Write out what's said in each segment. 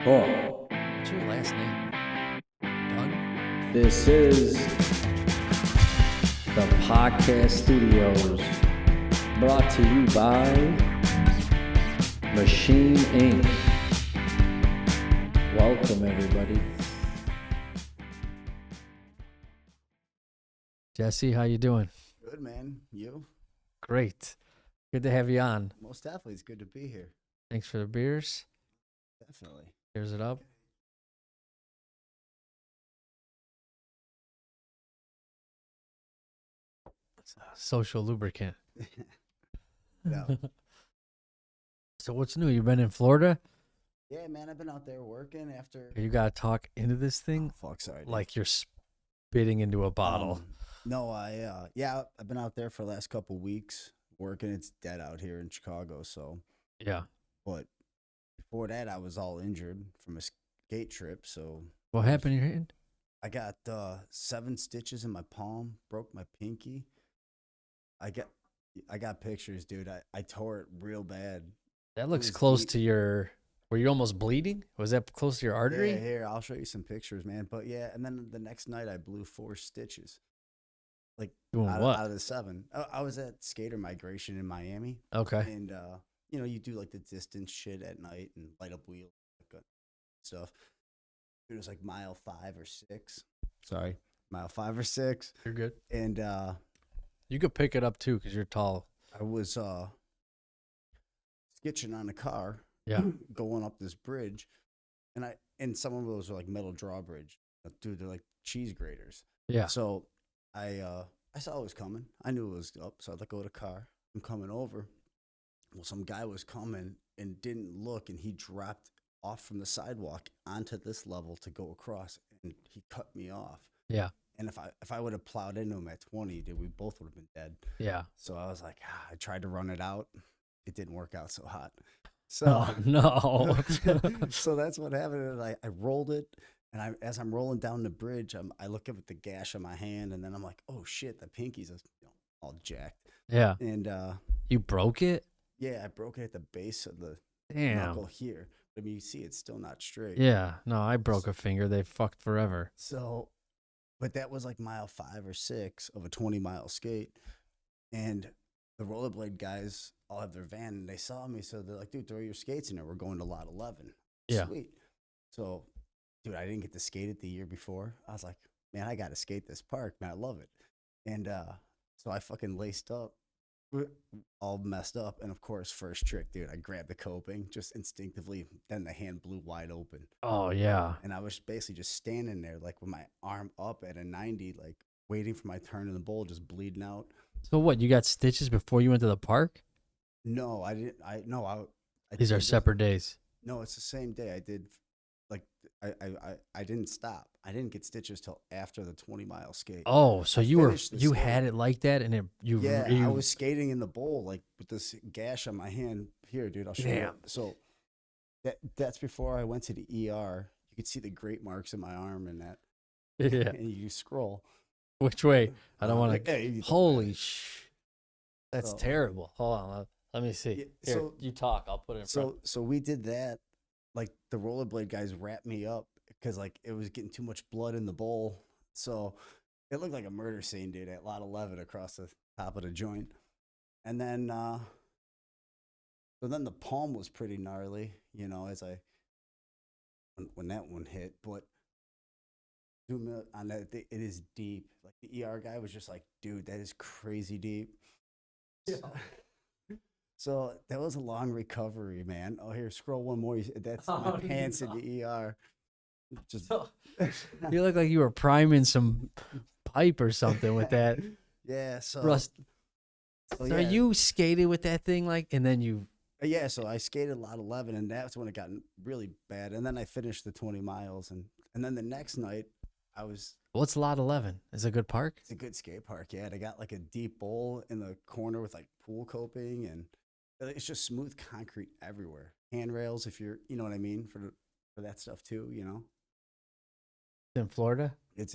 Oh, What's your last name? Dunn? this is the podcast studios brought to you by Machine Inc. Welcome, everybody. Jesse, how you doing? Good, man. You? Great. Good to have you on. Most definitely. It's good to be here. Thanks for the beers. Definitely. Here's it up. It's a social lubricant. No. So what's new? You've been in Florida? Yeah, man. I've been out there working after. You got to talk into this thing Oh, fuck, sorry. dude. like you're spitting into a bottle. No, I've been out there for the last couple weeks working. It's dead out here in Chicago. So, Yeah. but before that, I was all injured from a skate trip. So What happened in your hand? I got 7 stitches in my palm, broke my pinky. I got pictures, dude. I tore it real bad. That looks was close deep. to your... Were you almost bleeding? Was that close to your artery? Yeah, here, I'll show you some pictures, man. But yeah, and then the next night I blew 4 stitches. Like Doing out, what? out of the 7. I was at skater migration in Miami, Okay. and you do like the distance shit at night and light up wheels stuff. It was like mile 5 or 6. Sorry, mile 5 or 6, You're good. and You could pick it up too because you're tall. I was skitching on a car, Yeah. going up this bridge, and some of those are like metal drawbridge. Dude, they're like cheese graters. Yeah. So I saw it was coming. I knew it was up, so I let go of the car. I'm coming over. Well, some guy was coming and didn't look, and he dropped off from the sidewalk onto this level to go across, and he cut me off. Yeah. And if I would have plowed into him at 20, dude, we both would have been dead. Yeah. So I was like, I tried to run it out. It didn't work out so hot. So Oh, no. so that's what happened. And I rolled it, and as I'm rolling down the bridge, I look up at the gash on my hand, and then I'm like, oh shit, the pinky's all jacked. Yeah. And You broke it? yeah, I broke it at the base of the Damn. knuckle here. But I mean, you see, it's still not straight. Yeah. No, I broke a finger. They fucked forever. So, but that was like mile 5 or 6 of a 20-mile skate, and the rollerblade guys all have their van, and they saw me, so they're like, dude, throw your skates in there. We're going to lot 11. Yeah. Sweet. So, dude, I didn't get to skate it the year before. I was like, man, I got to skate this park, man. I love it. And so I fucking laced up, all messed up. And of course, first trick, dude, I grabbed the coping just instinctively. Then the hand blew wide open. Oh, yeah. And I was basically just standing there, like with my arm up at a 90, like waiting for my turn in the bowl, just bleeding out. So what? You got stitches before you went to the park? No, I didn't. These are did this- separate days. No, it's the same day. I did, like, I didn't stop. I didn't get stitches till after the 20-mile skate. Oh, so I you finished the had skate. it like that, and Yeah, you I was skating in the bowl, like with this gash on my hand. Here, dude, I'll show you. Damn. So that's before I went to the ER. You could see the grate marks in my arm and that. Yeah. And you scroll. Which way? I don't want to. Hey, you don't Holy matter. that's So- terrible. Hold on. Let me see. Yeah, Here, so- you talk. I'll put it in front. So we did that. Like the rollerblade guys wrapped me up because like it was getting too much blood in the bowl. So it looked like a murder scene, dude, at lot 11 across the top of the joint. And then so then the palm was pretty gnarly, as when that one hit. But zoom in on that, it is deep. Like the ER guy was just like, dude, that is crazy deep. So that was a long recovery, man. Oh, here, scroll one more. That's my Oh, pants no. in the ER. Just You look like you were priming some pipe or something with that yeah. So rust. so, So yeah. you skated with that thing, like, and then you. Yeah, so I skated lot 11, and that's when it got really bad. And then I finished the 20 miles, and then the next night, What's lot 11? Is it a good park? it's a good skate park. Yeah, they got like a deep bowl in the corner with like pool coping, and it's just smooth concrete everywhere. Handrails, if you know what I mean, for that stuff too. In Florida? It's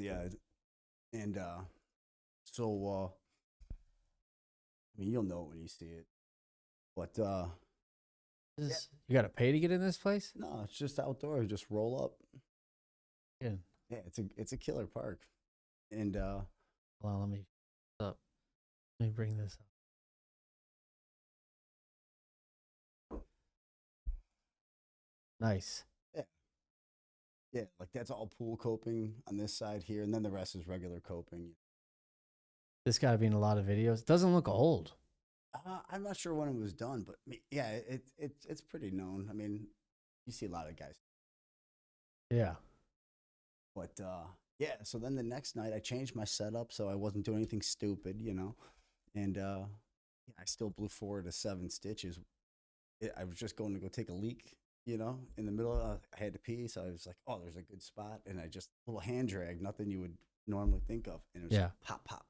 and so I mean, you'll know it when you see it, but You got to pay to get in this place? No, it's just outdoor. Just roll up. Yeah. Yeah, it's a killer park. And Hold on, let me bring this up. Nice. yeah, like that's all pool coping on this side here, and then the rest is regular coping. This got to be in a lot of videos. It doesn't look old. I'm not sure when it was done, but yeah, it's pretty known. I mean, you see a lot of guys. Yeah. But yeah, so then the next night I changed my setup so I wasn't doing anything stupid, and I still blew 4 to 7 stitches. I was just going to go take a leak, in the middle. I had to pee, so I was like, oh, there's a good spot, and I just little hand drag, nothing you would normally think of, and it was like, pop pop.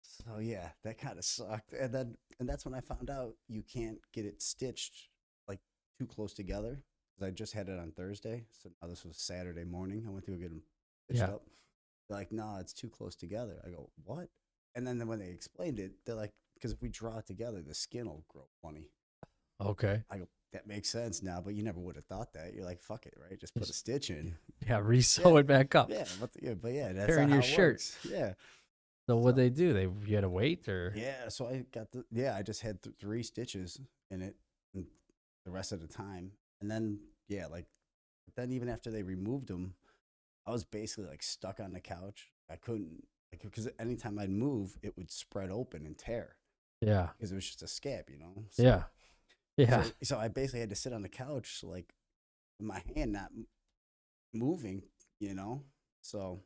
So yeah, that kind of sucked, and that's when I found out you can't get it stitched like too close together. I just had it on Thursday, so now this was Saturday morning. I went to go get them stitched up. They're like, no, it's too close together. I go, what? And then when they explained it, they're like, because if we draw it together, the skin will grow funny. Okay. I go, that makes sense now, but you never would have thought that. You're like, fuck it, right? Just put a stitch in. Yeah, re-sew it back up. Yeah, but yeah, that's Tearing how your it shirt. works. Yeah. So what'd they do? You had to wait, or? Yeah, so I just had 3 stitches in it and the rest of the time. And then, yeah, then even after they removed them, I was basically like stuck on the couch. I couldn't, because anytime I'd move, it would spread open and tear. Yeah. Because it was just a scab, So, yeah. Yeah. So I basically had to sit on the couch, like, with my hand not moving, So.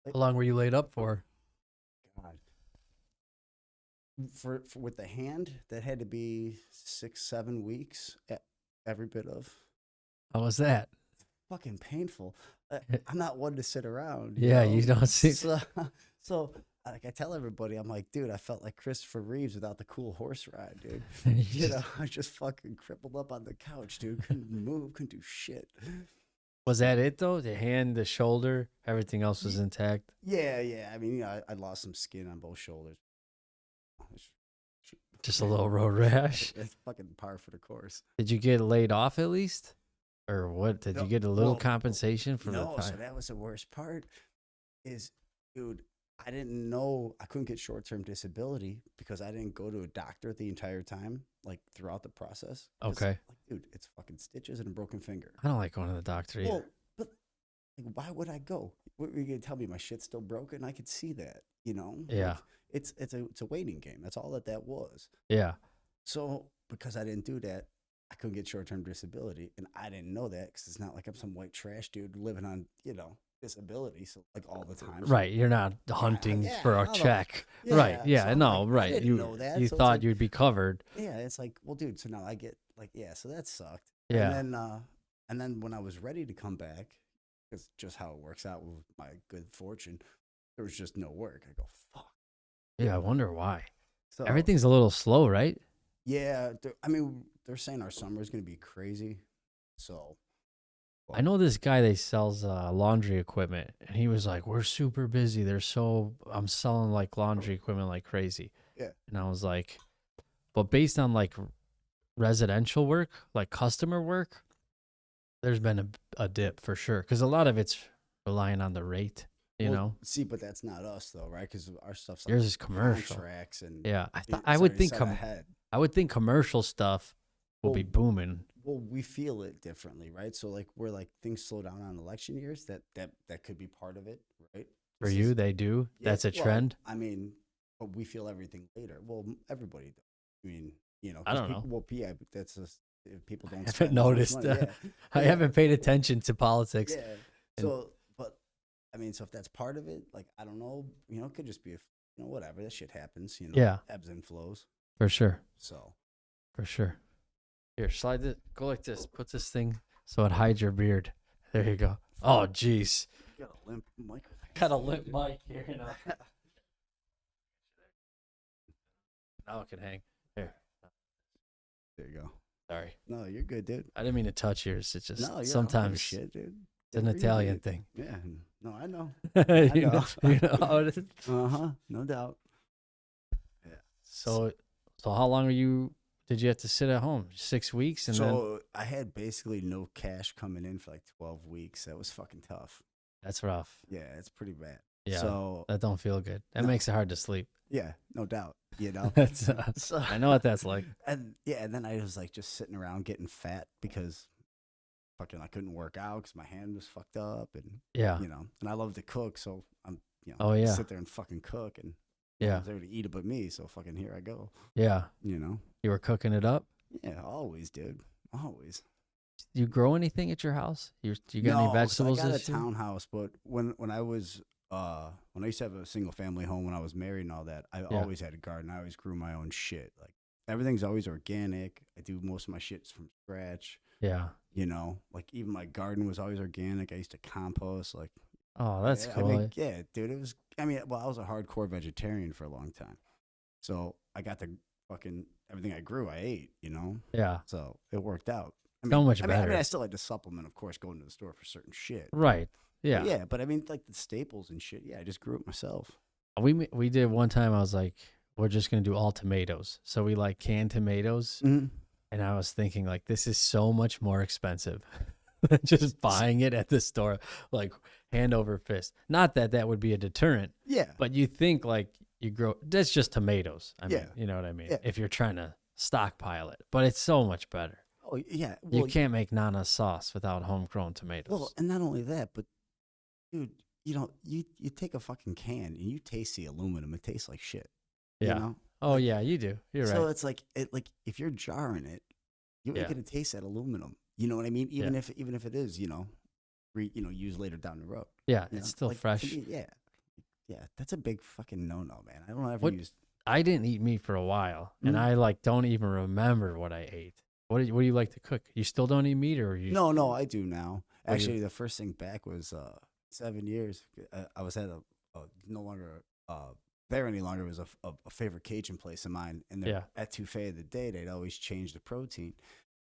How long were you laid up for? God. For with the hand, that had to be 6-7 weeks, every bit of. How was that? Fucking painful. I'm not one to sit around. Yeah, you don't see. So like I tell everybody, I'm like, dude, I felt like Christopher Reeves without the cool horse ride, dude. I just fucking crippled up on the couch, dude. Couldn't move, couldn't do shit. Was that it though? The hand, the shoulder, everything else was intact. Yeah. I mean, I lost some skin on both shoulders. Just a little road rash. It's fucking par for the course. Did you get laid off at least? Or what? Did you get a little compensation for the time? No, so that was the worst part is, dude, I didn't know I couldn't get short-term disability because I didn't go to a doctor the entire time, like throughout the process. Okay. Like, dude, it's fucking stitches and a broken finger. I don't like going to the doctor either. Well, but like, why would I go? What were you gonna tell me? My shit's still broken? I could see that, Yeah. Like, it's a waiting game. That's all that was. Yeah. So because I didn't do that, I couldn't get short-term disability, and I didn't know that because it's not like I'm some white trash dude living on, disability, so like all the time. Right, you're not hunting for a check. Right, yeah, so no, like, right. I didn't know that, You so it's thought like, you'd be covered. yeah, it's like, well, dude, so now I get like, yeah, so that sucked. Yeah. And then when I was ready to come back, because just how it works out with my good fortune, there was just no work. I go, fuck. Yeah, I wonder why. So Everything's a little slow, right? yeah, they're saying our summer is going to be crazy. So I know this guy that sells laundry equipment, and he was like, "We're super busy. I'm selling like laundry equipment like crazy." Yeah. And I was like, "But based on like residential work, like customer work, there's been a dip for sure because a lot of it's relying on the rate, you know." See, but that's not us though, right? Because our stuff's like Yours is commercial. contracts and Yeah, it's I would already think set ahead. I would think commercial stuff will be Well, booming. Well, we feel it differently, right? So like we're like things slow down on election years. That could be part of it, right? For you, they do. Yeah, That's a well, trend. I mean, but we feel everything later. Well, everybody does. I mean, I don't know. Well, yeah, but that's just if people don't. I haven't spend as much noticed. money, yeah. I Yeah. haven't paid attention to politics. Yeah. So, but I mean, so if that's part of it, like I don't know, it could just be whatever. That shit happens. Yeah. Ebbs and flows. For sure. So. For sure. Here, slide it. Go like this. Put this thing so it hides your beard. There you go. Oh, jeez. You got a limp microphone. Got a limp mic here. Now it can hang. Here. There you go. Sorry. No, you're good, dude. I didn't mean to touch yours. It's just No, you don't give a sometimes shit, dude. it's an Good for you, Italian dude. thing. Yeah. No, I know. you know. you know how it is. No doubt. Yeah. So how long are you did you have to sit at home 6 weeks and then So I had basically no cash coming in for like 12 weeks. That was fucking tough. that's rough. Yeah, it's pretty bad. Yeah, So that don't feel good. That No. makes it hard to sleep. yeah, no doubt. You know. That's So I know what that's like. and yeah, and then I was like just sitting around getting fat because fucking I couldn't work out because my hand was fucked up, and Yeah. you know, and I love to cook, so I'm Oh, yeah. sit there and fucking cook, and no Yeah. one's there to eat it but me, so fucking here I go. Yeah. You know. You were cooking it up. Yeah, always, dude. Always. Do you grow anything at your house? You got any No, vegetables? So I got a this year? townhouse, but when I was when I used to have a single family home when I was married and all that, I Yeah. always had a garden. I always grew my own shit. Like everything's always organic. I do most of my shits from scratch. Yeah. You know, like even my garden was always organic. I used to compost. Like, Oh, that's I cool. mean, yeah, dude. It was. I mean, well, I was a hardcore vegetarian for a long time, so I got to fucking everything I grew, I ate. You know, Yeah. so it worked out. I So much I better. mean, I still had to supplement, of course, going to the store for certain shit. Right. Yeah. Yeah, but I mean, like the staples and shit. Yeah, I just grew it myself. We did one time. I was like, we're just gonna do all tomatoes. So we like canned tomatoes, Mm-hmm. and I was thinking like, this is so much more expensive than just buying it at the store, like hand over fist. Not that that would be a deterrent, Yeah, but you think like you grow. That's just tomatoes. I mean, Yeah. you know what I mean. Yeah. If you're trying to stockpile it, but it's so much better. oh yeah. You Well, can't make Nana sauce without homegrown tomatoes. well, and not only that, but dude, you know, you take a fucking can and you taste the aluminum. It tastes like shit. yeah. You know? Oh yeah, you do. You're So right. it's like if you're jarring it, you ain't Yeah. gonna taste that aluminum. You know what I mean? Even if it is, used later down the road. Yeah, you it's know? still Like, to fresh. me, yeah. Yeah, that's a big fucking no-no, man. I don't ever What- use. I didn't eat meat for a while, and Mhm. I like don't even remember what I ate. What do you like to cook? You still don't eat meat, or you? No, I do now. What do you- Actually, the first thing back was 7 years. I was at a no longer there any longer. It was a favorite Cajun place of mine, and Yeah. at Touffet of the day, they'd always change the protein.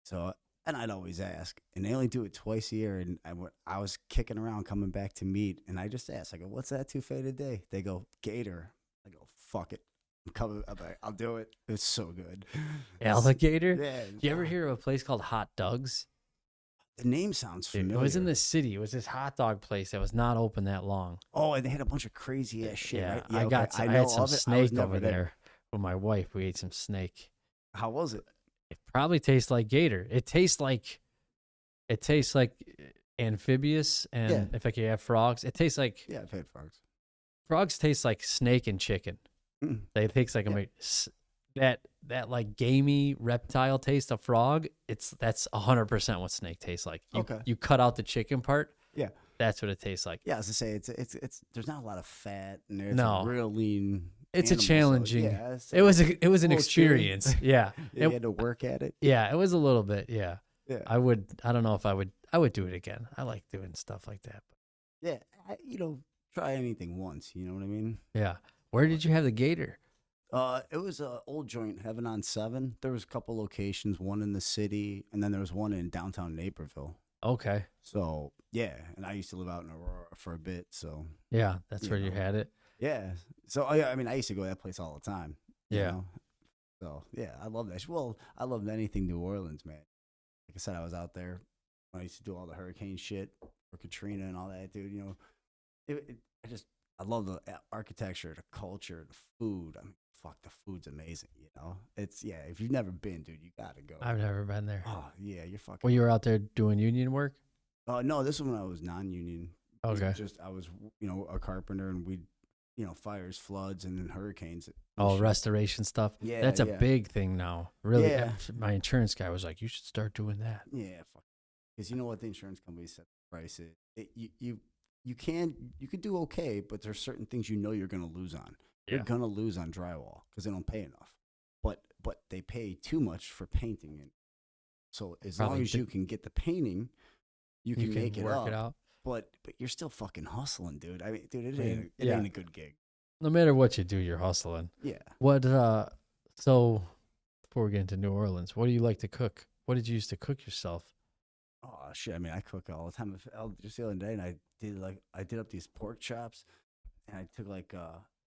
So, and I'd always ask, and they only do it twice a year. And I was kicking around coming back to meat, and I just asked, I go, "What's that Touffet today?" They go, "Gator." I go, "Fuck it, I'm coming. I'm like, I'll do it." It's so good. Alligator? Yeah. Do you ever hear of a place called Hot Doug's? The name sounds Dude, familiar. it was in the city. It was this hot dog place that was not open that long. Oh, and they had a bunch of crazy ass shit, yeah, right? I okay, got. I know had some of it. I was snake never over there with my wife. We ate some snake. How was it? It probably tastes like gator. It tastes like amphibious, and Yeah. if I could have frogs, it tastes like Yeah, I've had frogs. frogs taste like snake and chicken. Mm. They taste like that like gamey reptile taste of frog. That's 100% what snake tastes like. Okay. You cut out the chicken part. Yeah. That's what it tastes like. Yeah, I was to say it's there's not a lot of fat in there. It's No. a real lean. It's a animal, so, challenging. yeah, it's It was an little experience. Yeah. You It- had to work at it. yeah, it was a little bit. Yeah. Yeah. I don't know if I would do it again. I like doing stuff like that. Yeah. Try anything once. You know what I mean? Yeah. Where did you have the gator? It was a old joint, Heaven on 7. There was a couple locations, one in the city, and then there was one in downtown Naperville. Okay. So yeah, and I used to live out in Aurora for a bit. So Yeah, that's You where you know. had it. yeah. So I mean, I used to go to that place all the time. you Yeah. know? So yeah, I love that. Well, I loved anything New Orleans, man. Like I said, I was out there when I used to do all the hurricane shit or Katrina and all that, dude. I love the architecture, the culture, the food. I mean, fuck, the food's amazing. If you've never been, dude, you gotta go. I've never been there. Oh yeah, you're fucking. Well, you were out there doing union work? No, this is when I was non-union. It was Okay. Just I was, a carpenter, and we'd, fires, floods, and then hurricanes. and Oh, shit. restoration stuff. Yeah, That's a yeah. big thing now. Really, Yeah. my insurance guy was like, "You should start doing that." Yeah, fuck. Because you know what the insurance company set the price is. You could do okay, but there's certain things you're gonna lose on. You're Yeah. gonna lose on drywall because they don't pay enough. But they pay too much for painting it. So as long Probably as you can get the painting, you can make it work up. it out. But you're still fucking hustling, dude. I mean, dude, it I mean, ain't it yeah. ain't a good gig. No matter what you do, you're hustling. Yeah. What? So before we get into New Orleans, what do you like to cook? What did you used to cook yourself? Oh shit! I mean, I cook all the time. Just the other day, and I did up these pork chops, and I took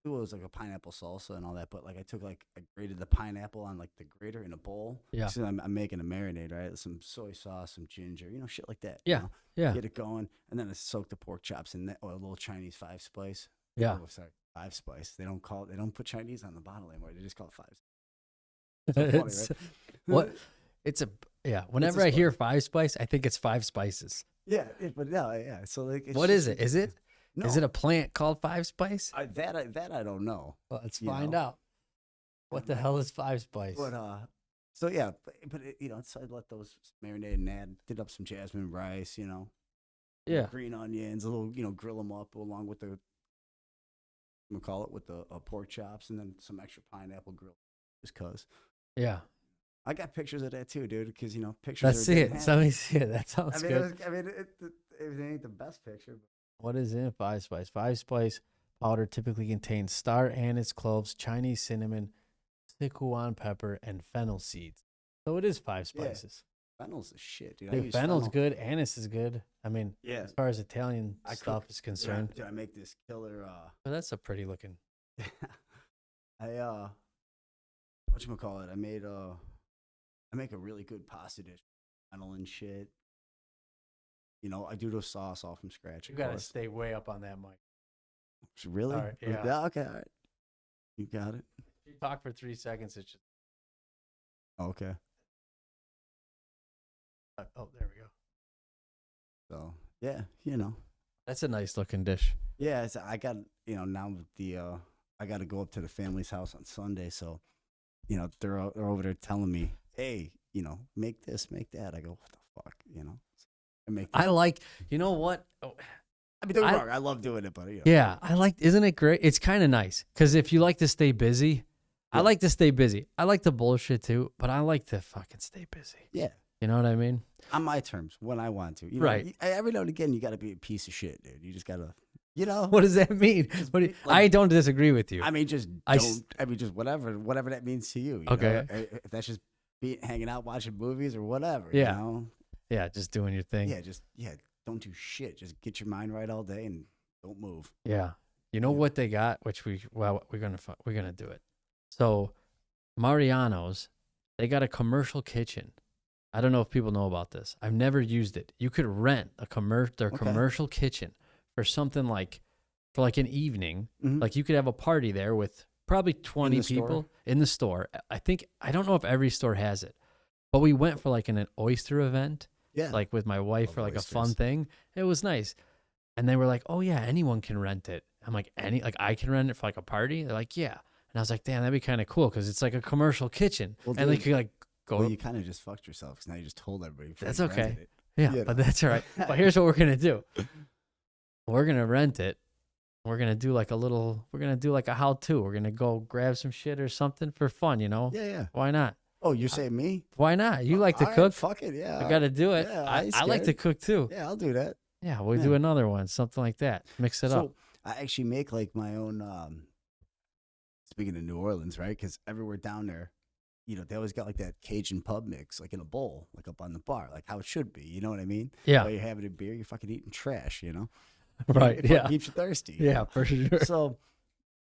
it was like a pineapple salsa and all that, but like I took like I grated the pineapple on like the grater in a bowl. Yeah. So I'm making a marinade, right? Some soy sauce, some ginger, shit like that. Yeah. Yeah. Get it going, and then I soak the pork chops in that, or a little Chinese 5-spice. Yeah. Oh, sorry, 5-spice. They don't put Chinese on the bottle anymore. They just call it 5. So funny, right? What? Whenever I hear 5-spice, I think it's 5 spices. Yeah, but no, yeah. So like, it's What is it? Is it? No, Is it a plant called 5-spice? that I don't know. Well, let's find out. What the hell is 5-spice? But so yeah, but it, so I let those marinate and did up some jasmine rice, Yeah. green onions, a little, grill them up along with the, call it with the pork chops, and then some extra pineapple grill, just cause. Yeah. I got pictures of that too, dude. Because pictures. Let's see it. Let me see it. That sounds good. It ain't the best picture. But. What is in 5-spice? 5-spice powder typically contains star anise, cloves, Chinese cinnamon, Sichuan pepper, and fennel seeds. So it is 5 spices. Yeah. Fennel's the shit, dude. Dude, fennel's good. Anise is good. I mean, yeah. As far as Italian stuff is concerned. Dude, I make this killer. But that's a pretty looking. Whatchamacallit? I make a really good pasta dish. Fennel and shit. I do the sauce all from scratch. You gotta stay way up on that mic. Really? All right, yeah. Okay. All right. You got it. If you talk for 3 seconds, it's just. Okay. Oh, there we go. So yeah, That's a nice looking dish. Yeah, I got now with the I got to go up to the family's house on Sunday, so they're over there telling me, hey, make this, make that. I go, what the fuck, I make. This. I like, you know what? Oh, I mean, don't get me wrong, I love doing it, but yeah, I like. Isn't it great? It's kind of nice because if you like to stay busy, yeah. I like to stay busy. I like to bullshit too, but I like to fucking stay busy. Yeah. You know what I mean? On my terms, when I want to. Right. Every now and again, you got to be a piece of shit, dude. You just got to, What does that mean? I don't disagree with you. I mean, just just whatever that means to you. Okay. If that's just hanging out, watching movies or whatever. Yeah. Yeah, just doing your thing. Yeah, don't do shit. Just get your mind right all day and don't move. Yeah. You know what they got, which we're gonna do it. So, Mariano's, they got a commercial kitchen. I don't know if people know about this. I've never used it. You could rent their commercial kitchen for something for an evening. Mm-hmm. Like you could have a party there with probably 20 people in the store. I don't know if every store has it, but we went for an oyster event. Yeah. Like with my wife for a fun thing. It was nice. And they were like, oh yeah, anyone can rent it. I'm like, I can rent it for a party? They're like, yeah. And I was like, damn, that'd be kind of cool because it's like a commercial kitchen. Well, and they could go. Well, you kind of just fucked yourself because now you just told everybody. That's okay. Yeah, but that's all right. But here's what we're going to do. We're going to rent it. We're going to do a how-to. We're going to go grab some shit or something for fun, Yeah. Why not? Oh, you're saying me? Why not? You like to cook? Right, fuck it, yeah. I got to do it. Yeah, I like to cook too. Yeah, I'll do that. Yeah, we'll do another one, something like that. Mix it up. I actually make my own, speaking of New Orleans, right? Because everywhere down there, they always got that Cajun pub mix, in a bowl, up on the bar, how it should be. You know what I mean? Yeah. While you're having a beer, you're fucking eating trash, Right, yeah. It keeps you thirsty. Yeah, for sure. So,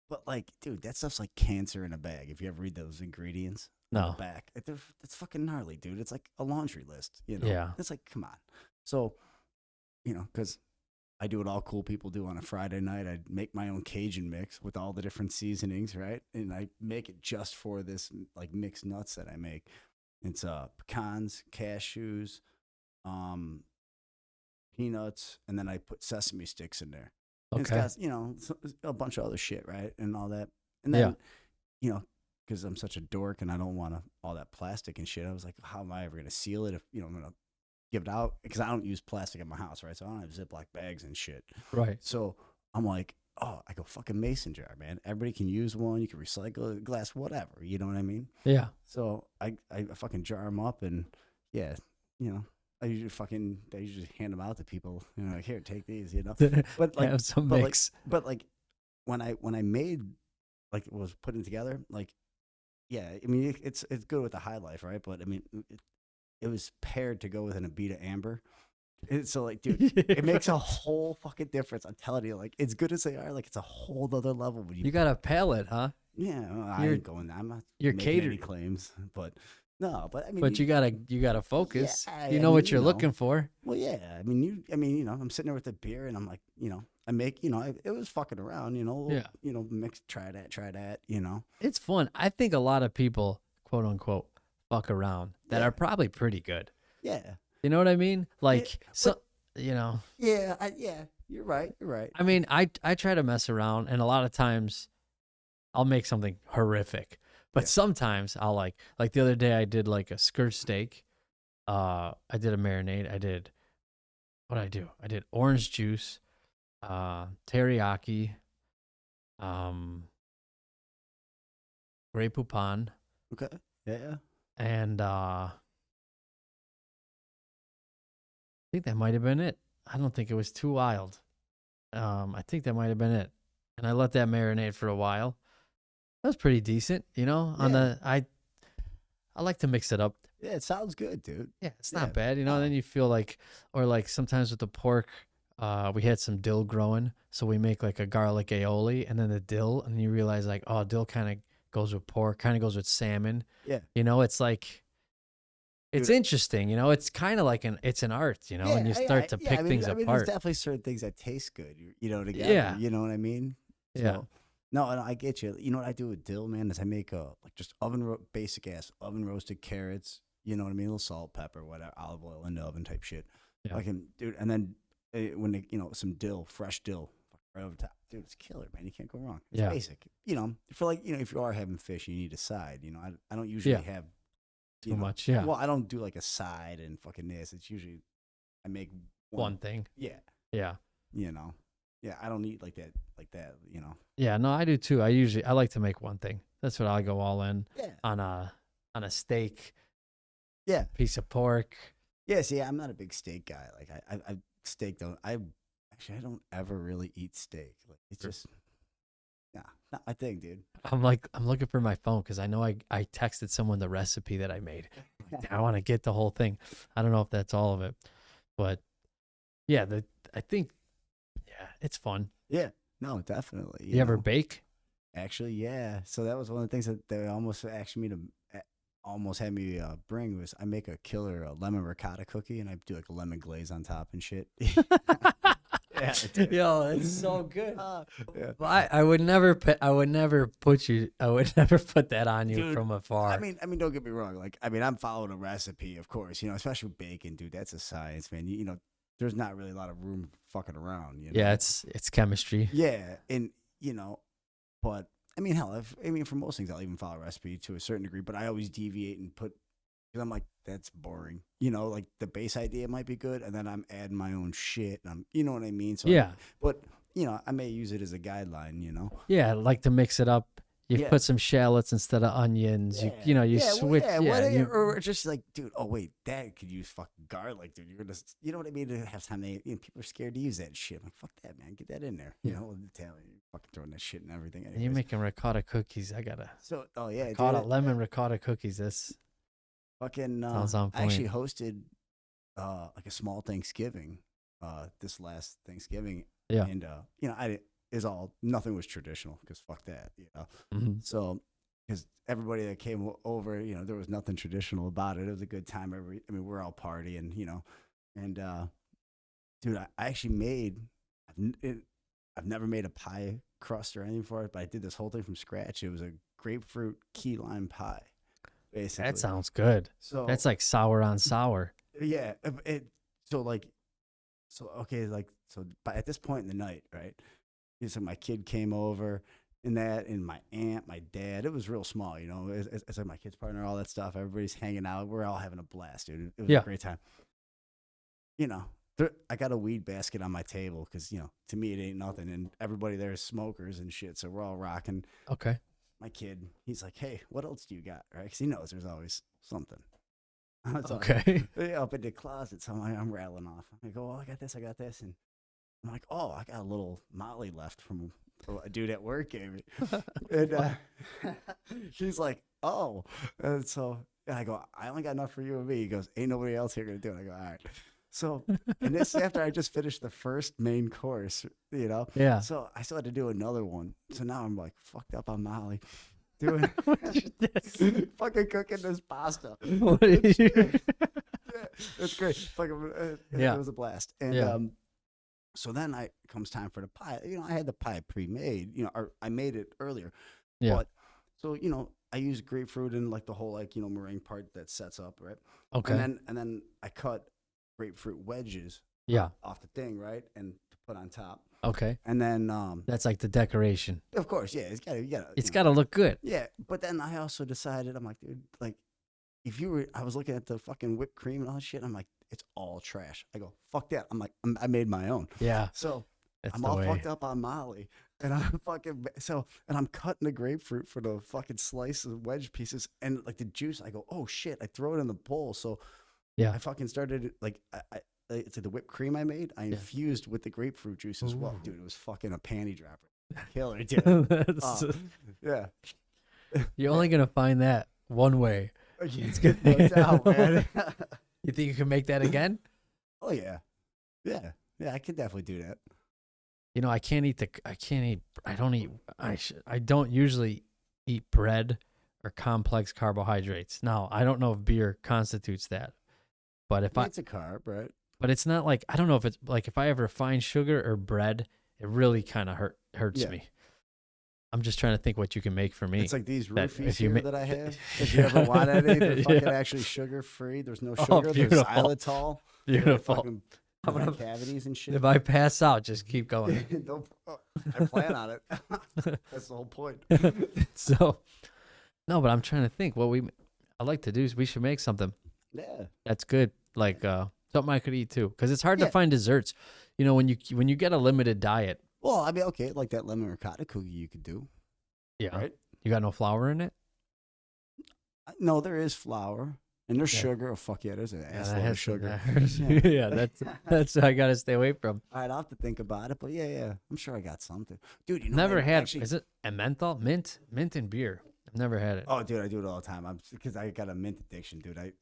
but dude, that stuff's like cancer in a bag. If you ever read those ingredients. No. Back. It's fucking gnarly, dude. It's like a laundry list, Yeah. It's come on. So, because I do what all cool people do on a Friday night. I make my own Cajun mix with all the different seasonings, right? And I make it just for this mixed nuts that I make. It's pecans, cashews, peanuts, and then I put sesame sticks in there. And Okay. it's got, a bunch of other shit, right? And all that. And then, because I'm such a dork and I don't want all that plastic and shit. I was like, how am I ever going to seal it if, I'm going to give it out? Because I don't use plastic in my house, right? So I don't have Ziploc bags and shit. Right. So I'm like, I go fucking mason jar, man. Everybody can use one. You can recycle a glass, whatever. You know what I mean? Yeah. So I fucking jar them up and, yeah, I usually hand them out to people. Here, take these, But have some mix. But when I made, was putting together, yeah, I mean, it's good with the high life, right? But I mean, it was paired to go with an Abita Amber So like, dude, it makes a whole fucking difference. I'm telling you, like, as good as they are, like, it's a whole other level when You got a palate, huh? Yeah, well, I You're- ain't going there. I'm not you're making any catering. claims, but no, but I mean, But you gotta focus. yeah, You I know mean, what you're you know. looking for. Well, yeah, I mean, I'm sitting there with the beer, and I'm like, I make, it was fucking around, Yeah. mix, try that, It's fun. I think a lot of people, quote unquote, fuck around that Yeah. are probably pretty good. yeah, You know what I mean? Like but- yeah. you're right, I mean, I try to mess around, and a lot of times I'll make something horrific. But Yeah. sometimes I'll like the other day I did like a skirt steak. I did a marinade. What I do? I did orange juice, teriyaki, Grey Poupon, okay, yeah, and I think that might have been it. I don't think it was too wild. I think that might have been it. And I let that marinate for a while. That was pretty decent, On Yeah. I like to mix it up. yeah, it sounds good, dude. Yeah, it's Yeah, not bad, no. Then you feel like, or like sometimes with the pork, we had some dill growing, so we make like a garlic aioli, and then the dill, and you realize like, oh, dill kind of goes with pork, kind of goes with salmon. Yeah, It's like, it's Dude. interesting, It's kind of like it's an art, and you start to pick things I mean, apart. there's definitely certain things that taste good, together. Yeah. You know what I mean? Yeah. So, no, I get you. You know what I do with dill, man? Is I make like just basic ass oven roasted carrots. You know what I mean? A little salt, pepper, whatever, olive oil in the oven type shit. Yeah. Dude, and then when they, some dill, fresh dill, right over top. Dude, it's killer, man. You can't go wrong. It's Yeah. basic. For like, if you are having fish, you need a side. I don't usually have Too much, yeah. Well, I don't do like a side and fucking this. It's usually I make One thing. Yeah. Yeah. Yeah, I don't eat like that, Yeah, no, I do too. I like to make one thing. That's what I go all in Yeah. on a steak, Yeah. piece of pork. Yeah, see, I'm not a big steak guy. Like I steak don't I don't ever really eat steak. Like it's just not my thing, dude. I'm looking for my phone because I know I texted someone the recipe that I made. I want to get the whole thing. I don't know if that's all of it, but yeah, I think it's fun. Yeah. No, definitely. You ever bake? Actually, yeah. So that was one of the things that they almost had me bring was I make a killer lemon ricotta cookie and I do like a lemon glaze on top and shit. Yeah, Yo, it's so good. yeah. Well, I would never put that on you Dude, from afar. I mean, don't get me wrong. Like, I'm following a recipe, of course. Especially with bacon, dude. That's a science, man. There's not really a lot of room fucking around. Yeah, it's chemistry. Yeah, and but I mean, hell, for most things, I'll even follow a recipe to a certain degree. But I always deviate and put because I'm like, that's boring. Like the base idea might be good, and then I'm adding my own shit. And you know what I mean? So Yeah. but I may use it as a guideline. Yeah, I like to mix it up. You Yeah. put some shallots instead of onions. You switch. Or just like, dude. Oh wait, that could use fucking garlic, dude. You're just, you know what I mean? To have time, people are scared to use that shit. I'm like, fuck that, man. Get that in there. Yeah. Italian, you're fucking throwing that shit and everything. And you're anyways. making ricotta cookies. I gotta Ricotta, lemon ricotta cookies. This fucking. sounds on I actually point. hosted like a small Thanksgiving this last Thanksgiving. Yeah. And nothing was traditional because fuck that. Mhm. So, because everybody that came over, there was nothing traditional about it. It was a good time. We're all partying, and dude, I actually I've never made a pie crust or anything for it, but I did this whole thing from scratch. It was a grapefruit key lime pie, basically. That sounds good. so. That's like sour on sour. Yeah. But at this point in the night, right? So my kid came over and my aunt, my dad, it was real small, it's like my kid's partner, all that stuff. Everybody's hanging out. We're all having a blast, dude. It was a great time. I got a weed basket on my table because, to me, it ain't nothing. And everybody there is smokers and shit. So we're all rocking. Okay. My kid, he's like, hey, what else do you got? Right? Because he knows there's always something. So Okay. up in the closet, so I'm rattling off. I go, oh, I got this, and I'm like, oh, I got a little Molly left from a dude at work gave me, and she's like, oh, and I go, I only got enough for you and me. He goes, ain't nobody else here gonna do it. I go, all right, So, and this after I just finished the first main course, you know. Yeah. So I still had to do another one. So now I'm like fucked up on Molly, doing fucking cooking this pasta. What did you? Yeah, it's great. Fucking, Yeah. it was a blast. And Yeah. so then comes time for the pie. You know, I had the pie pre-made. You know, or I made it earlier. Yeah. But, so you know, I use grapefruit and like the whole like meringue part that sets up, right? Okay. And then I cut grapefruit wedges Yeah. off the thing, right? And to put on top. Okay. And then That's like the decoration. of course, yeah, it's gotta It's you know. got to look good. Yeah. But then I also decided, I'm like, dude, like I was looking at the fucking whipped cream and all that shit, and I'm like, it's all trash. I go, fuck that. I'm like, I made my own. Yeah. So That's I'm the all way. fucked up on Molly, and I'm cutting the grapefruit for the fucking slice of wedge pieces, and like the juice, I go, oh shit, I throw it in the bowl. So Yeah. I fucking started like it's like the whipped cream I made. I infused with the grapefruit juice as well, Ooh. dude. It was fucking a panty dropper, killer, dude. That's- Yeah, You're only gonna find that one way. it's good, no doubt, man. You think you can make that again? Oh yeah, yeah. I could definitely do that. You know, I don't usually eat bread or complex carbohydrates. Now, I don't know if beer constitutes that. But It's a carb, right? but it's not like, I don't know if it's like, if I have refined sugar or bread, it really kind of hurts Yeah. me. I'm just trying to think what you can make for me. It's like these that roofies if you here ma- that I have. If you ever want any, they're fucking Yeah. actually sugar free. There's no Oh, sugar. There's beautiful. xylitol. Beautiful. Fucking I'm gonna- cavities and shit. If I pass out, just keep going. I plan on it. That's the whole point. So, no, but I'm trying to think what I like to do is we should make something Yeah. that's good, like something I could eat too, because it's hard to Yeah. find desserts. You know, when you get a limited diet, Well, I mean, okay, like that lemon ricotta cookie you could do, yeah, right? you got no flour in it. No, there is flour and there's Yeah. sugar. Oh, fuck yeah, there's an Yeah, ass that load of has sugar. yeah, that's what I gotta stay away from. All right, I'll have to think about it, but yeah, I'm sure I got something, dude. You know, Never I had. actually, Is it a menthol mint and beer? I've never had it. Oh, dude, I do it all the time. Because I got a mint addiction, dude. I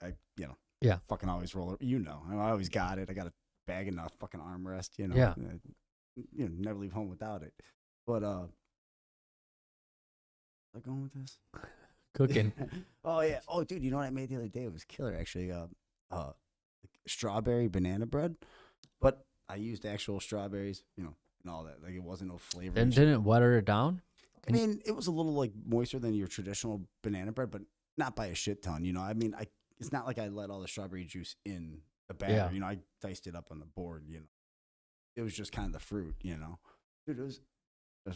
Yeah. fucking always roll it. You know, I always got it. I got a bag and a fucking armrest. You know, Yeah. Never leave home without it. But am I going with this? Cooking. Oh yeah. Oh, dude, you know what I made the other day? It was killer, actually. Like strawberry banana bread, but I used actual strawberries. And all that. Like it wasn't no flavor. And didn't it water it down? I mean, it was a little like moister than your traditional banana bread, but not by a shit ton. I mean, it's not like I let all the strawberry juice in the batter. Yeah. I diced it up on the board. It was just kind of the fruit. Dude, I was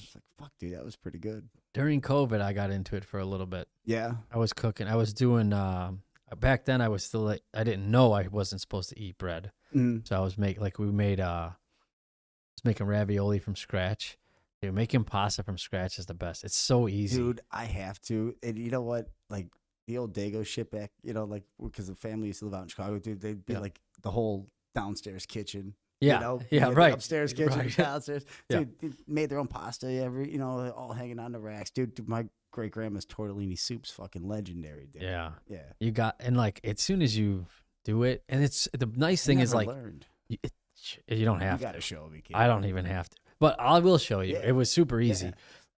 just like, fuck, dude, that was pretty good. During COVID, I got into it for a little bit. Yeah. I was cooking. I was doing. Back then, I was still like, I didn't know I wasn't supposed to eat bread, so I was making ravioli from scratch. Dude, making pasta from scratch is the best. It's so easy. Dude, I have to. And you know what? Like the old Dago shit back, like because the family used to live out in Chicago, dude, they'd be like the whole downstairs kitchen. Yeah, You yeah, had the right. Upstairs kitchen, Right. downstairs. Yeah. Dude, they made their own pasta all hanging on the racks. Dude, my great grandma's tortellini soup's fucking legendary, dude. Yeah. Yeah. You got, and like as soon as you do it, and it's the nice thing is Never like learned. you don't You have gotta to. show me, kid. I don't even have to, but I will show you. Yeah. It was super easy, Yeah.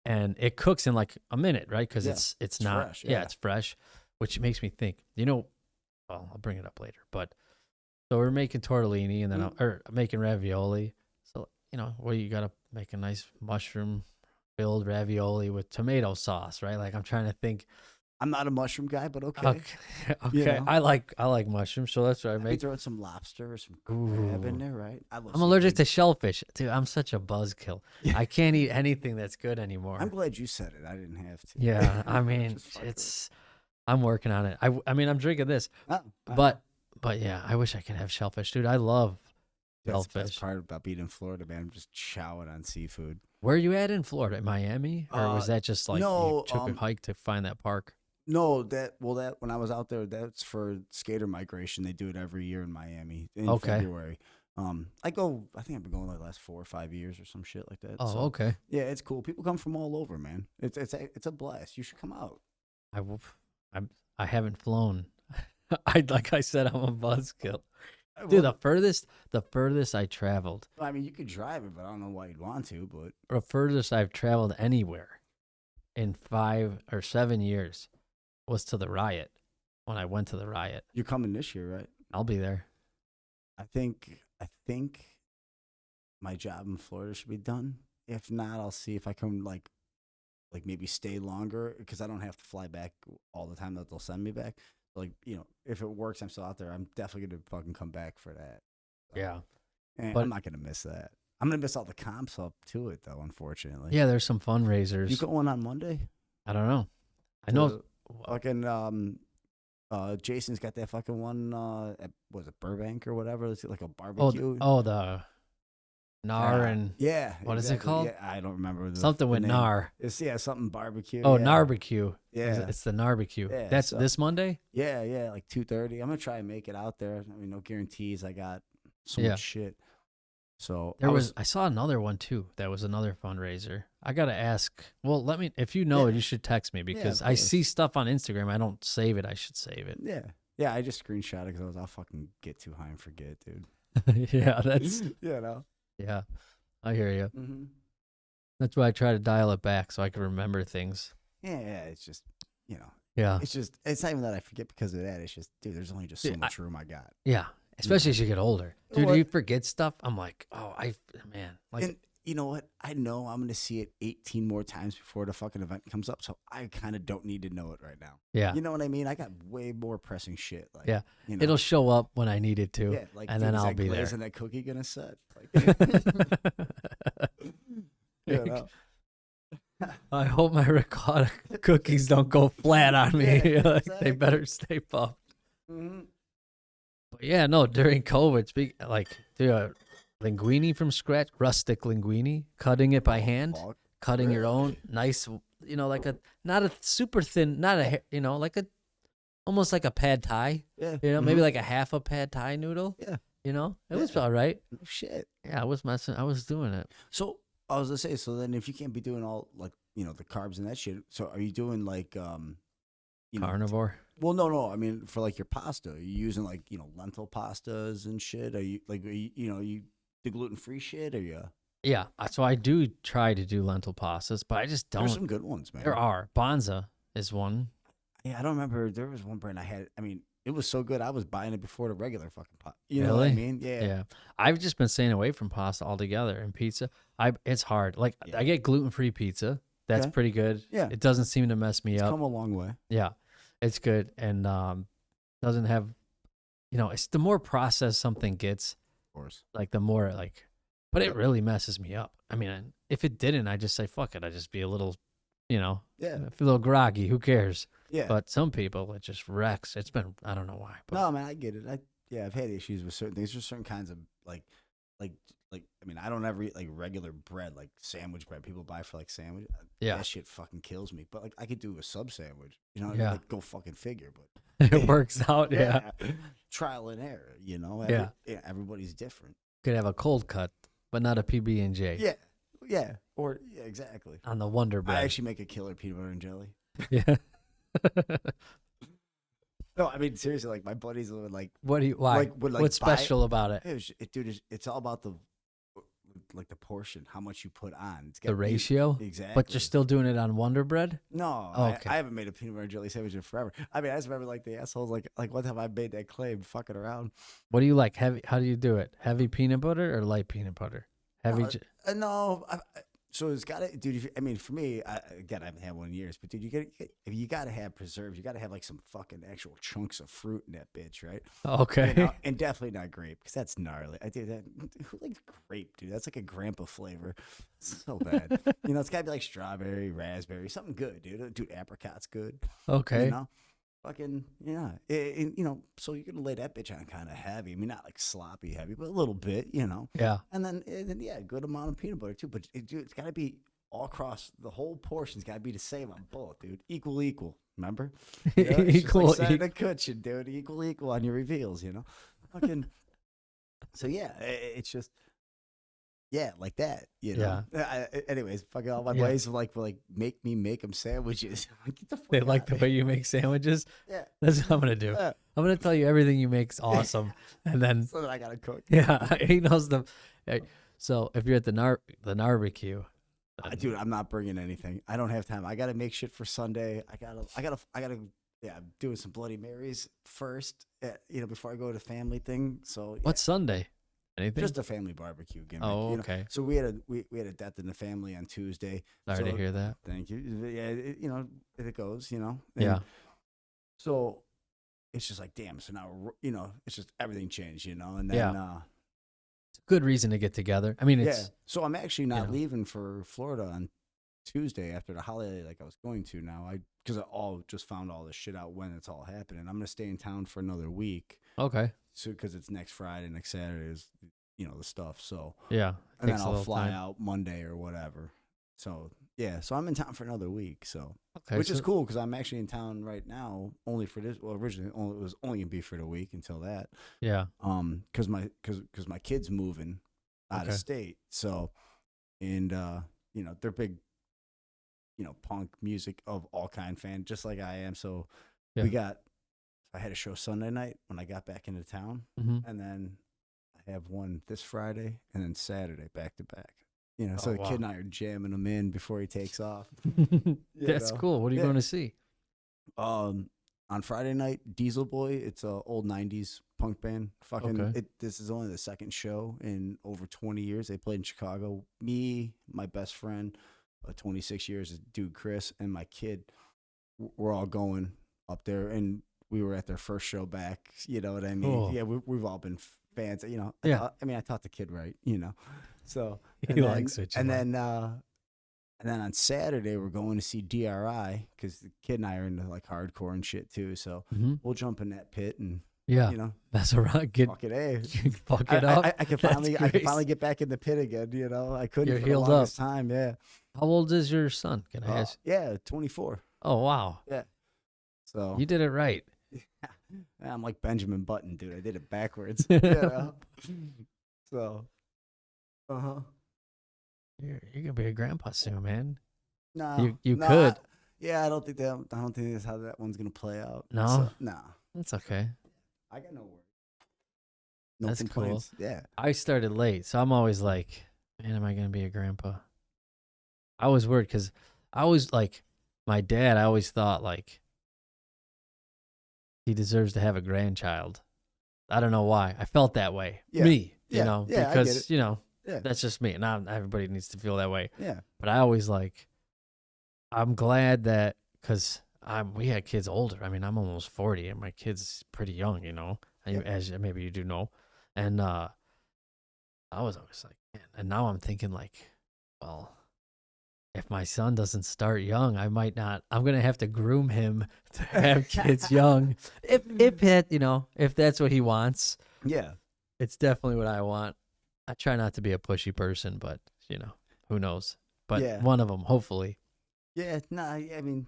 and it cooks in like a minute, right? Because Yeah. it's not fresh, yeah, yeah. it's fresh, which makes me think. Well, I'll bring it up later, but so we're making tortellini and then or making ravioli. So well, you gotta make a nice mushroom filled ravioli with tomato sauce, right? Like I'm trying to think. I'm not a mushroom guy, but okay. Okay. You know? I like mushrooms, so that's what I Maybe make. throw some lobster or some crab in Ooh. there, right? I love I'm allergic seafood. to shellfish. Dude, I'm such a buzzkill. Yeah. I can't eat anything that's good anymore. I'm glad you said it. I didn't have to. Yeah, I mean, Just fuck with I'm working on it. I mean, I'm drinking this, Oh, but yeah, I wish I could have shellfish, dude. I love that's the shellfish. best part about being in Florida, man. I'm just chowing on seafood. Where are you at in Florida? Miami, or was that just like no, you took a hike to find that park? No, that when I was out there, that's for skater migration. They do it every year in Miami in Okay. February. I think I've been going like the last 4 or 5 years or some shit like that. Oh, So, okay. yeah, it's cool. People come from all over, man. It's a blast. You should come out. I haven't flown. Like I said, I'm a buzzkill. Dude, the furthest I traveled, I mean, you could drive it, but I don't know why you'd want to. But the furthest I've traveled anywhere in 5 or 7 years was to the riot. When I went to the riot, you're coming this year, right? I'll be there. I think my job in Florida should be done. If not, I'll see if I can like maybe stay longer because I don't have to fly back all the time that they'll send me back. Like, you know, if it works, I'm still out there. I'm definitely gonna fucking come back for that. So, Yeah, and but I'm not gonna miss that. I'm gonna miss all the comps up to it though, unfortunately. yeah, there's some fundraisers. You going on Monday? I don't know. I know. To fucking Jason's got that fucking one. Was it Burbank or whatever? It's like a barbecue. The Nar and yeah. what is it called? Yeah, I don't remember something with name. Nar. It's something barbecue. Oh, yeah. Narbecue. Yeah, It's the Narbecue. Yeah, That's so- this Monday. yeah, like 2:30. I'm gonna try and make it out there. I mean, no guarantees. I got so Yeah. much shit. So I saw another one too. That was another fundraiser. I gotta ask. Well, if you know it, Yeah. you should text me because of I course. see stuff on Instagram. I don't save it. I should save it. Yeah. I just screenshot it because I'll fucking get too high and forget, dude. Yeah, that's you know. yeah. I hear you. Mm-hmm. That's why I try to dial it back so I can remember things. Yeah. It's just Yeah, it's not even that I forget because of that. It's just, dude, there's only just so Dude, much room I got. yeah. Especially as you get older, dude. What? You forget stuff. I'm like, oh, man, like And you know what? I know I'm gonna see it 18 more times before the fucking event comes up, so I kind of don't need to know it right now. yeah. You know what I mean? I got way more pressing shit. Like, Yeah. you know, It'll show up when I need it to. yeah, like, and dude, then is I'll that be glaze there. and that cookie gonna set? Like, you know? I hope my ricotta cookies don't go flat on me. Yeah, Like, exactly. they better stay puffed. Mhm. But yeah, no, during COVID, linguine from scratch, rustic linguine, cutting it by hand, Fuck. cutting your own nice, like not a super thin, not a, like almost like a pad thai, Yeah. maybe Mhm. like a half a pad thai noodle. Yeah. It was Yeah. all right. No shit. Yeah, I was doing it. So I was gonna say, so then if you can't be doing all like the carbs and that shit, so are you doing like Carnivore. Well, no. I mean, for like your pasta, are you using like lentil pastas and shit? Are you you the gluten free shit? Or you? Yeah, so I do try to do lentil pastas, but I just don't. There's some good ones, man. There are. Bonza is one. Yeah, I don't remember. There was one brand I had. I mean, it was so good. I was buying it before the regular fucking pot. You know what I Really? mean? Yeah. Yeah. I've just been staying away from pasta altogether and pizza. It's hard. Like Yeah. I get gluten-free pizza. That's Okay. pretty good. Yeah. It doesn't seem to mess me It's up. come a long way. Yeah. It's good and doesn't have it's the more processed something gets, Of course. like the more like but it really messes me up. I mean, if it didn't, I'd just say fuck it. I'd just be a little, Yeah. a little groggy. Who cares? Yeah. But some people it just wrecks. It's been I don't know why. But No, man, I get it. I've had issues with certain things. There's certain kinds of like I mean, I don't ever eat like regular bread, like sandwich bread people buy for like sandwich. Yeah. That shit fucking kills me. But like I could do a sub sandwich. Yeah. Like go fucking figure. But it works out. Yeah. Trial and error, Yeah. Everybody's different. Could have a cold cut, but not a PB&J. Yeah. Yeah. Or exactly. On the Wonder Bread. I actually make a killer peanut butter and jelly. Yeah. No, I mean seriously, like my buddies would like Why? would, like, What's buy- special about it? dude, it's all about the portion, how much you put on. It's The gotta be- ratio? Exactly. But you're still doing it on Wonder Bread? No, Oh, okay. I haven't made a peanut butter and jelly sandwich in forever. I mean, I just remember like the assholes, like one time I made that claim, fucking around. What do you like? Heavy? How do you do it? Heavy peanut butter or light peanut butter? Heavy. No, so it's got to, dude. I mean, for me, again, I haven't had one in years, but dude, you got to have preserves. You got to have like some fucking actual chunks of fruit in that bitch, right? Okay. You know, and definitely not grape because that's gnarly. I do that. Who likes grape, dude? That's like a grandpa flavor. It's so bad. It's got to be like strawberry, raspberry, something good, dude. Dude, apricot's good. Okay. You know? Fucking, yeah. So you're going to lay that bitch on kind of heavy. I mean, not like sloppy heavy, but a little bit, Yeah. And then yeah, good amount of peanut butter too. But it's got to be all across the whole portion's got to be the same on both, dude. Equal. Remember? It's just Equal. like setting the cushion, dude. Equal on your reveals. Fucking. So yeah, it's just. Yeah, like that, you know. Anyways, fucking all my buddies were like, make me make them sandwiches. Get the fuck They out. like the way you make sandwiches. Yeah, That's what I'm gonna do. yeah. I'm gonna tell you everything you make's awesome, and then So that I gotta cook. yeah, he knows the. So if you're at the barbecue, Dude, I'm not bringing anything. I don't have time. I gotta make shit for Sunday. I gotta. Yeah, I'm doing some Bloody Marys first. Before I go to the family thing. So what's Sunday? Anything? just a family barbecue gimmick. Oh, okay. So we had a death in the family on Tuesday. Sorry to hear that. Thank you. Yeah, it goes. And Yeah. So it's just like, damn. So now it's just everything changed. And then It's a good reason to get together. I mean, it's So I'm actually not leaving for Florida on Tuesday after the holiday like I was going to now. Because I just found all this shit out when it's all happening. I'm gonna stay in town for another week. okay. So because it's next Friday, next Saturday is the stuff. So Yeah, and then takes a I'll little fly time. out Monday or whatever. So yeah, so I'm in town for another week. So Okay, which is so- cool because I'm actually in town right now only for this. Well, originally it was only gonna be for the week until that. Yeah. Because my kid's moving out of state. So and they're big. Punk music of all kind fan, just like I am. So I had a show Sunday night when I got back into town, and then I have one this Friday and then Saturday back to back. So the kid and I are jamming them in before he takes off. That's cool. What are you going to see? On Friday night, Diesel Boy. It's a old '90s punk band. This is only the second show in over 20 years. They played in Chicago. Me, my best friend, 26 years, dude Chris, and my kid. We're all going up there, and we were at their first show back. You know what I mean? Cool. Yeah, we've all been fans. I taught the kid right. So He likes it. And then on Saturday we're going to see DRI because the kid and I are into like hardcore and shit too. So we'll jump in that pit and that's around. fuck it, fuck it up. I can finally get back in the pit again. I couldn't You're for healed the longest up. time. Yeah. How old is your son? Can I ask? Yeah, 24. Oh wow. Yeah. So You did it right. I'm like Benjamin Button, dude. I did it backwards. So, You're gonna be a grandpa soon, man. No, You could. I don't think that's how that one's gonna play out. No? So, no. That's okay. I got no worries. No That's complaints. Cool. Yeah. I started late, so I'm always like, man, am I gonna be a grandpa? I was worried because I was like, my dad. I always thought like he deserves to have a grandchild. I don't know why. I felt that way. Yeah. Me, Yeah, because Yeah. that's just me. Not everybody needs to feel that way. Yeah. But I always like, I'm glad that because we had kids older. I mean, I'm almost 40 and my kid's pretty young, as maybe you do know. And I was always like, man. And now I'm thinking like, well, if my son doesn't start young, I might not. I'm gonna have to groom him to have kids young. If that's what he wants. Yeah. It's definitely what I want. I try not to be a pushy person, but who knows? But one of them, hopefully. Yeah. Nah. I mean,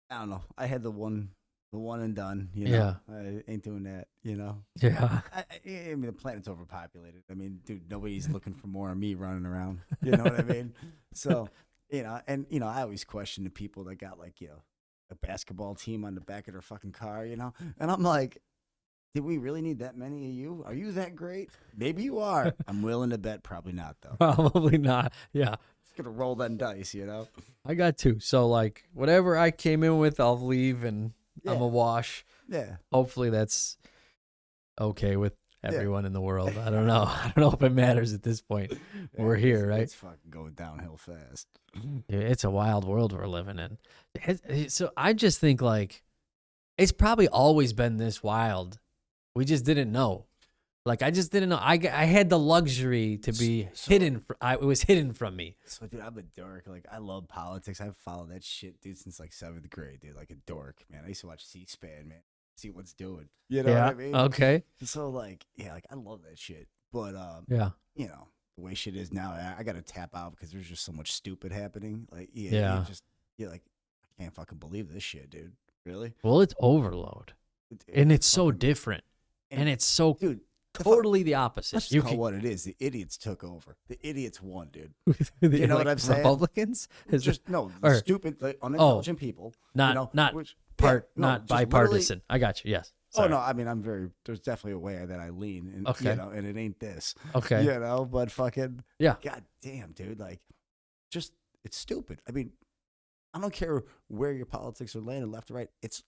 I don't know. I had the one and done. Yeah. I ain't doing that. Yeah. I mean, the planet's overpopulated. I mean, dude, nobody's looking for more of me running around. You know what I mean? So, I always question the people that got like, a basketball team on the back of their fucking car, and I'm like, did we really need that many of you? Are you that great? Maybe you are. I'm willing to bet probably not, though. Probably not. Yeah. Just gonna roll them dice, I got two. So, like, whatever I came in with, I'll leave and I'm a wash. Yeah. Hopefully that's okay with everyone in the world. I don't know. I don't know if it matters at this point. We're here, right? It's fucking going downhill fast. Yeah, it's a wild world we're living in. So I just think, like, it's probably always been this wild. We just didn't know. Like, I just didn't know. I had the luxury to be hidden. It was hidden from me. So, dude, I'm a dork. Like, I love politics. I've followed that shit, dude, since like 7th grade, dude. Like a dork, man. I used to watch C-SPAN, man. See what's doing. You know what I mean? Okay. So, like, I love that shit. But, the way shit is now, I got to tap out because there's just so much stupid happening. Like, you're like, I can't fucking believe this shit, dude. Really? Well, it's overload. And it's so different. And it's so dude, totally the opposite. Let's You call can, what it is. The idiots took over. The idiots won, dude. the, You know like, what I'm saying? Republicans? Is Just it- no, or- stupid, like, unintelligent people. not you know, not which, part yeah, no, not just literally- bipartisan. I got you. Yes. Oh Sorry. no, I mean there's definitely a way that I lean, and Okay. you know, and it ain't this. Okay. You know, but fucking Yeah. God damn, dude, like, just it's stupid. I mean, I don't care where your politics are landing, left or right. It's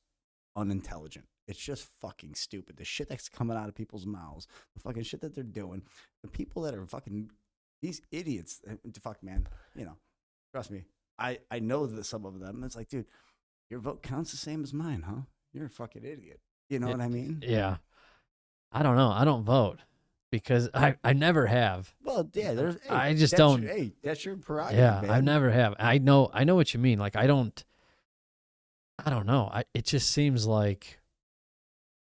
unintelligent. It's just fucking stupid. The shit that's coming out of people's mouths, the fucking shit that they're doing, the people that are fucking these idiots. Fuck, man, you know, trust me. I know that some of them. It's like, dude, your vote counts the same as mine, huh? You're a fucking idiot. You know what I mean? Yeah. I don't know. I don't vote because I never have. Well, yeah. There's. Hey, I just that's don't. Hey, that's your prerogative. Yeah, man. I never have. I know what you mean. Like I don't know. It just seems like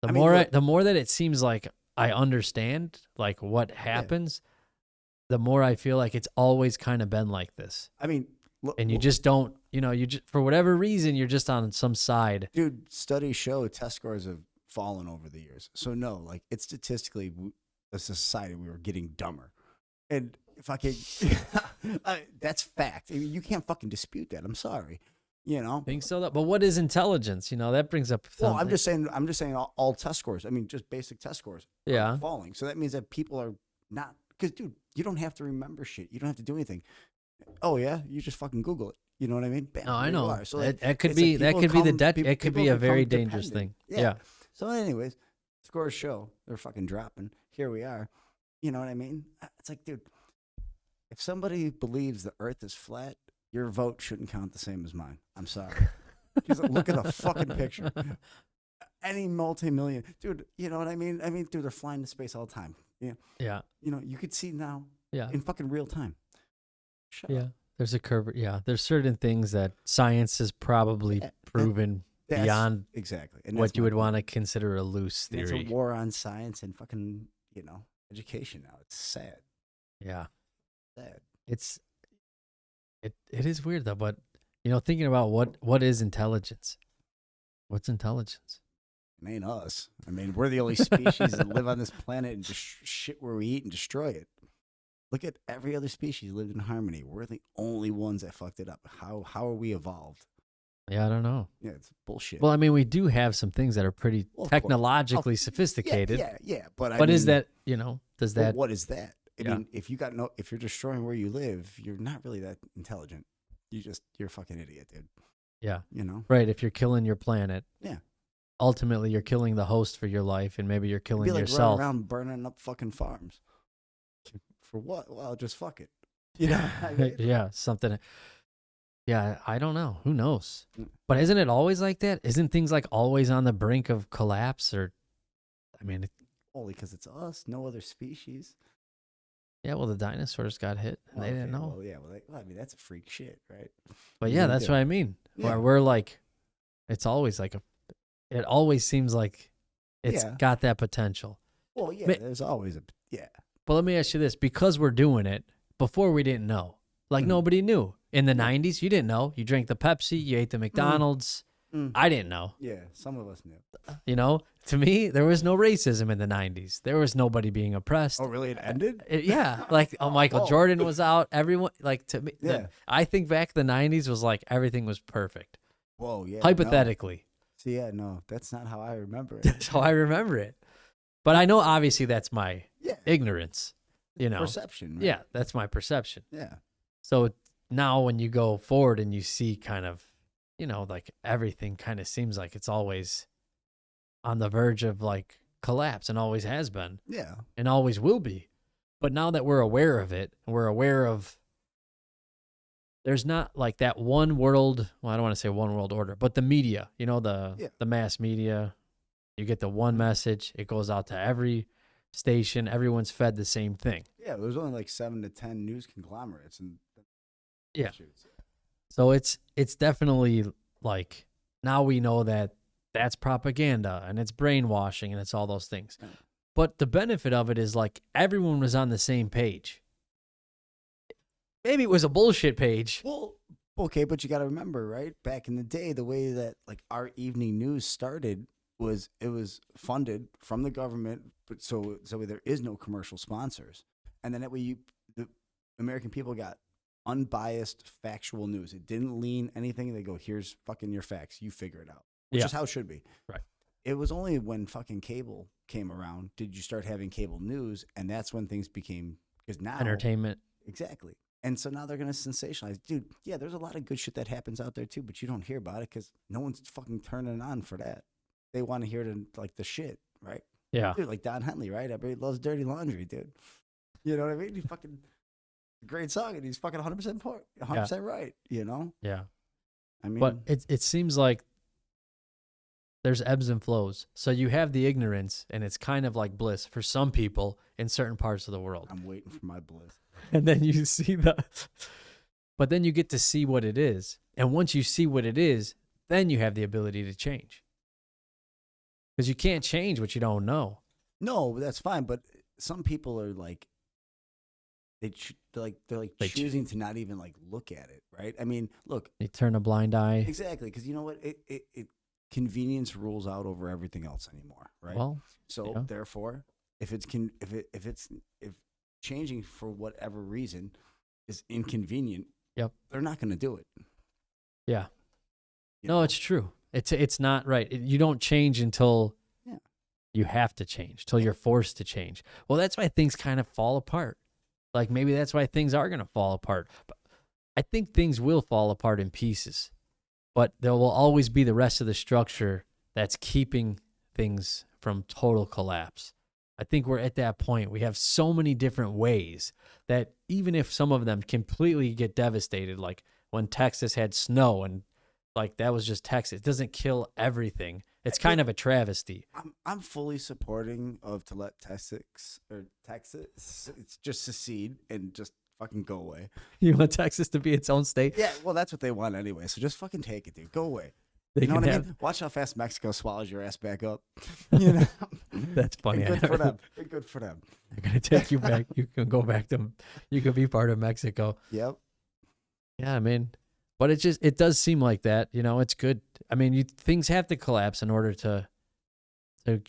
the I mean, more look- the more that it seems like I understand like what happens, the more I feel like it's always kind of been like this. I mean, look, And you just don't, you just for whatever reason you're just on some side. dude, studies show test scores have fallen over the years. So no, like it's statistically, as a society, we were getting dumber, and fucking, that's fact. I mean, you can't fucking dispute that. I'm sorry, you know. Think so though? But what is intelligence? That brings up Well, something. I'm just saying all test scores. I mean, just basic test scores. are Yeah. falling. So that means that people are not because, dude, you don't have to remember shit. You don't have to do anything. Oh yeah, you just fucking Google it. You know what I mean? Bam, No, I there you know. are. So That could it's like be that people could be the become- it could be people a very become dangerous thing. dependent. Yeah. So, anyways, scores show they're fucking dropping. Here we are. You know what I mean? It's like, dude, if somebody believes the Earth is flat, your vote shouldn't count the same as mine. I'm sorry. Just look at the fucking picture. Any multi-million, dude. You know what I mean? I mean, dude, they're flying to space all the time. Yeah. Yeah. You know, you could see now Yeah. in fucking real time. Shut Yeah. up. There's a curve. Yeah. There's certain things that science has probably Yeah, proven That's- beyond exactly and what that's you my would point. want to consider a loose And it's theory. a war on science and fucking, education now. It's sad. Yeah. Sad. It is weird though, but thinking about what is intelligence? What's intelligence? It ain't us. I mean, we're the only species that live on this planet and just shit where we eat and destroy it. Look at every other species lived in harmony. We're the only ones that fucked it up. How are we evolved? Yeah, I don't know. Yeah, it's bullshit. Well, I mean, we do have some things that are pretty Well, of course. technologically Yeah, sophisticated. yeah. But I But is mean, that, does but that what is that? I Yeah. mean, if you're destroying where you live, you're not really that intelligent. You're a fucking idiot, dude. Yeah. You know? Right, if you're killing your planet. Yeah. Ultimately, you're killing the host for your life, and maybe you're It'd killing be like yourself. running around burning up fucking farms. For what? Well, just fuck it. You know? what I mean? Yeah, something. Yeah, I don't know. Who knows? Mm. But isn't it always like that? Isn't things like always on the brink of collapse? Or, I mean, Only because it's us, no other species. yeah. Well, the dinosaurs got hit, and they didn't Okay, know. Well, yeah. Well, I mean, that's a freak shit, right? But you yeah, gonna that's do? what I mean. Yeah. Where we're like, it's always like it always seems like it's Yeah. got that potential. Well, yeah. Ma- There's always a yeah. But let me ask you this: because we're doing it, before we didn't know, like Mhm. nobody knew. In the '90s, you didn't know. You drank the Pepsi, you ate the McDonald's. Mm. I didn't know. Yeah. Some of us knew. To me, there was no racism in the '90s. There was nobody being oppressed. Oh, really? It ended? Yeah, like Michael Oh. Jordan was out. Everyone, like to me, Yeah. I think back the '90s was like everything was perfect. Whoa. Yeah. no. Hypothetically, See, yeah. No, that's not how I remember it. that's how I remember it. But I know, obviously, that's my Yeah. ignorance. Perception. Right? Yeah, that's my perception. Yeah. So now when you go forward and you see kind of, like everything kind of seems like it's always on the verge of like collapse and always has been Yeah. and always will be. But now that we're aware of it, we're aware of there's not like that one world, well, I don't want to say one world order, but the media, Yeah. the mass media, you get the one message, it goes out to every station, everyone's fed the same thing. Yeah. There's only like 7 to 10 news conglomerates and Yeah. shoots. So it's definitely like now we know that that's propaganda and it's brainwashing and it's all those things. Yeah. But the benefit of it is like everyone was on the same page. Maybe it was a bullshit page. Well, okay, but you got to remember, right? Back in the day, the way that like our evening news started, it was funded from the government, but so there is no commercial sponsors, and then that way the American people got unbiased factual news. It didn't lean anything. They go, here's fucking your facts, you figure it out, which is how it should be. Right. It was only when fucking cable came around did you start having cable news, and that's when things became, because now Entertainment. exactly. And so now they're going to sensationalize. Dude, yeah, there's a lot of good shit that happens out there too, but you don't hear about it because no one's fucking turning on for that. They want to hear the shit, right? Yeah. Dude, like Don Henley, right? Everybody loves Dirty Laundry, dude. You know what I mean? He fucking, great song, and he's fucking 100% right, you know? Yeah. I mean. But it seems like there's ebbs and flows. So you have the ignorance, and it's kind of like bliss for some people in certain parts of the world. I'm waiting for my bliss. And then you see but then you get to see what it is. And once you see what it is, then you have the ability to change. Because you can't change what you don't know. No, that's fine. But some people are like, they're choosing to not even like look at it, right? I mean, look. You turn a blind eye. Exactly. Because you know what? It convenience rules out over everything else anymore, right? Well, so therefore, if changing for whatever reason is inconvenient, they're not going to do it. Yeah. You no, know? it's true. It's not right. You don't change until you have to change, till you're forced to change. Well, that's why things kind of fall apart. Like maybe that's why things are going to fall apart. But I think things will fall apart in pieces, but there will always be the rest of the structure that's keeping things from total collapse. I think we're at that point. We have so many different ways that even if some of them completely get devastated, like when Texas had snow and like that was just Texas, it doesn't kill everything. It's kind of a travesty. I'm fully supporting of to let Texas it's just secede and just fucking go away. You want Texas to be its own state? Yeah, well, that's what they want anyway. So just fucking take it, dude. Go away. They you know what I have, mean? Watch how fast Mexico swallows your ass back up. You know, that's funny. And good for them. Good for them. They're gonna take you back. You can go back to. You can be part of Mexico. Yep. Yeah, I mean, but it does seem like that. You know, it's good. I mean, things have to collapse in order to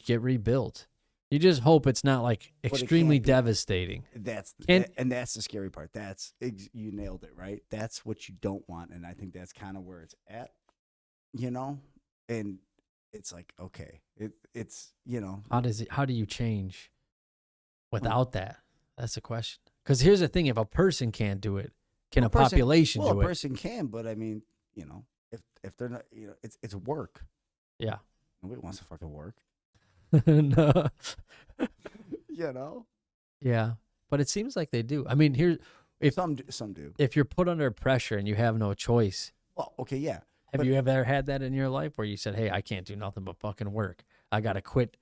get rebuilt. You just hope it's not like extremely devastating. That's the scary part. You nailed it, right? That's what you don't want, and I think that's kind of where it's at. You know, and it's like, okay, it's you know, how do you change without that? That's the question. Because here's the thing: if a person can't do it, can a population do it? Well, a person can, but I mean, you know, if they're not, you know, it's work. Yeah, nobody wants to fucking work. No. You know. Yeah, but it seems like they do. I mean, if some do. If you're put under pressure and you have no choice. Well, okay, yeah. Have you ever had that in your life where you said, hey, I can't do nothing but fucking work. I got to quit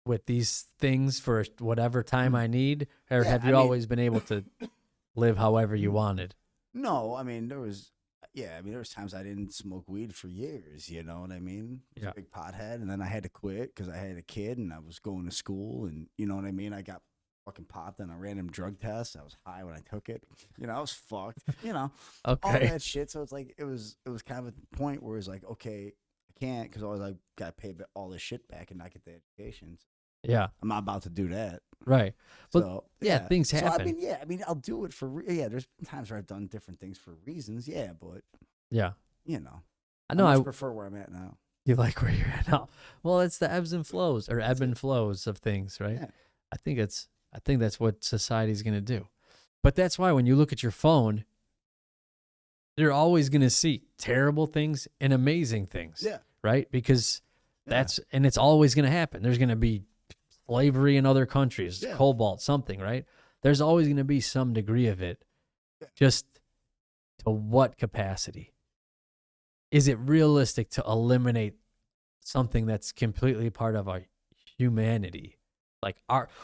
with these things for whatever time I need? Or have you always been able to live however you wanted? No, I mean, there was times I didn't smoke weed for years, you know what I mean? I was a big pothead, and then I had to quit because I had a kid and I was going to school, and you know what I mean? I got fucking popped on a random drug test. I was high when I took it. You know, I was fucked. You know, all that shit. So it's like it was kind of a point where it was like, okay, I can't because always I got to pay all this shit back and not get the education. Yeah, I'm not about to do that. Right. But so things happen. So I mean, I'll do it for there's been times where I've done different things for reasons. Yeah, but you know, I know. I prefer where I'm at now. You like where you're at now. Well, it's the ebbs and flows or ebb and flows of things, right? Yeah. I think that's what society's going to do. But that's why when you look at your phone, you're always going to see terrible things and amazing things. Yeah. Right? Because and it's always going to happen. There's going to be slavery in other countries, cobalt, something, right? There's always going to be some degree of it. Just to what capacity? Is it realistic to eliminate something that's completely part of our humanity? Like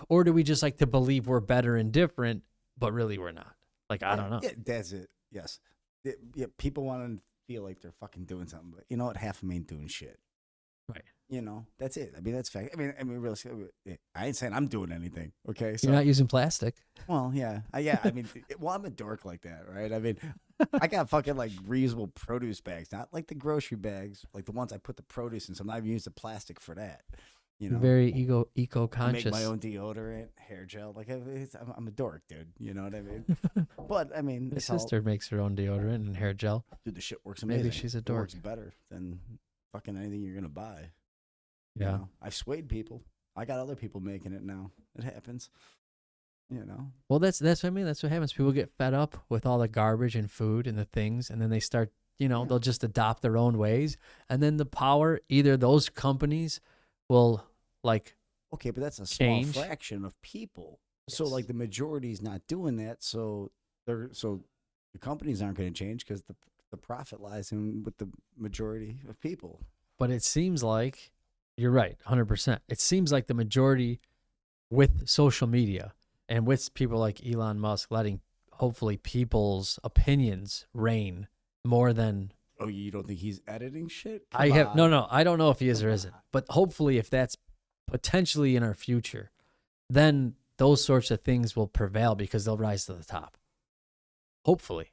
or do we just like to believe we're better and different, but really we're not? Like, I don't know. Yeah, that's it. Yes. Yeah, people want to feel like they're fucking doing something, but you know what? Half of them ain't doing shit. Right. You know, that's it. I mean, that's fact. I mean, really, I ain't saying I'm doing anything. Okay. So, you're not using plastic. Well, yeah. I mean, I'm a dork like that, right? I mean, I got fucking like reusable produce bags, not like the grocery bags, like the ones I put the produce in. So I'm not even using the plastic for that. You know, Very eco I make conscious. my own deodorant, hair gel. Like I'm a dork, dude. You know what I mean? But I mean, My it's all, sister makes her own deodorant and hair gel. dude. The shit works Maybe amazing. she's a It dork. works better than fucking anything you're gonna buy. Yeah. You know? I've swayed people. I got other people making it now. It happens. You know. Well, that's what I mean. That's what happens. People get fed up with all the garbage and food and the things, and then they start, Yeah. they'll just adopt their own ways, and then the power, either those companies will like Okay, but that's a small change. fraction of people. So Yes. like the majority is not doing that. So the companies aren't going to change because the profit lies in with the majority of people. But it seems like you're right, 100%. It seems like the majority with social media and with people like Elon Musk letting hopefully people's opinions reign more than Oh, you don't think he's editing shit? I Come have. on. No, I don't know if he is or Come isn't. on. But hopefully, if that's potentially in our future, then those sorts of things will prevail because they'll rise to the top. Hopefully,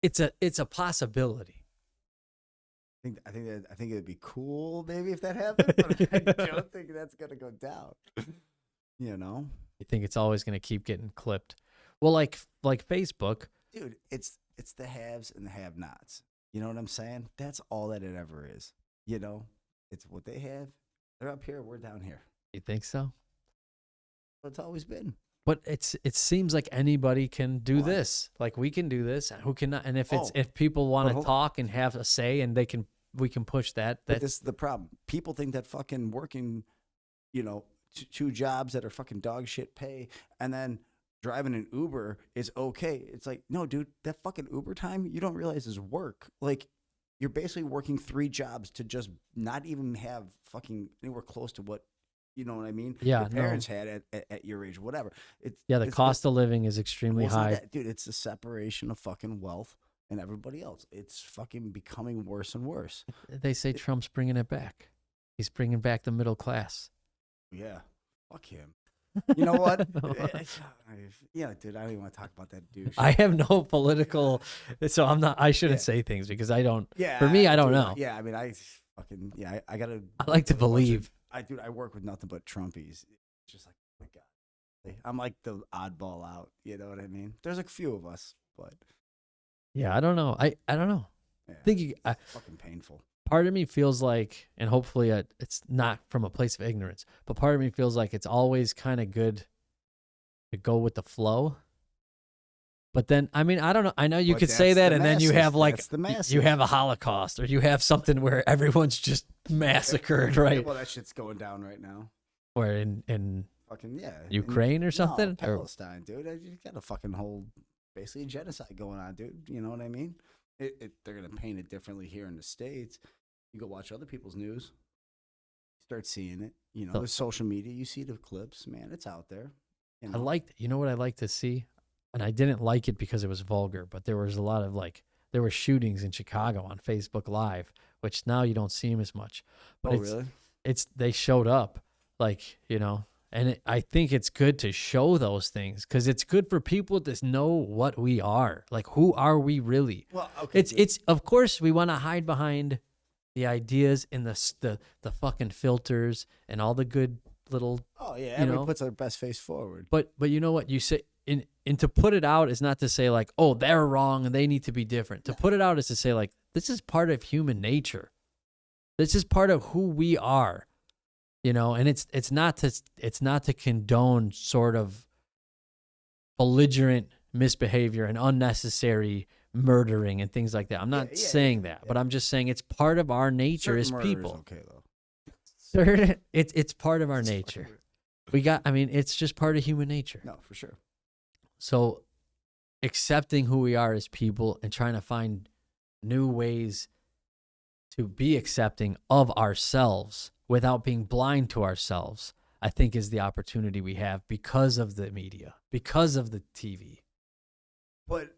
it's a possibility. I think it'd be cool maybe if that happened, but I don't think that's gonna go down. You know, You think it's always going to keep getting clipped? Well, like Facebook. dude, it's the haves and the have-nots. You know what I'm saying? That's all that it ever is. You know, it's what they have. They're up here, we're down here. You think so? But it's always been. But it seems like anybody can do What? this. Like we can do this. Who cannot? And if Oh, if people want but to hold- talk and have a say, and we can push that. But That this is the problem. People think that fucking working, you know, two jobs that are fucking dog shit pay, and then driving an Uber is okay. It's like, no, dude, that fucking Uber time you don't realize is work. Like, you're basically working 3 jobs to just not even have fucking anywhere close to what, you know what I mean? Yeah, your no. parents had at your age, whatever. It's yeah, the it's cost of living is extremely well, it's not high. that, dude. It's the separation of fucking wealth and everybody else. It's fucking becoming worse and worse. They say Trump's bringing it back. He's bringing back the middle class. Yeah, fuck him. You know what? Yeah, dude, I don't even want to talk about that douche. I have no political, so I'm not. I shouldn't Yeah. say things because I don't. Yeah, for me, I don't dude, know. Yeah, I mean, I fucking I gotta. I like to work with a bunch of- believe. I work with nothing but Trumpies. It's just like, oh my god, I'm like the oddball out. You know what I mean? There's a few of us, but Yeah, I don't know. I don't know. yeah, I think it's fucking painful. part of me feels like, and hopefully it's not from a place of ignorance, but part of me feels like it's always kind of good to go with the flow. But then, I mean, I don't know. I know you But could say that's that, the and then you masses. have like That's the you masses. have a Holocaust, or you have something where everyone's just massacred, right? Well, that shit's going down right now. Or in Fucking yeah. Ukraine or something? No, Or- Palestine, dude. You got a fucking whole, basically genocide going on, dude. You know what I mean? They're gonna paint it differently here in the States. You go watch other people's news, start seeing it. You know, So- with social media, you see the clips. Man, it's out there. You know? you know what I like to see? And I didn't like it because it was vulgar, but there was a lot of there were shootings in Chicago on Facebook Live, which now you don't see them as much. But Oh, it's, really? they showed up, and I think it's good to show those things because it's good for people to know what we are. Like, who are we really? Well, okay. It's of course we want to hide behind the ideas and the fucking filters and all the good little. oh yeah. you Everybody know? puts their best face forward. But you know what you say, and to put it out is not to say like, oh, they're wrong and they need to be different. To put it out is to say like, this is part of human nature. This is part of who we are, and it's not to condone sort of belligerent misbehavior and unnecessary murdering and things like that. I'm not Yeah, saying that, but I'm just saying it's part of our nature Certain as murder is people. okay though. It's part of our nature. It's just part of human nature. No, for sure. So accepting who we are as people and trying to find new ways to be accepting of ourselves without being blind to ourselves, I think is the opportunity we have because of the media, because of the TV. But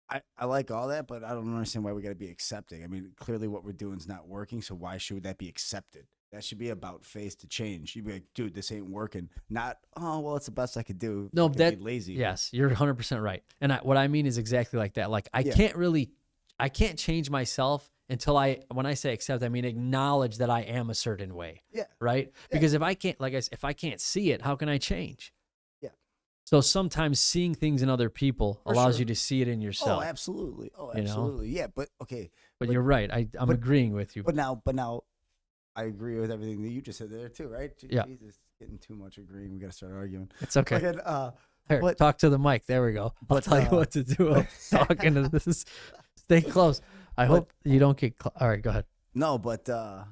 I like all that, but I don't understand why we got to be accepting. I mean, clearly what we're doing is not working, so why should that be accepted? That should be about face to change. You'd be like, dude, this ain't working. Not, oh, well, it's the best I could do. No, Fucking that be lazy. yes, you're 100% right. And what I mean is exactly like that. Like I can't change myself until when I say accept, I mean acknowledge that I am a certain way. Yeah. Right? Because if I can't, like I said, if I can't see it, how can I change? Yeah. So sometimes seeing things in other people allows sure. you to see it in Oh, yourself. absolutely. Oh, you know? absolutely. Yeah, but okay. But you're right. I'm agreeing with you. But now, I agree with everything that you just said there too, right? Yeah. Jesus, getting too much agreeing. We got to start arguing. It's okay. Fucking, Here, but- talk to the mic. There we go. I'll tell you what to do. I'm talking to this. Stay close. I hope you don't get. All right, go ahead. No, but yeah,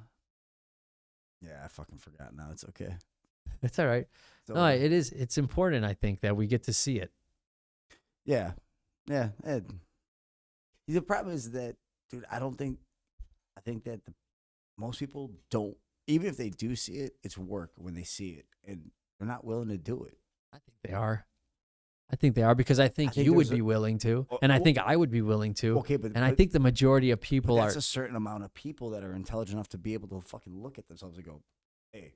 I fucking forgot now. It's okay. It's all right. So, No, it is. It's important, I think, that we get to see it. yeah. The problem is that, dude, I think that most people don't, even if they do see it, it's work when they see it, and they're not willing to do it. I think they are. I think they are because I think you would be willing to, and I think I would be willing to. Okay, but I think the majority of people that's are. a certain amount of people that are intelligent enough to be able to fucking look at themselves and go, hey,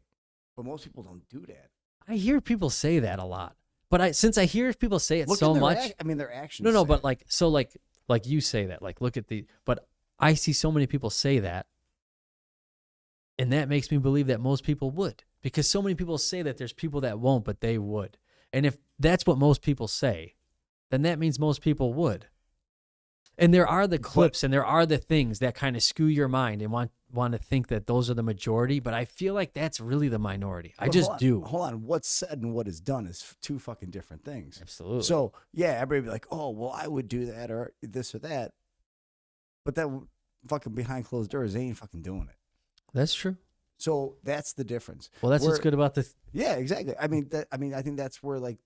but most people don't do that. I hear people say that a lot, but since I hear people say it Look so at their much, I mean, their actions. no, say but it. like you say that, like look at but I see so many people say that, and that makes me believe that most people would, because so many people say that there's people that won't, but they would, and if that's what most people say, then that means most people would. And there are the clips and there are the things that kind of skew your mind and want to think that those are the majority, but I feel like that's really the minority. I just do. Hold on. What's said and what is done is two fucking different things. Absolutely. So, yeah, everybody be like, oh, well, I would do that or this or that. But that fucking behind closed doors, they ain't fucking doing it. That's true. So that's the difference. Well, that's what's good about this. Yeah, exactly. I mean, I think that's where, like,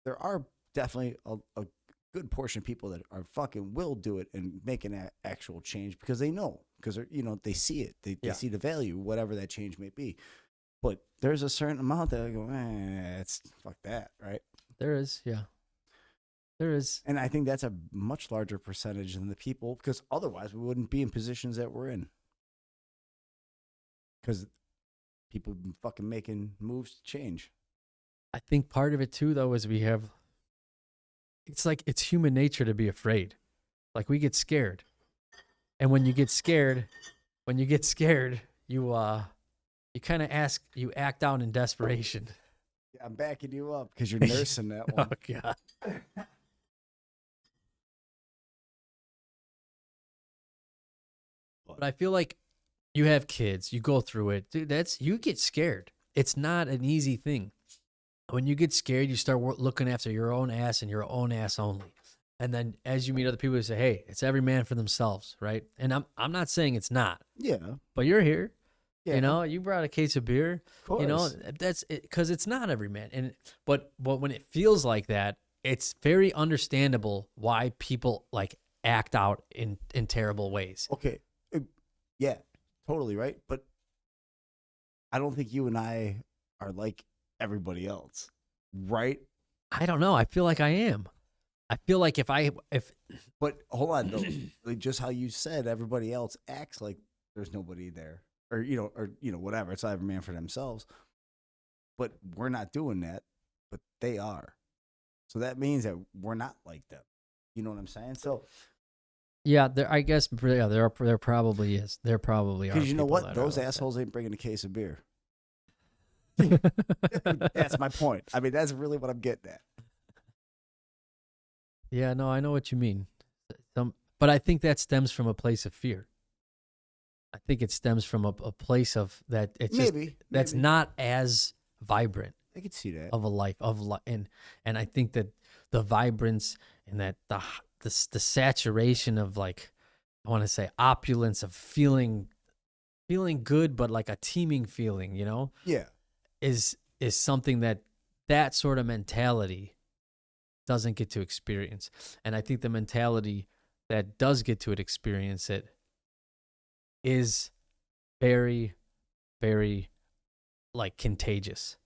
there are definitely a good portion of people that are fucking will do it and make an actual change because they know, because they see it, they see the value, whatever that change may be. But there's a certain amount that go, it's fuck that, right? There is, yeah, there is, and I think that's a much larger percentage than the people, because otherwise we wouldn't be in positions that we're in, because people have been fucking making moves to change. I think part of it too, though, is it's like it's human nature to be afraid. Like we get scared. And when you get scared, you kind of you act out in desperation. Yeah, I'm backing you up because you're nursing that one. Oh God. But I feel like you have kids, you go through it. Dude, you get scared. It's not an easy thing. When you get scared, you start looking after your own ass and your own ass only. And then as you meet other people, you say, hey, it's every man for themselves, right? And I'm not saying it's not. Yeah. But you're here. Yeah. You brought a case of beer. Of course. That's it, because it's not every man. But when it feels like that, it's very understandable why people like act out in terrible ways. Okay. Yeah, totally right. But I don't think you and I are like everybody else, right? I don't know. I feel like I am. I feel like if But hold on though, like just how you said everybody else acts like there's nobody there, or whatever. It's every man for themselves. But we're not doing that, but they are. So that means that we're not like them. You know what I'm saying? So yeah, I guess there probably is. There probably are. Because you know people what? that Those are like assholes ain't bringing a case of beer. That's my point. I mean, that's really what I'm getting at. Yeah, no, I know what you mean. But I think that stems from a place of fear. I think it stems from a place of that. It's that's not as vibrant. I could see that of a life and I think that the vibrance and that the saturation of, like, I want to say opulence of feeling good, but like a teeming feeling, yeah, is something that sort of mentality doesn't get to experience. And I think the mentality that does get to experience it is very, very like contagious.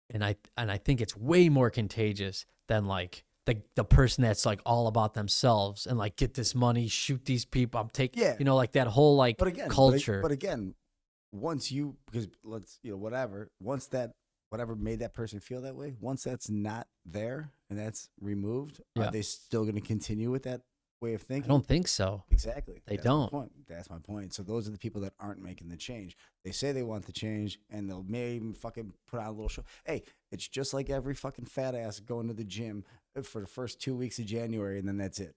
And I think it's way more contagious than like the person that's like all about themselves and like get this money, shoot these people. I'm taking, Yeah. you know, like that whole like But again, culture. But again, once you, because let's, whatever, once that, whatever made that person feel that way, once that's not there and that's removed, Yeah. are they still going to continue with that way of I thinking? don't think so. Exactly. They That's my don't. point. That's my point. So those are the people that aren't making the change. They say they want the change, and they'll maybe fucking put on a little show. Hey, it's just like every fucking fat ass going to the gym for the first 2 weeks of January, and then that's it.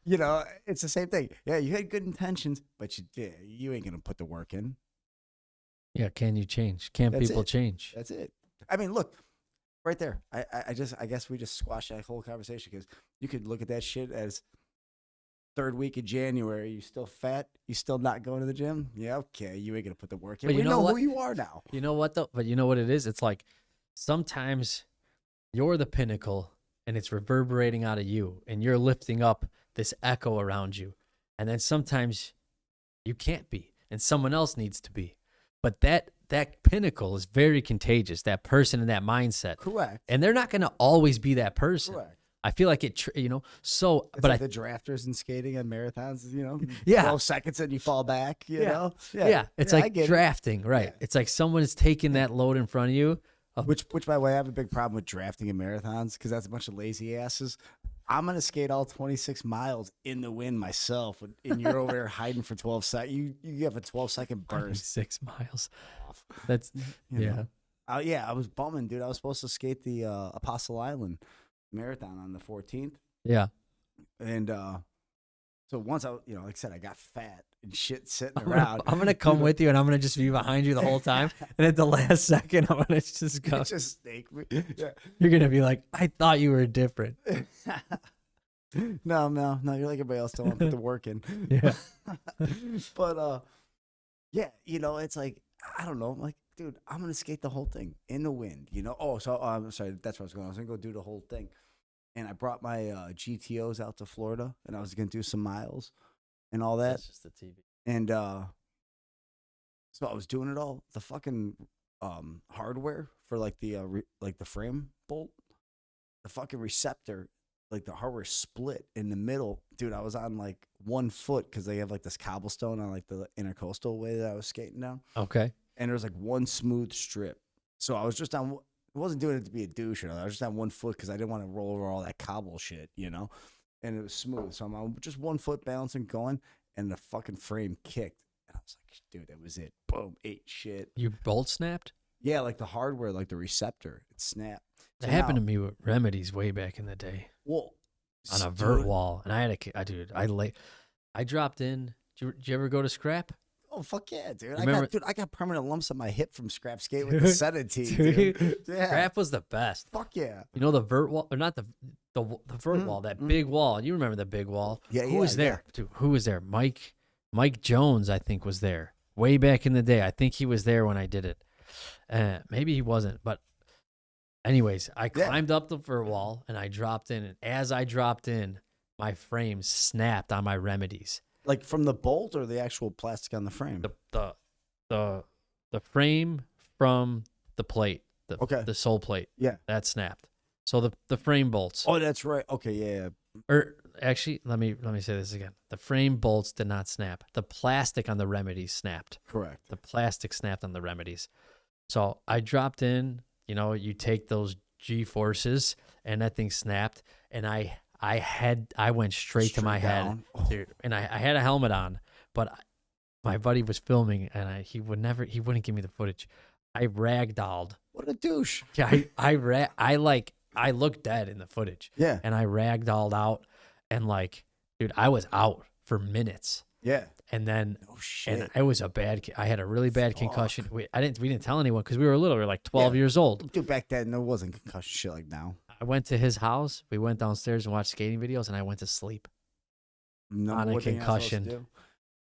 You know, it's the same thing. Yeah, you had good intentions, but you ain't gonna put the work in. Yeah, can you change? Can That's people it. change? That's it. I mean, look, right there. I guess we just squashed that whole conversation because you could look at that shit as third week of January. You still fat? You still not going to the gym? Yeah, okay. You ain't gonna put the work in. But We you know know what? who you are now. You know what though? But you know what it is? It's like sometimes you're the pinnacle and it's reverberating out of you and you're lifting up this echo around you. And then sometimes you can't be and someone else needs to be. But that pinnacle is very contagious, that person and that mindset. Correct. And they're not going to always be that person. Correct. I feel like it, so, It's but like the drafters in skating and marathons, Yeah. 12 seconds and you fall back, you know? yeah, it's I like get it. drafting, right? Yeah. It's like someone is taking that load in front of you. Which, by the way, I have a big problem with drafting in marathons because that's a bunch of lazy asses. I'm going to skate all 26 miles in the wind myself, and you're over there hiding for 12 seconds. You have a 12-second burst. 6 miles. That's, You yeah. know? Yeah, I was bumming, dude. I was supposed to skate the Apostle Island marathon on the 14th. Yeah. And so once like I said, I got fat and shit sitting around. I'm gonna come with you, and I'm gonna just be behind you the whole time. And at the last second, I'm gonna just go. It just snake me. Yeah. You're gonna be like, I thought you were different. No, you're like everybody else. Don't want to put the work in. Yeah. But yeah, it's like, I don't know. I'm like, dude, I'm gonna skate the whole thing in the wind. Oh, so I'm sorry. That's where I was going. I was gonna go do the whole thing, and I brought my GTOs out to Florida, and I was gonna do some miles and all that. That's just the TV. And so I was doing it all. The fucking hardware for like the the frame bolt, the fucking receptor, like the hardware split in the middle. Dude, I was on like 1 foot because they have like this cobblestone on like the intercoastal way that I was skating down. Okay. And there was like one smooth strip. So I was just on. I wasn't doing it to be a douche. I was just on 1 foot because I didn't want to roll over all that cobble shit, And it was smooth. So I'm on just 1 foot balancing, going, and the fucking frame kicked. And I was like, dude, that was it. Boom, ate shit. You bolt snapped? Yeah, like the hardware, like the receptor, it snapped. That happened to me with Remedies way back in the day Well, on a vert wall, and I had I dropped in. Did you ever go to scrap? Oh fuck yeah, dude! Remember, I got permanent lumps on my hip from scrap skate with the Senate team, dude. Yeah. Scrap was the best. Fuck yeah. You know the vert wall, or not the vert wall, that big wall. You remember the big wall? Yeah, Who was there? Dude, who was there? Mike Jones, I think, was there way back in the day. I think he was there when I did it. Maybe he wasn't, but anyways, I climbed up the vert wall and I dropped in. And as I dropped in, my frame snapped on my Remedies. Like from the bolt or the actual plastic on the frame? The frame from the plate, the sole plate. Yeah, that snapped. So the frame bolts. Oh, that's right. Okay, yeah. Or actually, let me say this again. The frame bolts did not snap. The plastic on the Remedies snapped. Correct. The plastic snapped on the Remedies. So I dropped in. You take those G forces, and that thing snapped, and I went straight to my down. head, dude. And I had a helmet on, but my buddy was filming, and he wouldn't give me the footage. I ragdolled. What a douche. Yeah, I looked dead in the footage. Yeah. And I ragdolled out, and dude, I was out for minutes. Yeah. And then, oh shit, and I was I had a really bad concussion. We didn't tell anyone because we were little. We were like 12 years old. Dude, back then there wasn't concussion shit like now. I went to his house. We went downstairs and watched skating videos, and I went to sleep on a concussion,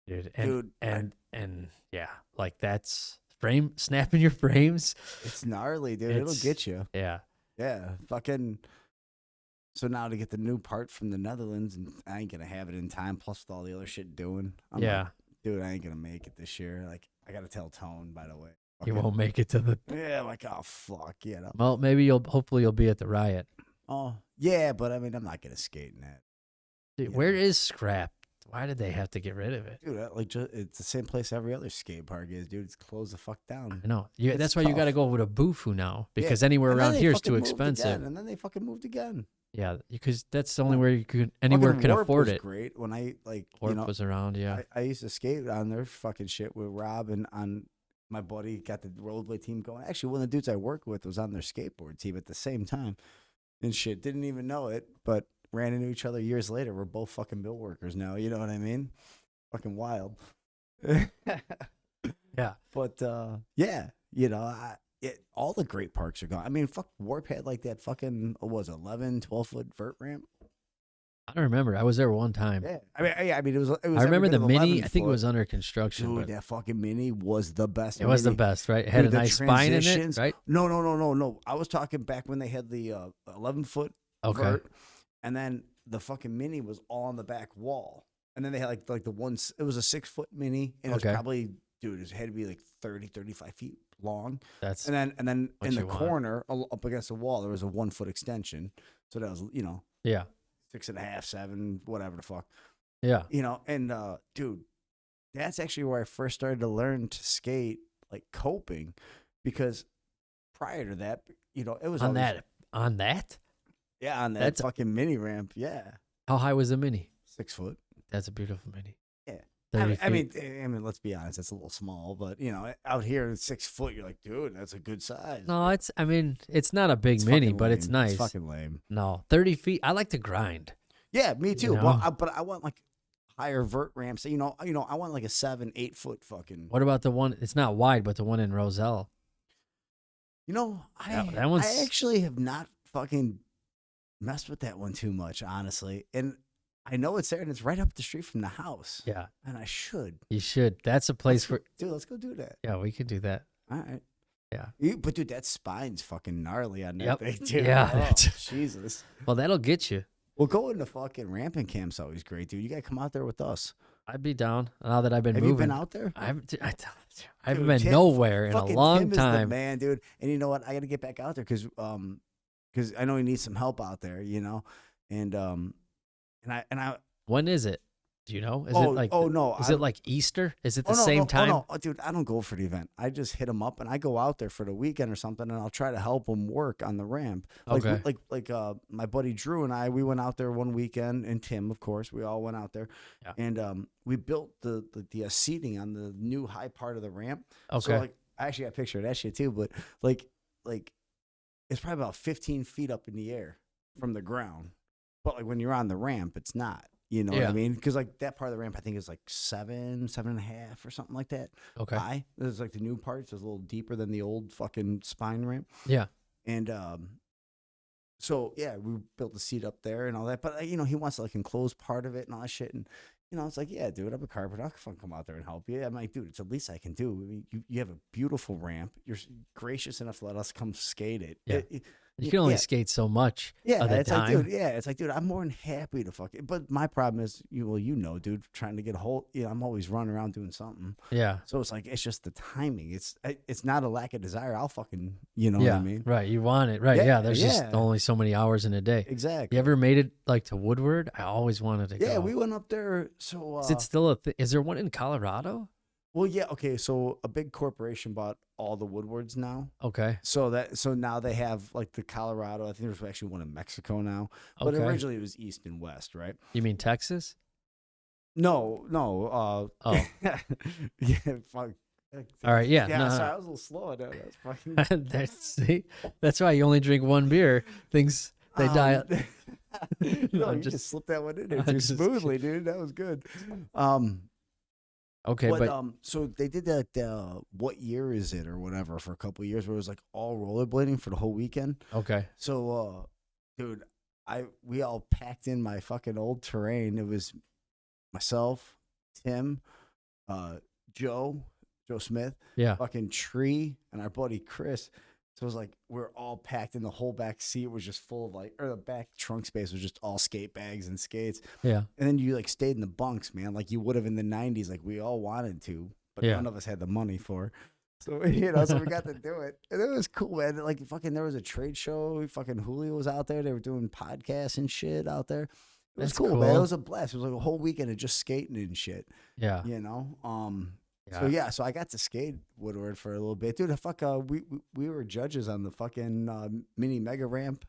dude. And yeah, that's snapping your frames. It's gnarly, dude. It'll get you. Yeah. Yeah. Fucking. So now to get the new part from the Netherlands, and I ain't gonna have it in time. Plus with all the other shit doing. I'm like, dude, I ain't gonna make it this year. Like, I gotta tell Tone, by the way. You won't make it to the. Yeah, I'm like, oh fuck, Well, maybe hopefully you'll be at the riot. Oh, yeah, but I mean, I'm not gonna skate in that, Dude, you where know. is scrap? Why did they have to get rid of it? Dude. It's the same place every other skate park is, dude. It's closed the fuck down. I know. Yeah, It's that's why you got to tough. go with a Bufu now, Yeah, because anywhere and then around they here is fucking too moved expensive. again, and then they fucking moved again. Yeah, because that's the only Yeah. where you could anywhere Fucking can Warp afford was it. great when I Warp was around, yeah. I used to skate on their fucking shit with Rob and on my buddy got the rollerblade team going. Actually, one of the dudes I worked with was on their skateboard team at the same time and shit. Didn't even know it, but ran into each other years later. We're both fucking mill workers now. You know what I mean? Fucking wild. Yeah. But yeah, you know, all the great parks are gone. I mean, fuck, Warp had like that fucking, what was it, 11, 12-foot vert ramp. I don't remember. I was there one time. Yeah, I mean, it was. I every remember bit the of mini. 11 I think it foot. was under construction, Dude, but that fucking mini was the best. it was the mini. best, right? It had Dude, a the nice spine in it, transitions- right? No. I was talking back when they had the 11-foot Okay. vert, and then the fucking mini was all on the back wall, and then they had like the one. It was a 6-foot mini, and it was Okay. probably, dude, it had to be like 30, 35 feet long, That's and then what in the you want. corner up against the wall there was a 1-foot extension, so that was yeah, 6.5, 7, whatever the fuck. yeah. And dude, that's actually where I first started to learn to skate, like coping, because prior to that, it was On always, that. yeah, on that That's- fucking mini ramp, yeah, How high was the mini? 6 foot. That's a beautiful mini. Yeah. 30 I feet. mean, let's be honest, that's a little small, but out here at 6 foot, you're like, dude, that's a good size. No, it's. I mean, it's not a big It's mini, fucking but it's lame. nice. It's fucking lame. No, 30 feet. I like to grind. Yeah, me too. know? Well, but I want like higher vert ramps. I want like a 7, 8 foot fucking. What about the one? It's not wide, but the one in Roselle. That one's- I actually have not fucking messed with that one too much, honestly. And I know it's there, and it's right up the street from the house. Yeah, And I should. you should. That's a place for. Dude, let's go do that. Yeah, we could do that. All right. Yeah. But dude, that spine's fucking gnarly on that Yep. thing, too. Yeah, Oh, that's- Jesus. Well, that'll get you. Well, going to fucking ramping camp's always great, dude. You gotta come out there with us. I'd be down now that I've been Have moving. you been out there? I haven't Dude, been Tim- nowhere in a Fucking long Tim is the time. man, dude. And you know what? I got to get back out there because I know he needs some help out there, and I When is it? Do you know? Is oh it like? no, Is it like Easter? Is it the oh, no, same no, time? Oh, no. Oh, dude, I don't go for the event. I just hit him up and I go out there for the weekend or something, and I'll try to help him work on the ramp. Okay. Like my buddy Drew and I, we went out there one weekend, and Tim, of course, we all went out there, Yeah. and we built the seating on the new high part of the ramp. Okay. So like, I actually got a picture of that shit too, but like it's probably about 15 feet up in the air from the ground, but like when you're on the ramp, it's not. You know what Yeah. I mean? Because like that part of the ramp, I think is like 7.5 or something like that. Okay. High. There's like the new parts is a little deeper than the old fucking spine ramp. Yeah. And so yeah, we built the seat up there and all that. But he wants to like enclose part of it and all that shit. And it's like, yeah, dude, I'm a carpenter. I can fucking come out there and help you. I'm like, dude, it's the least I can do. I mean, you have a beautiful ramp. You're gracious enough to let us come skate it. Yeah. You can only yeah. skate so much Yeah, of the it's time. like, dude. Yeah, it's like, dude. I'm more than happy to fuck it. But my problem is, dude, trying to get a hold. I'm always running around doing something. Yeah. So it's like it's just the timing. It's not a lack of desire. I'll fucking, what Yeah. I mean? Right. You want it. Right. Yeah, Yeah. There's just yeah. only so many hours in a day. Exactly. You ever made it like to Woodward? I always wanted to go. Yeah, we went up there. So Is it still a thing? Is there one in Colorado? well, yeah, okay. So a big corporation bought all the Woodwards now. Okay. So now they have like the Colorado. I think there's actually one in Mexico now. But Okay. originally it was East and West, right? You mean Texas? No. Oh. Yeah. Fuck. All right. Yeah. Yeah. no, Sorry, I was a little slow. That was fucking. That's why you only drink one beer. Things they die. No, I'm you just slipped that one in there I'm too just smoothly, dude. That was good. Okay, but So they did that. What year is it or whatever for a couple of years where it was like all rollerblading for the whole weekend. okay. So, dude, we all packed in my fucking old terrain. It was myself, Tim, Joe Smith, Yeah. fucking Tree, and our buddy Chris. So it was like we're all packed in. The whole back seat was just full of or the back trunk space was just all skate bags and skates. Yeah. And then you like stayed in the bunks, man, like you would have in the 90s, like we all wanted to, but Yeah. none of us had the money for. So so we got to do it, and it was cool, man. Like fucking, there was a trade show. Fucking Julio was out there. They were doing podcasts and shit out there. It was That's cool, man. It cool. was a blast. It was like a whole weekend of just skating and shit. Yeah. So so I got to skate Woodward for a little bit, dude. We were judges on the fucking mini mega ramp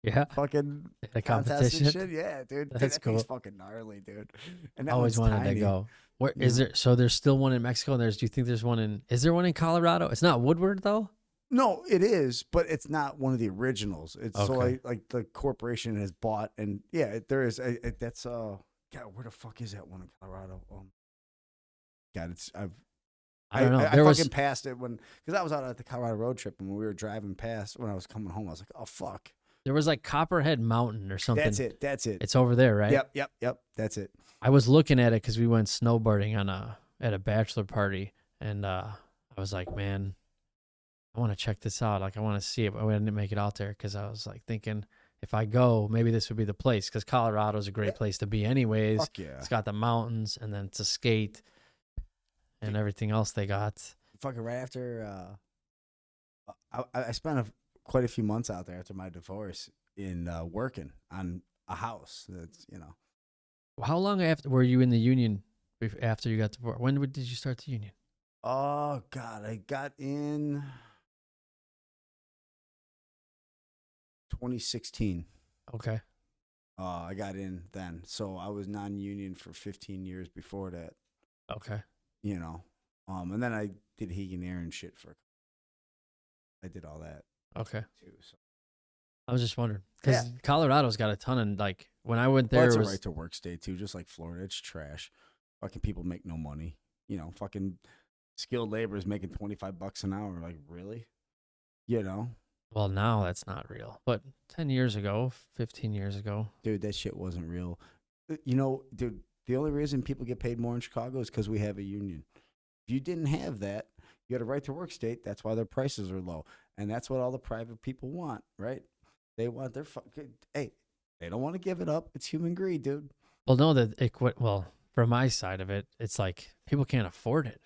Yeah. fucking The contest and competition. shit. Yeah, dude. That's That thing's cool. fucking gnarly, dude. And I that always one's wanted tiny. to go. Where you is know? there? So there's still one in Mexico. And do you think there's one in? Is there one in Colorado? It's not Woodward though. No, it is, but it's not one of the originals. It's so Okay. like the corporation has bought, and yeah, there is. That's God, where the fuck is that one in Colorado? God, I don't know. I There was fucking passed it because I was out at the Colorado road trip, and when we were driving past, when I was coming home, I was like, oh fuck, like Copperhead Mountain or something. That's it. It's over there, right? Yep. That's it. I was looking at it because we went snowboarding at a bachelor party, and I was like, man, I want to check this out. Like, I want to see it, but I didn't make it out there because I was like thinking, if I go, maybe this would be the place because Colorado's a great place to be, anyways. Fuck yeah. It's got the mountains and then to skate and everything else they got. Fucking right after, I spent quite a few months out there after my divorce in working on a house. That's How long after were you in the union after you got divorced? When did you start the union? Oh God, I got in 2016. Okay. I got in then, so I was non-union for 15 years before that. Okay. And then I did Hegan Air and shit I did all that Okay. too. So I was just wondering because Colorado's got a ton of like when I went there, it's it a was right to work state too, just like Florida. It's trash. Fucking people make no money. Fucking skilled labor is making $25 an hour. Like really? well now that's not real, but 10 years ago, 15 years ago, Dude, that shit wasn't real. Dude, the only reason people get paid more in Chicago is because we have a union. If you didn't have that, you had a right to work state. That's why their prices are low. And that's what all the private people want, right? They want their hey, they don't want to give it up. It's human greed, dude. well, no, that it quit. Well, from my side of it, it's like people can't afford it.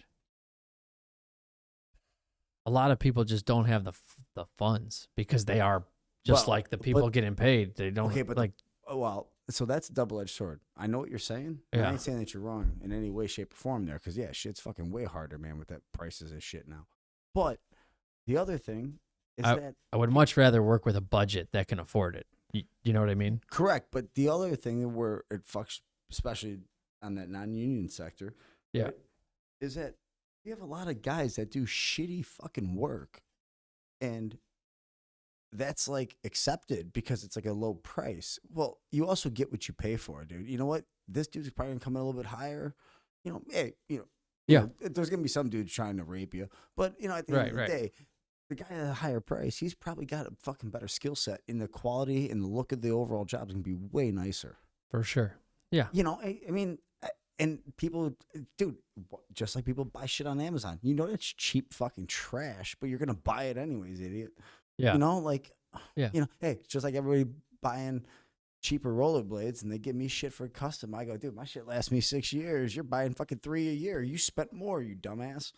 A lot of people just don't have the funds because they are just Well, like the people but- getting paid. They don't Okay, but like. well, so that's a double-edged sword. I know what you're saying. And I Yeah. ain't saying that you're wrong in any way, shape, or form there. Because, yeah, shit's fucking way harder, man, with that prices of shit now. But the other thing is that... I would much rather work with a budget that can afford it. You know what I mean? Correct. But the other thing where it fucks, especially on that non-union sector, Yeah. right, is that you have a lot of guys that do shitty fucking work. And that's like accepted because it's like a low price. Well, you also get what you pay for, dude. You know what? This dude's probably gonna come in a little bit higher. Hey, Yeah. there's gonna be some dudes trying to rape you, but at the end of the day, the guy at a higher price, he's probably got a fucking better skill set, and the quality and the look of the overall job is gonna be way nicer. For sure. Yeah. I mean, and people, dude, just like people buy shit on Amazon. It's cheap fucking trash, but you're gonna buy it anyways, idiot. Yeah. Hey, it's just like everybody buying cheaper rollerblades and they give me shit for custom. I go, dude, my shit lasts me 6 years. You're buying fucking 3 a year. You spent more, you dumbass.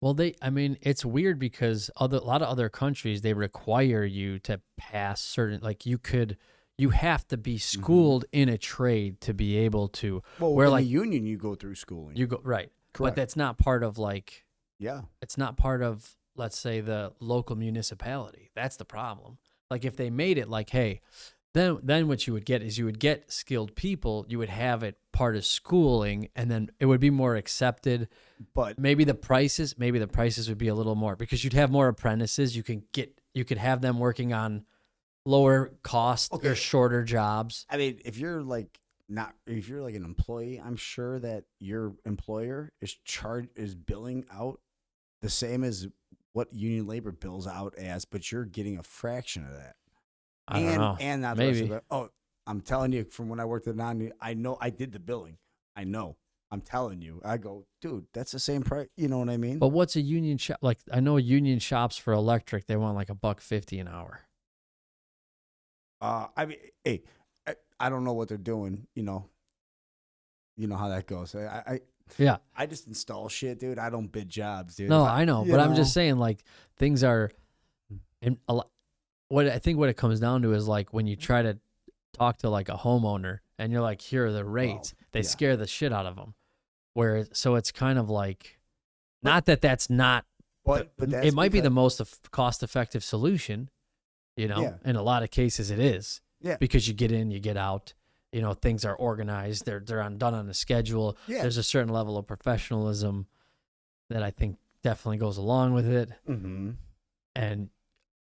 Well, it's weird because a lot of other countries, they require you to pass certain, like you have to be schooled in a trade to be able to, Well, where in like the union, you go through schooling. right. Correct. But that's not part of Yeah. it's not part of, let's say, the local municipality. That's the problem. Like if they made it like, hey, then what you would get is you would get skilled people, you would have it part of schooling, and then it would be more accepted. But Maybe the prices would be a little more because you'd have more apprentices. You could have them working on lower cost or shorter jobs. I mean, if you're like an employee, I'm sure that your employer is billing out the same as what union labor bills out as, but you're getting a fraction of that. I don't know. And not the rest of it. Oh, I'm telling you, from when I worked at non-union, I know I did the billing. I know. I'm telling you. I go, dude, that's the same price. You know what I mean? But what's a union shop? Like I know union shops for electric, they want like $1.50 an hour. I mean, hey, I don't know what they're doing. You know how that goes. Yeah. I just install shit, dude. I don't bid jobs, dude. No, If I know, you but I'm just saying, like, things are, and a lot. What I think what it comes down to is like when you try to talk to like a homeowner and you're like, here are the rates, they yeah. scare the shit out of them. Where so it's kind of like, not that that's not, but that's it might be the because- most cost-effective solution, you know. Yeah. In a lot of cases, it is. Yeah. Because you get in, you get out. You know, things are organized. They're done on a schedule. Yeah. There's a certain level of professionalism that I think definitely goes along with it. Mhm. And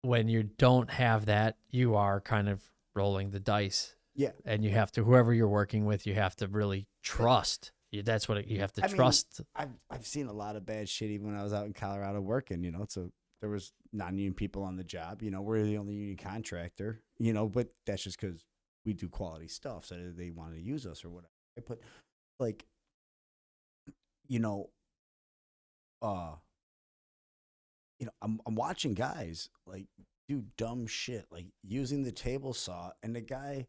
when you don't have that, you are kind of rolling the dice. Yeah. And you have to, whoever you're working with, you have to really trust. That's what you have to trust. I've seen a lot of bad shit even when I was out in Colorado working, you know. So there was non-union people on the job, you know. We're the only union contractor, you know, but that's just because we do quality stuff, so they wanted to use us or whatever. But like, you know, I'm watching guys like do dumb shit, like using the table saw, and the guy,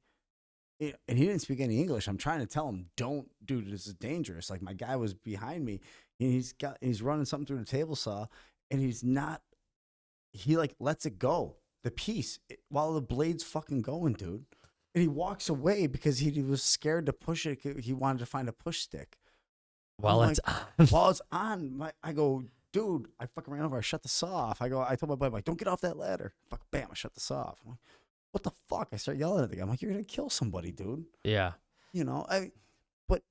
and he didn't speak any English. I'm trying to tell him, don't, dude, this is dangerous. Like, my guy was behind me, and he's running something through the table saw, and he like lets it go, the piece, while the blade's fucking going, dude. And he walks away because he was scared to push it. He wanted to find a push stick. While I'm it's like, while it's on, I go, dude, I fucking ran over. I shut the saw off. I told my buddy, I'm like, don't get off that ladder. Fuck, bam, I shut the saw off. I'm like, what the fuck? I start yelling at the guy. I'm like, you're gonna kill somebody, dude. yeah. You know, but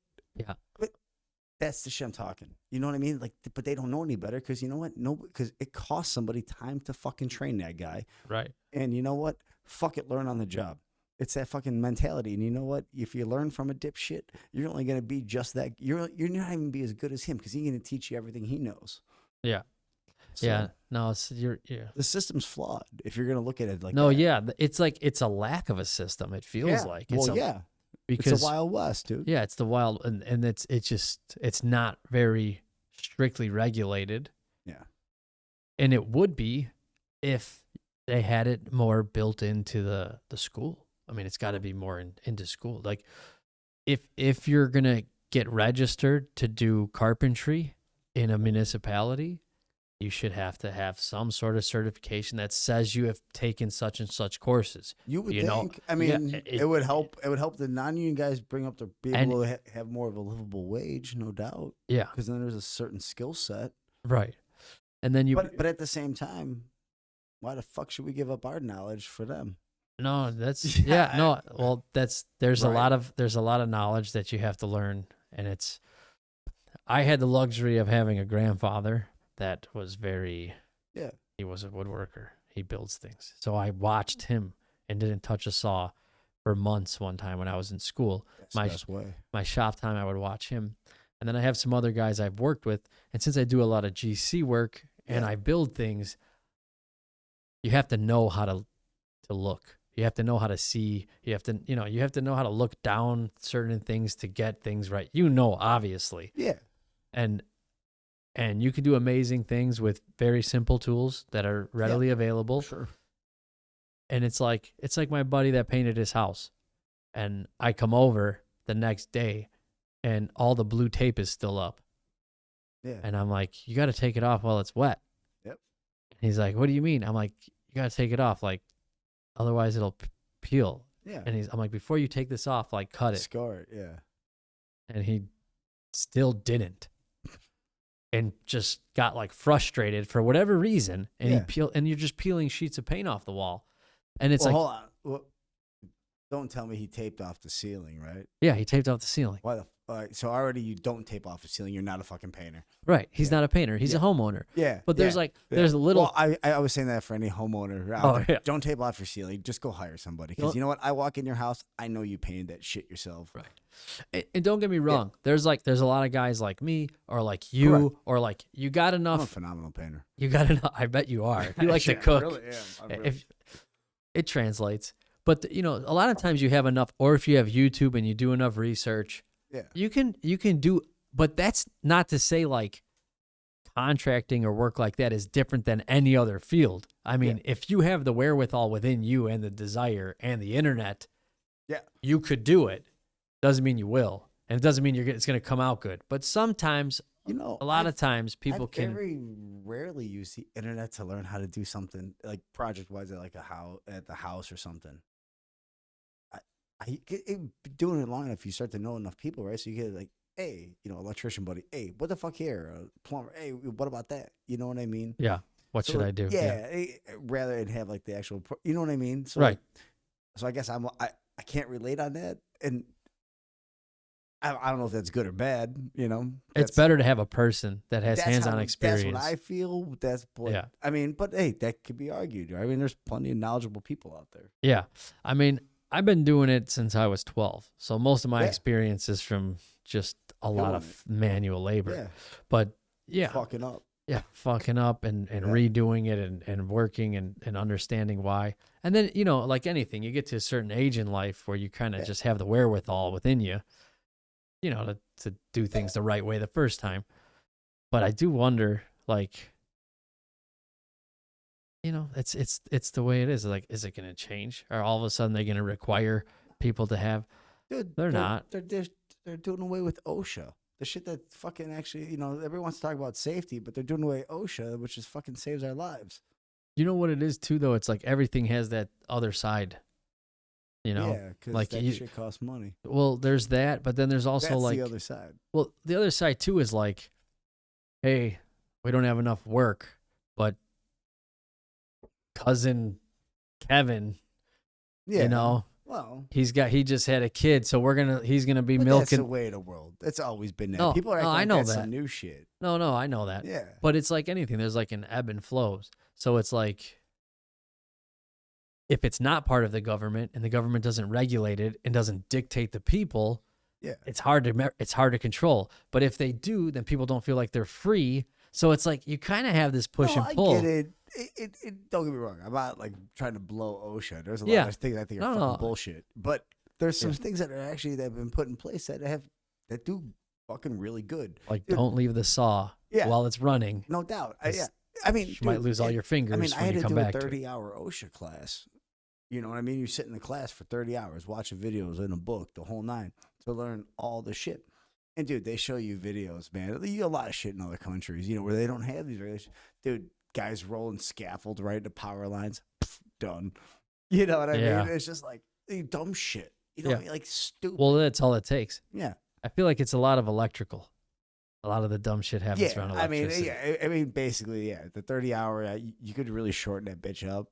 that's the shit I'm talking. You know what I mean? Like, but they don't know any better because you know what? No, because it costs somebody time to fucking train that guy. Right. And you know what? Fuck it, learn on the job. It's that fucking mentality. And you know what? If you learn from a dipshit, you're only gonna be just that. You're not even be as good as him because he's gonna teach you everything he knows. Yeah. So, Yeah. No, yeah. The system's flawed if you're gonna look at it like No, that. yeah. It's like, it's a lack of a system. It feels like. It's because it's a Wild West, dude. yeah, it's the wild, and it's not very strictly regulated. Yeah. And it would be if they had it more built into the school. I mean, it's got to be more into school. Like, if you're gonna get registered to do carpentry in a municipality, you should have to have some sort of certification that says you have taken such and such courses. You would know? think. I mean, Yeah, it would help. It would help the non-union guys bring up be able to have more of a livable wage, no doubt. Yeah. Because then there's a certain skill set. Right. And then you. But at the same time, why the fuck should we give up our knowledge for them? No, that's yeah. No, well, there's a Right. lot of knowledge that you have to learn, and I had the luxury of having a grandfather that was he was a woodworker. He builds things. So I watched him and didn't touch a saw for months one time when I was in school. That's the best way. My shop time, I would watch him. And then I have some other guys I've worked with, and since I do a lot of GC work and I build things, you have to know how to look. You have to know how to see. You have to know how to look down certain things to get things right. You know, obviously. Yeah. And you can do amazing things with very simple tools that are readily available. Sure. And it's like my buddy that painted his house. And I come over the next day and all the blue tape is still up. Yeah. And I'm like, you got to take it off while it's wet. Yep. He's like, what do you mean? I'm like, you got to take it off. Like, otherwise it'll peel. Yeah. And I'm like, before you take this off, like, cut it. Scar it. Yeah. And he still didn't. And just got like frustrated for whatever reason. And you're just peeling sheets of paint off the wall. And it's hold on. Well, don't tell me he taped off the ceiling, right? Yeah, he taped off the ceiling. Why the so already you don't tape off the ceiling. You're not a fucking painter. Right. He's not a painter. He's a homeowner. Yeah. But there's there's a little. Well, I was saying that for any homeowner out there. yeah. Don't tape off your ceiling. Just go hire somebody. Because you know what? I walk in your house. I know you painted that shit yourself. Right. And don't get me wrong. There's a lot of guys like me or like you. Correct. Or like you got enough. I'm a phenomenal painter. You got enough. I bet you are. If you like to cook. I really am. If it translates. But a lot of times you have enough, or if you have YouTube and you do enough research, you can do. But that's not to say like contracting or work like that is different than any other field. I mean, if you have the wherewithal within you and the desire and the internet, you could do it. Doesn't mean you will. And it doesn't mean it's going to come out good. But sometimes, a lot of times, people I very rarely use the internet to learn how to do something like project-wise at like at the house or something. Doing it long enough, you start to know enough people, right? So you get like, hey, electrician buddy, hey, what the fuck here? Plumber, hey, what about that? You know what I mean? Yeah. What should I do? Yeah, rather than have like the actual, you know what I mean? So right. So I guess I can't relate on that, and I don't know if that's good or bad. It's better to have a person that has hands-on experience. That's what I feel. Yeah. I mean, but hey, that could be argued. I mean, there's plenty of knowledgeable people out there. Yeah. I mean, I've been doing it since I was 12. So most of my experience is from just a lot of manual labor. Yeah. But yeah. Fucking up. Yeah. Fucking up and redoing it and working and understanding why. And then, like anything, you get to a certain age in life where you kind of just have the wherewithal within you, to do things the right way the first time. But I do wonder, like, it's the way it is. Like, is it going to change? Or all of a sudden they're going to require people to have? Dude, they're not. They're doing away with OSHA. The shit that fucking actually, everyone wants to talk about safety, but they're doing away with OSHA, which just fucking saves our lives. You know what it is too, though? It's like everything has that other side. Yeah, because like that shit costs money. Well, there's that, but then there's also That's the other side. Well, the other side too is like, hey, we don't have enough work, but cousin Kevin, well, he just had a kid, so he's gonna be but milking. That's the way of the world. It's always been that. No, People are acting I like know that's that. some new shit. No, I know that. Yeah, but it's like anything. There's like an ebb and flows. So it's like, if it's not part of the government and the government doesn't regulate it and doesn't dictate the people, it's hard to control. But if they do, then people don't feel like they're free. So it's like you kind of have this push and pull. I get it. Don't get me wrong. I'm not like trying to blow OSHA. There's a lot of things I think are fucking bullshit. But there's some things that have been put in place that do fucking really good. Like, don't leave the saw while it's running. No doubt. I mean, you might lose all your fingers. I had when you to come do back a 30-hour OSHA class. You know what I mean? You sit in the class for 30 hours, watching videos in a book, the whole nine, to learn all the shit. And, dude, they show you videos, man. A lot of shit in other countries, where they don't have these regulations. Dude, guys rolling scaffold right into power lines, done. You know what I mean? It's just like dumb shit. What I mean? Like stupid. Well, that's all it takes. Yeah. I feel like it's a lot of electrical. A lot of the dumb shit happens around electricity. I mean, basically, the 30-hour, you could really shorten that bitch up.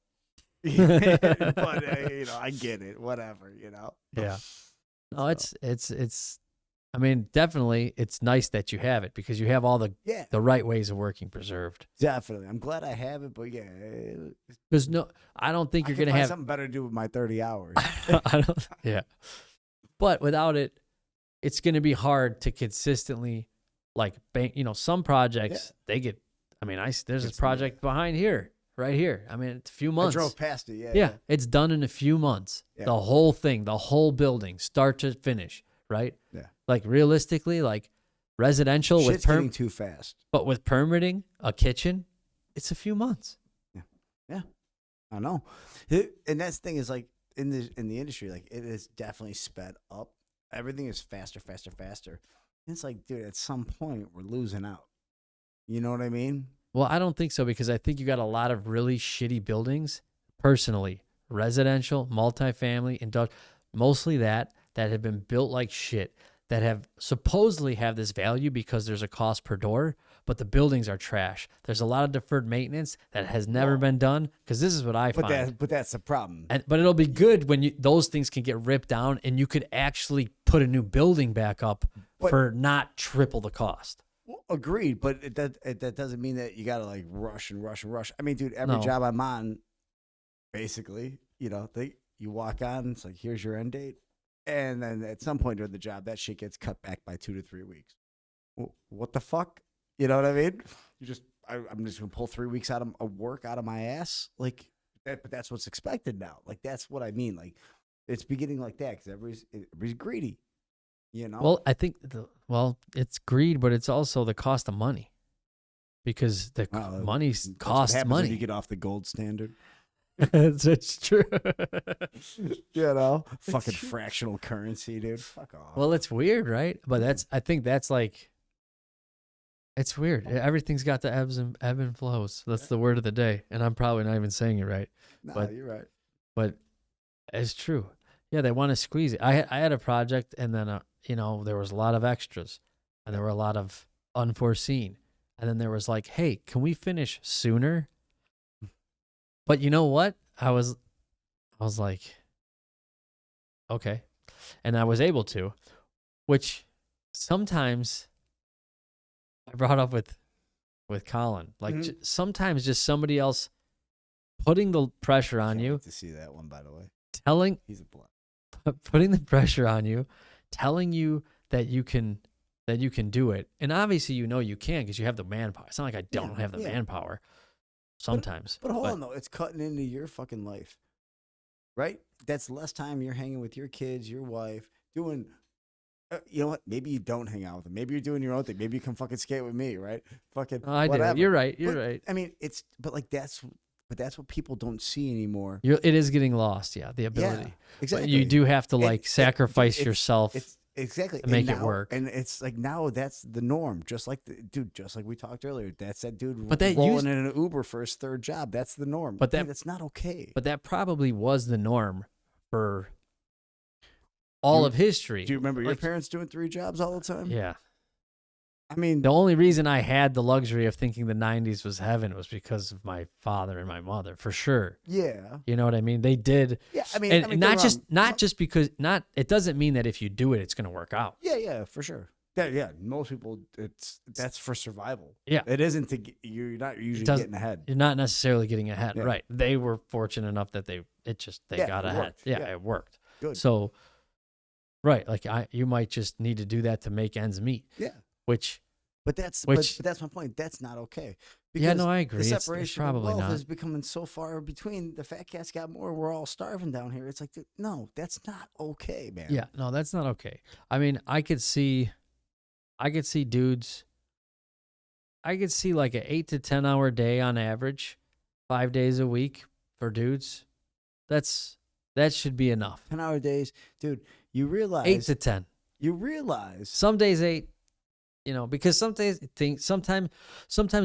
But I get it. Whatever, Yeah. No, it's. I mean, definitely, it's nice that you have it because you have all the right ways of working preserved. Definitely, I'm glad I have it. But because I don't think you're gonna have something better to do with my 30 hours. But without it, it's gonna be hard to consistently, like, bank. Some projects they get. I mean, there's this project behind here. Right here. I mean, it's a few months. I drove past it, Yeah, it's done in a few months. Yeah. The whole thing, the whole building, start to finish, right? Yeah. Like, realistically, like, residential shit's getting too fast. But with permitting a kitchen, it's a few months. Yeah. I know. And that's the thing is, like, in the industry, like, it is definitely sped up. Everything is faster. And it's like, dude, at some point, we're losing out. You know what I mean? Well, I don't think so because I think you got a lot of really shitty buildings, personally, residential, multifamily, industrial, mostly that have been built like shit, that have supposedly have this value because there's a cost per door, but the buildings are trash. There's a lot of deferred maintenance that has never been done because this is what I find. But that's the problem. But it'll be good when those things can get ripped down and you could actually put a new building back up for not triple the cost. Well, agreed, but that doesn't mean that you gotta like rush. I mean, dude, every job I'm on, basically, you walk on, it's like, here's your end date, and then at some point during the job, that shit gets cut back by 2 to 3 weeks. Well, what the fuck? You know what I mean? I'm just gonna pull 3 weeks out of work out of my ass, like that. But that's what's expected now. Like that's what I mean. Like it's beginning like that because everybody's greedy. Well, I think it's greed, but it's also the cost of money, because the money costs money. If you get off the gold standard. It's true. You know, fucking fractional currency, dude. Fuck off. Well, it's weird, right? But I think that's like, it's weird. Everything's got the ebb and flows. That's the word of the day, and I'm probably not even saying it right. Nah, but- you're right. But it's true. Yeah, they want to squeeze it. I had a project, and then you know, there was a lot of extras, and there were a lot of unforeseen, and then there was like, hey, can we finish sooner? But you know what? I was like, okay, and I was able to, which sometimes I brought up with Colin. Like sometimes just somebody else putting the pressure on Can't you, wait to see that one, by the way. telling He's a blunt. putting the pressure on you, telling you that you can do it. And obviously you know you can because you have the manpower. It's not like I don't have the manpower sometimes. But hold on though, it's cutting into your fucking life. Right? That's less time you're hanging with your kids, your wife, doing you know what? Maybe you don't hang out with them. Maybe you're doing your own thing. Maybe you come fucking skate with me, right? Fucking I whatever. do. You're right. But, Right. I mean, that's what people don't see anymore. It is getting lost, the ability. Yeah, exactly. But you do have to like sacrifice it's- yourself It's exactly to make it now- work. And it's like now that's the norm. Just like just like we talked earlier. That's that dude But that rolling used- in an Uber for his third job. That's the norm. But Dude, that's not okay. But that probably was the norm for all of history. Do you remember your Like, parents doing 3 jobs all the time? Yeah. I mean, The only reason I had the luxury of thinking the 90s was heaven was because of my father and my mother, for sure. yeah. You know what I mean? They did. Yeah, I mean, And don't not get just me wrong. because it doesn't mean that if you do it, it's going to work out. Yeah, for sure. Yeah, most people that's for survival. Yeah. It isn't to you're not usually doesn't- getting ahead. You're not necessarily getting ahead, Yeah. Right? They were fortunate enough that they Yeah, got it ahead. worked. Yeah, Yeah. it worked. Good. So, right, like you might just need to do that to make ends meet. Yeah. Which But that's Which- but that's my point. That's not okay. Yeah, no, I The agree. It's separation probably of wealth not. is becoming so far between. The fat cats got more. We're all starving down here. It's like, no, that's not okay, man. Yeah, no, that's not okay. I mean, I could see dudes. I could see like an 8 to 10 hour day on average, 5 days a week for dudes. That should be enough. 10-hour days, dude. You 8 realize to 10. you realize Some days 8. You know, because sometimes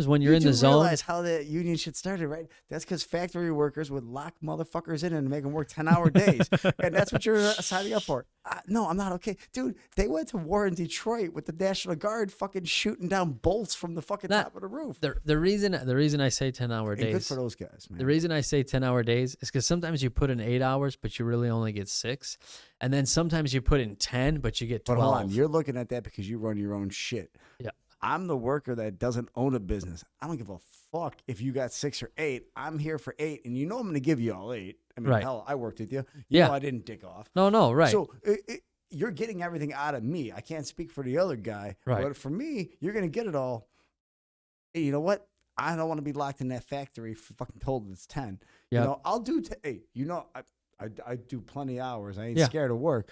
when you're you in the do zone, realize how the union shit started, right? That's because factory workers would lock motherfuckers in and make them work 10-hour days, and that's what you're signing up for. No, I'm not okay, dude. They went to war in Detroit with the National Guard, fucking shooting down bolts from the fucking top of the roof. the reason I say 10-hour And good days. for those guys, man. The reason I say 10-hour days is because sometimes you put in 8 hours, but you really only get 6. And then sometimes you put in 10, but you get 12. But hold on, you're looking at that because you run your own shit. Yeah. I'm the worker that doesn't own a business. I don't give a fuck if you got 6 or 8. I'm here for 8, and you know I'm going to give you all 8. I mean, Right. hell, I worked with you. Yeah. know I didn't dick off. No, right. So you're getting everything out of me. I can't speak for the other guy. Right. But for me, you're going to get it all. Hey, you know what? I don't want to be locked in that factory for fucking told it's 10. Yep. You know, I'll do, hey, you know, I do plenty of hours. I ain't Yeah. scared of work.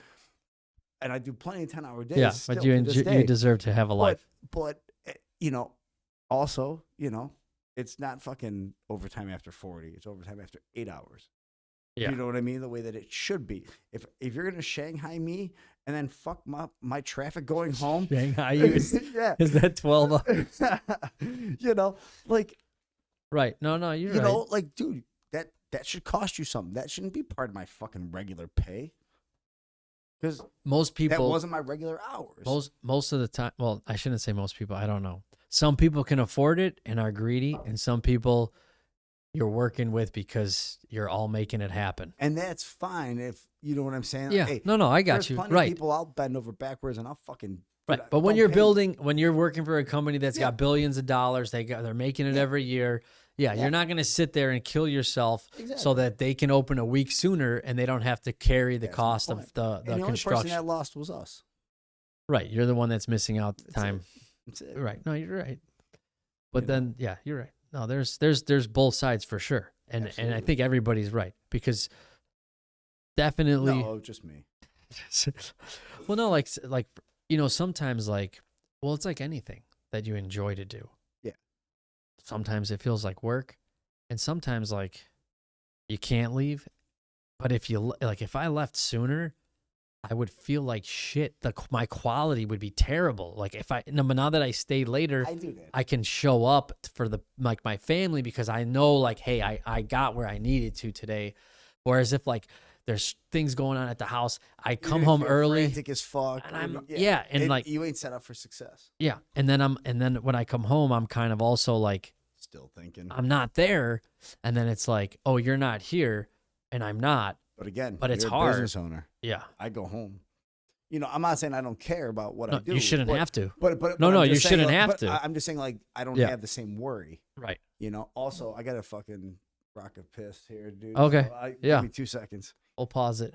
And I do plenty of 10-hour days. yeah, still but to this day. you deserve to have a life. But you know, also, you know, it's not fucking overtime after 40. It's overtime after 8 hours. Yeah. You know what I mean? The way that it should be. If you're gonna Shanghai me and then fuck my traffic going home, Shanghai is yeah, that 12 hours? you know, like Right. No, you're you right. know, like dude, that should cost you something. That shouldn't be part of my fucking regular pay. Because Most that people wasn't my regular hours. most of the time, well, I shouldn't say most people, I don't know. Some people can afford it and are greedy, and some people you're working with because you're all making it happen. And that's fine if you know what I'm saying. Yeah. Hey, No, I got there's you. plenty Right. of people I'll bend over backwards and I'll fucking Right. dude, But when don't you're pay me. when you're working for a company that's Yeah. got billions of dollars, they're making it Yeah. every year. Yeah, Yeah. you're not going to sit there and kill yourself so Exactly. that they can open a week sooner and they don't have to carry the That's my cost point. of the and the only construction. person that lost was us. Right, you're the one that's missing out the That's time. it. That's it. Right. No, you're right. But You know? then yeah, you're right. No, there's both sides for sure. And I Absolutely. think everybody's right because definitely No, just me. well, no, like you know, sometimes like, well, it's like anything that you enjoy to do. Yeah. Sometimes it feels like work, and sometimes like you can't leave. But if I left sooner, I would feel like shit. My quality would be terrible. Like but now that I stay later, I do that. I can show up for my family because I know like, hey, I got where I needed to today. Whereas if like there's things going on at the house, I come home early, frantic as fuck, and and like you ain't set up for success. Yeah, and then when I come home, I'm kind of also like Still thinking. I'm not there, and then it's like, oh, you're not here, and I'm not. But again, But it's you're hard. a business owner. Yeah, I go home. You know, I'm not saying I don't care about what no, I do. you shouldn't have to. But No, I'm you just saying, shouldn't like, have but to. I'm just saying, like, I don't Yeah. have the same worry. Right. You know. Also, I got a fucking rock of piss here, dude. Okay. So Yeah. Give me 2 seconds. We'll pause it.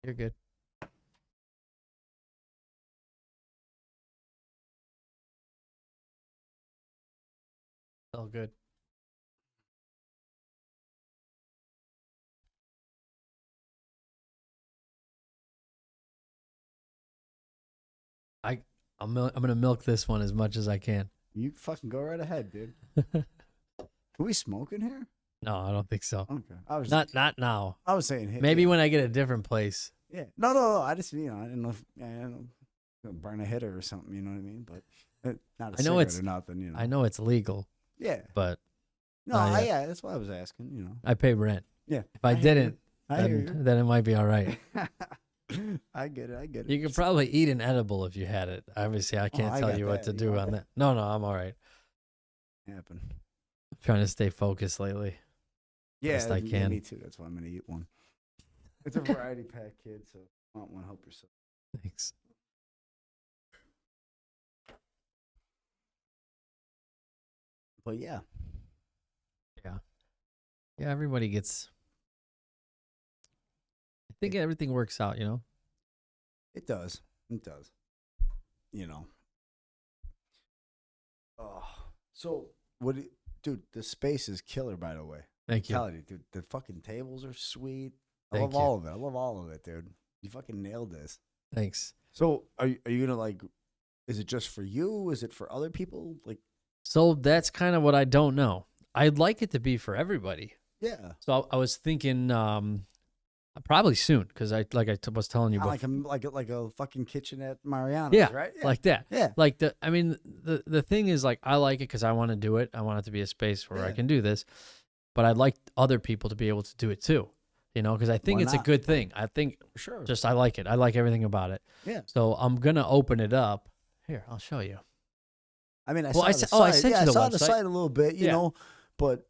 You're good. All good. I'm gonna milk this one as much as I can. You fucking go right ahead, dude. Can we smoke in here? No, I don't think so. Okay. I was Not now. I was saying, hey, Maybe yeah. when I get a different place. Yeah. No. I just, I didn't know if burn a hitter or something. You know what I mean? But not a I know cigarette it's- or nothing. You know. I know it's legal, Yeah. but No. yeah. That's why I was asking. You know. I pay rent. Yeah. If I hear you. didn't, I hear you. then it might be all right. I get it. You could probably eat an edible if you had it. Obviously, I can't I tell got you what to that. You do want on that? that. No, I'm all right. happen. I'm trying to stay focused lately. Yeah, Best I can. me too. That's why I'm gonna eat one. It's a variety pack, kid. So if you want one, help yourself. Thanks. But yeah, Yeah, everybody gets. I think everything works out, you know? it does. It does. You know. Oh, so dude? The space is killer. By the way, Thank you. telling you, dude. The fucking tables are sweet. I Thank love you. all of it. I love all of it, dude. You fucking nailed this. Thanks. So are you gonna like? Is it just for you? Is it for other people? Like, So that's kind of what I don't know. I'd like it to be for everybody. yeah. So I was thinking probably soon because was telling you before. Like a fucking kitchen at Mariano's, Yeah, right? like that. Yeah. Like the thing is like I like it because I want to do it. I want it to be a space where I Yeah. can do this, but I'd like other people to be able to do it too. You know, because I think Why it's a not? good thing. I think For sure. just I like it. I like everything about it. Yeah. So I'm gonna open it up. Here, I'll show you. I mean, Well, saw I the se- site. oh, I sent yeah, you the I saw the website. site a little bit, you Yeah. know, but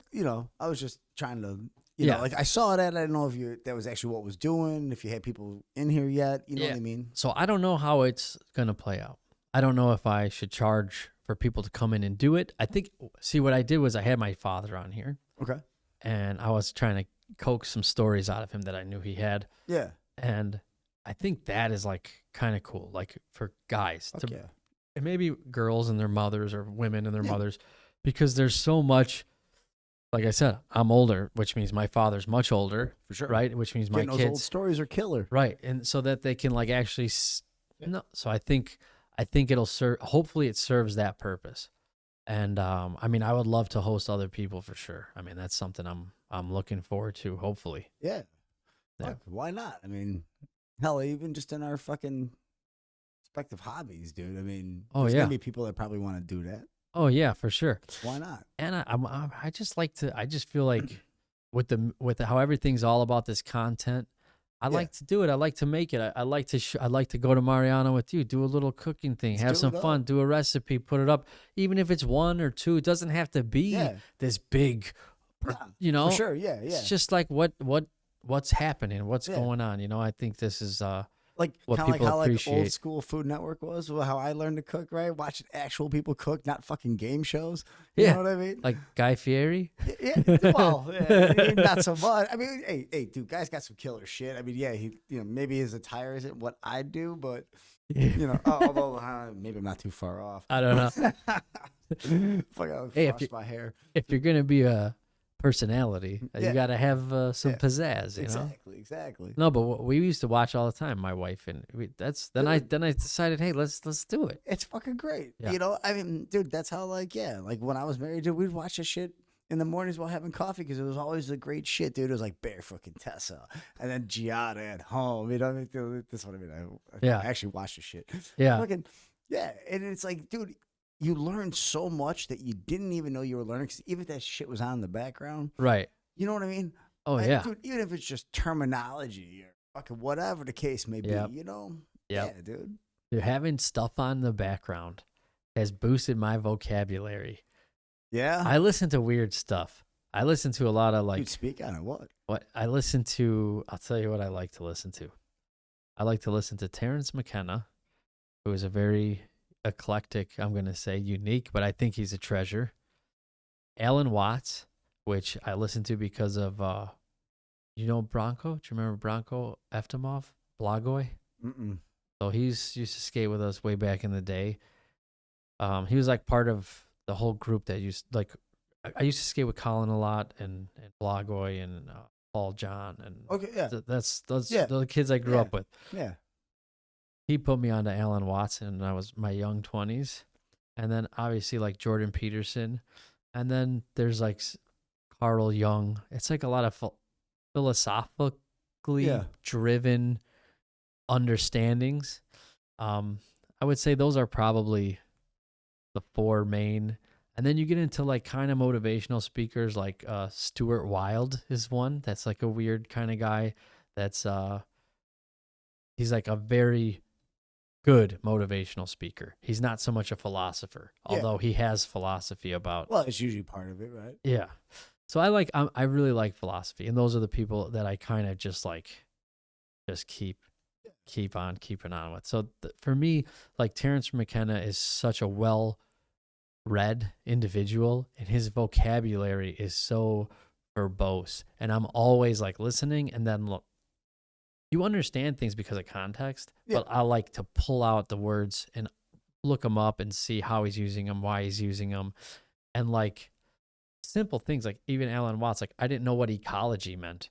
I was just trying to, you Yeah. know, like I saw that. I didn't know if that was actually what was doing. If you had people in here yet, you know Yeah. what I mean? So I don't know how it's gonna play out. I don't know if I should charge for people to come in and do it. I think. See, what I did was I had my father on here, Okay. and I was trying to coax some stories out of him that I knew he had. Yeah. And I think that is like kind of cool, like for guys Fuck to, yeah. and maybe girls and their mothers or women and their Yeah. mothers, because there's so much. Like I said, I'm older, which means my father's much older, For sure. right? Which means my Getting those old kids, stories are killer. right? And so that they can like actually, no. So I think it'll serve. Hopefully, it serves that purpose. And I mean, I would love to host other people for sure. I mean, that's something I'm looking forward to. Hopefully, Yeah. Yeah. Fuck, why not? I mean, hell, even just in our fucking respective hobbies, dude. I mean, Oh, there's yeah. gonna be people that probably want to do that. oh yeah, for sure. Why not? And I just like to. I just feel like with how everything's all about this content, I Yeah. like to do it. I like to make it. I like to. I like to go to Mariano with you, do a little cooking thing, Let's have do some it fun, up. do a recipe, put it up. Even if it's one or two, it doesn't have to be Yeah. this big. Yeah, You know, For sure. Yeah. Yeah. it's just like what's happening, what's Yeah. going on. You know, I think this is Like what kind of like people how like old appreciate. school Food Network was, well, how I learned to cook, right? Watching actual people cook, not fucking game shows. You Yeah. know what I mean? like Guy Fieri. Yeah, well, yeah, not so much. I mean, hey, dude, guy's got some killer shit. I mean, yeah, he, maybe his attire isn't what I do, but although maybe I'm not too far off. I don't know. Fuck, I Hey, if flush you- my hair. If you're gonna be a personality, Yeah. you got to have some Yeah. pizzazz. You know. Exactly. No, but we used to watch all the time, my wife and then I decided, hey, let's do it. It's fucking great. Yeah. You know, I mean, dude, that's how like when I was married, dude, we'd watch this shit in the mornings while having coffee because it was always the great shit, dude. It was like Barefoot Contessa and then Giada at home. You know, this one. I mean, Yeah. I actually watched the shit. Yeah. Fucking, yeah, and it's like, dude, you learn so much that you didn't even know you were learning. Cause even if that shit was on in the background, Right. you know what I mean? Oh, Like, yeah. dude. Even if it's just terminology or fucking whatever the case may be, Yep. you know? Yep. Yeah, dude. Dude, having stuff on the background has boosted my vocabulary. Yeah. I listen to weird stuff. I listen to a lot of like Dude, speak on it. What? I listen to. I'll tell you what I like to listen to. I like to listen to Terrence McKenna, who is a very eclectic, I'm going to say unique, but I think he's a treasure. Alan Watts, which I listen to because of, Bronco? Do you remember Bronco Eftimov? Blagoy? Mm-mm. So used to skate with us way back in the day. He was like part of the whole group that I used to skate with Colin a lot and Blagoy and Paul John and Okay, yeah. those Yeah. the kids I grew Yeah. up with. Yeah. He put me onto Alan Watson when I was my young 20s, and then obviously like Jordan Peterson, and then there's like Carl Jung. It's like a lot of philosophically Yeah. driven understandings. I would say those are probably the four main. And then you get into like kind of motivational speakers like Stuart Wilde is one. That's like a weird kind of guy. That's he's like a very good motivational speaker. He's not so much a philosopher, Yeah. although he has philosophy about. Well, it's usually part of it, right? Yeah. So I really like philosophy, and those are the people that I kind of just keep on keeping on with. So for me, like Terrence McKenna is such a well-read individual, and his vocabulary is so verbose, and I'm always like listening, and then look, you understand things because of context, Yeah. but I like to pull out the words and look them up and see how he's using them, why he's using them, and like simple things like even Alan Watts, like I didn't know what ecology meant.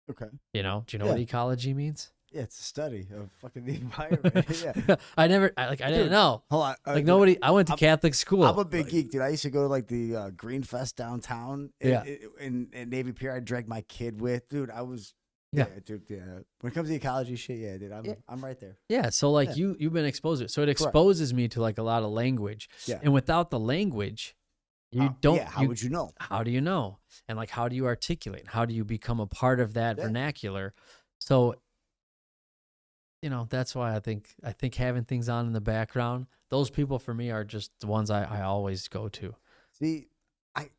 Okay. Do you know Yeah. what ecology means? Yeah, it's a study of fucking the environment. Yeah. I didn't Dude, know. Hold on. Like nobody. I went to I'm- Catholic school. I'm a big geek, dude. I used to go to like the Green Fest downtown. Yeah. In Navy Pier, I dragged my kid with. Dude, I was. Yeah. Dude. Yeah. When it comes to ecology shit, yeah, dude, I'm right there. Yeah. So like Yeah. you've been exposed to it. So it exposes me to like a lot of language. Yeah. And without the language, you don't. Yeah. How would you know? How do you know? And like, how do you articulate? How do you become a part of that Yeah. vernacular? So, that's why I think having things on in the background, those people for me are just the ones I always go to. See, I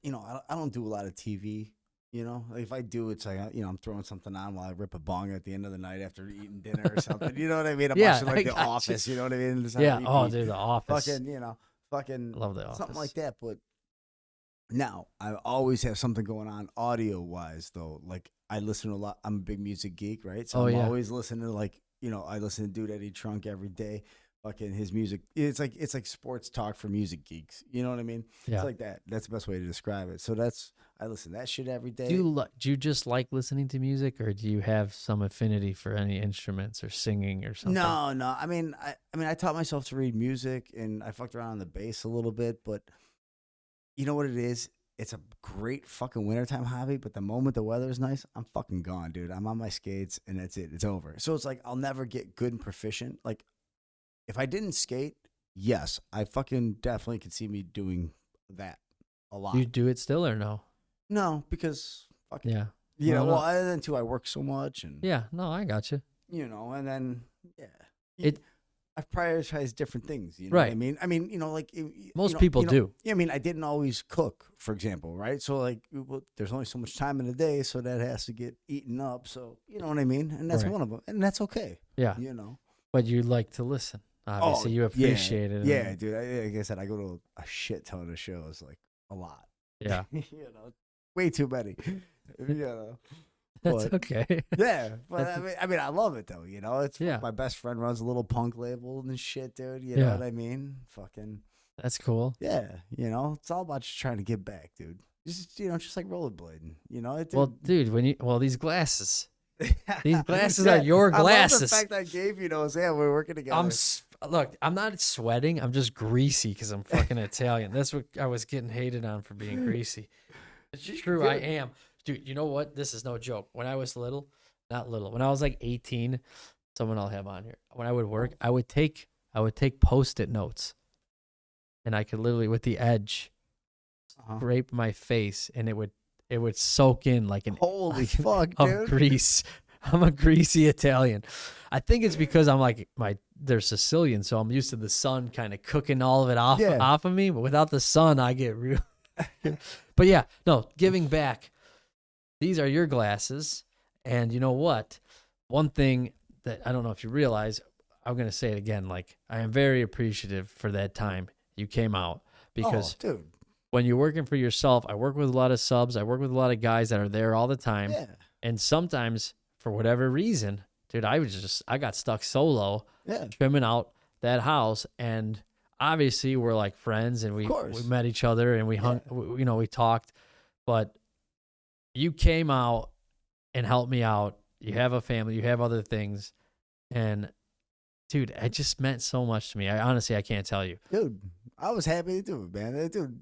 don't do a lot of TV. Like if I do, it's like I'm throwing something on while I rip a bong at the end of the night after eating dinner or something. You know what I mean? I'm Yeah, watching I like The got you. Office. You know what I mean? It's on Yeah. repeat. Oh, dude, The Office. Fucking Love The Office. something like that. But now I always have something going on audio wise though. Like I listen to a lot. I'm a big music geek, right? So Oh, I'm yeah. always listening to I listen to Dude Eddie Trunk every day. Fucking his music. It's like sports talk for music geeks. You know what I mean? Yeah. It's like that. That's the best way to describe it. So I listen to that shit every day. Do you just like listening to music, or do you have some affinity for any instruments or singing or something? No. I mean, I taught myself to read music, and I fucked around on the bass a little bit. But you know what it is? It's a great fucking wintertime hobby. But the moment the weather is nice, I'm fucking gone, dude. I'm on my skates, and that's it. It's over. So it's like I'll never get good and proficient. Like if I didn't skate, yes, I fucking definitely could see me doing that a lot. You do it still or no? No, because fucking Yeah. well, no. other than too, I work so much, and Yeah. No, I got you. and then It- I've prioritized different things. You know what I Right. mean? I mean, like Most people do. Yeah, I mean, I didn't always cook, for example, right? So like, there's only so much time in the day, so that has to get eaten up. So you know what I mean? And that's Right. one of them, and that's okay. Yeah. But But you like to listen. Obviously, you appreciate it. Yeah, and- dude. Like I said, I go to a shit ton of shows, like a lot. Yeah. Way too many. That's But- okay. Yeah, but I mean, I love it though. It's Yeah. my best friend runs a little punk label and shit, dude. You Yeah. know what I mean? Fucking That's cool. yeah. It's all about just trying to give back, dude. Just like rollerblading. Well, dude, these glasses. These glasses Yeah, are your I love glasses. the fact I gave you those. Yeah, we're working together. Look, I'm not sweating. I'm just greasy because I'm fucking Italian. That's what I was getting hated on for being greasy. It's true. I am. Dude, you know what? This is no joke. When I was little, not little, when I was like 18, someone I'll have on here. When I would work, I would take Post-it notes, and I could literally with the edge scrape my face, and it would soak in like an Holy fuck, of dude. grease. I'm a greasy Italian. I think it's because I'm like they're Sicilian, so I'm used to the sun kind of cooking all of it off of me. But without the sun, I get real. But yeah, no, giving back. These are your glasses, and you know what? One thing that I don't know if you realize, I'm gonna say it again. Like, I am very appreciative for that time you came out, because dude, when you're working for yourself, I work with a lot of subs. I work with a lot of guys that are there all the time, and sometimes for whatever reason, dude, I got stuck solo, trimming out that house, and obviously we're like friends, and we met each other, and we hung, we talked, but you came out and helped me out. You have a family, you have other things, and dude, it just meant so much to me. I can't tell you, dude. I was happy to do it, man. Dude,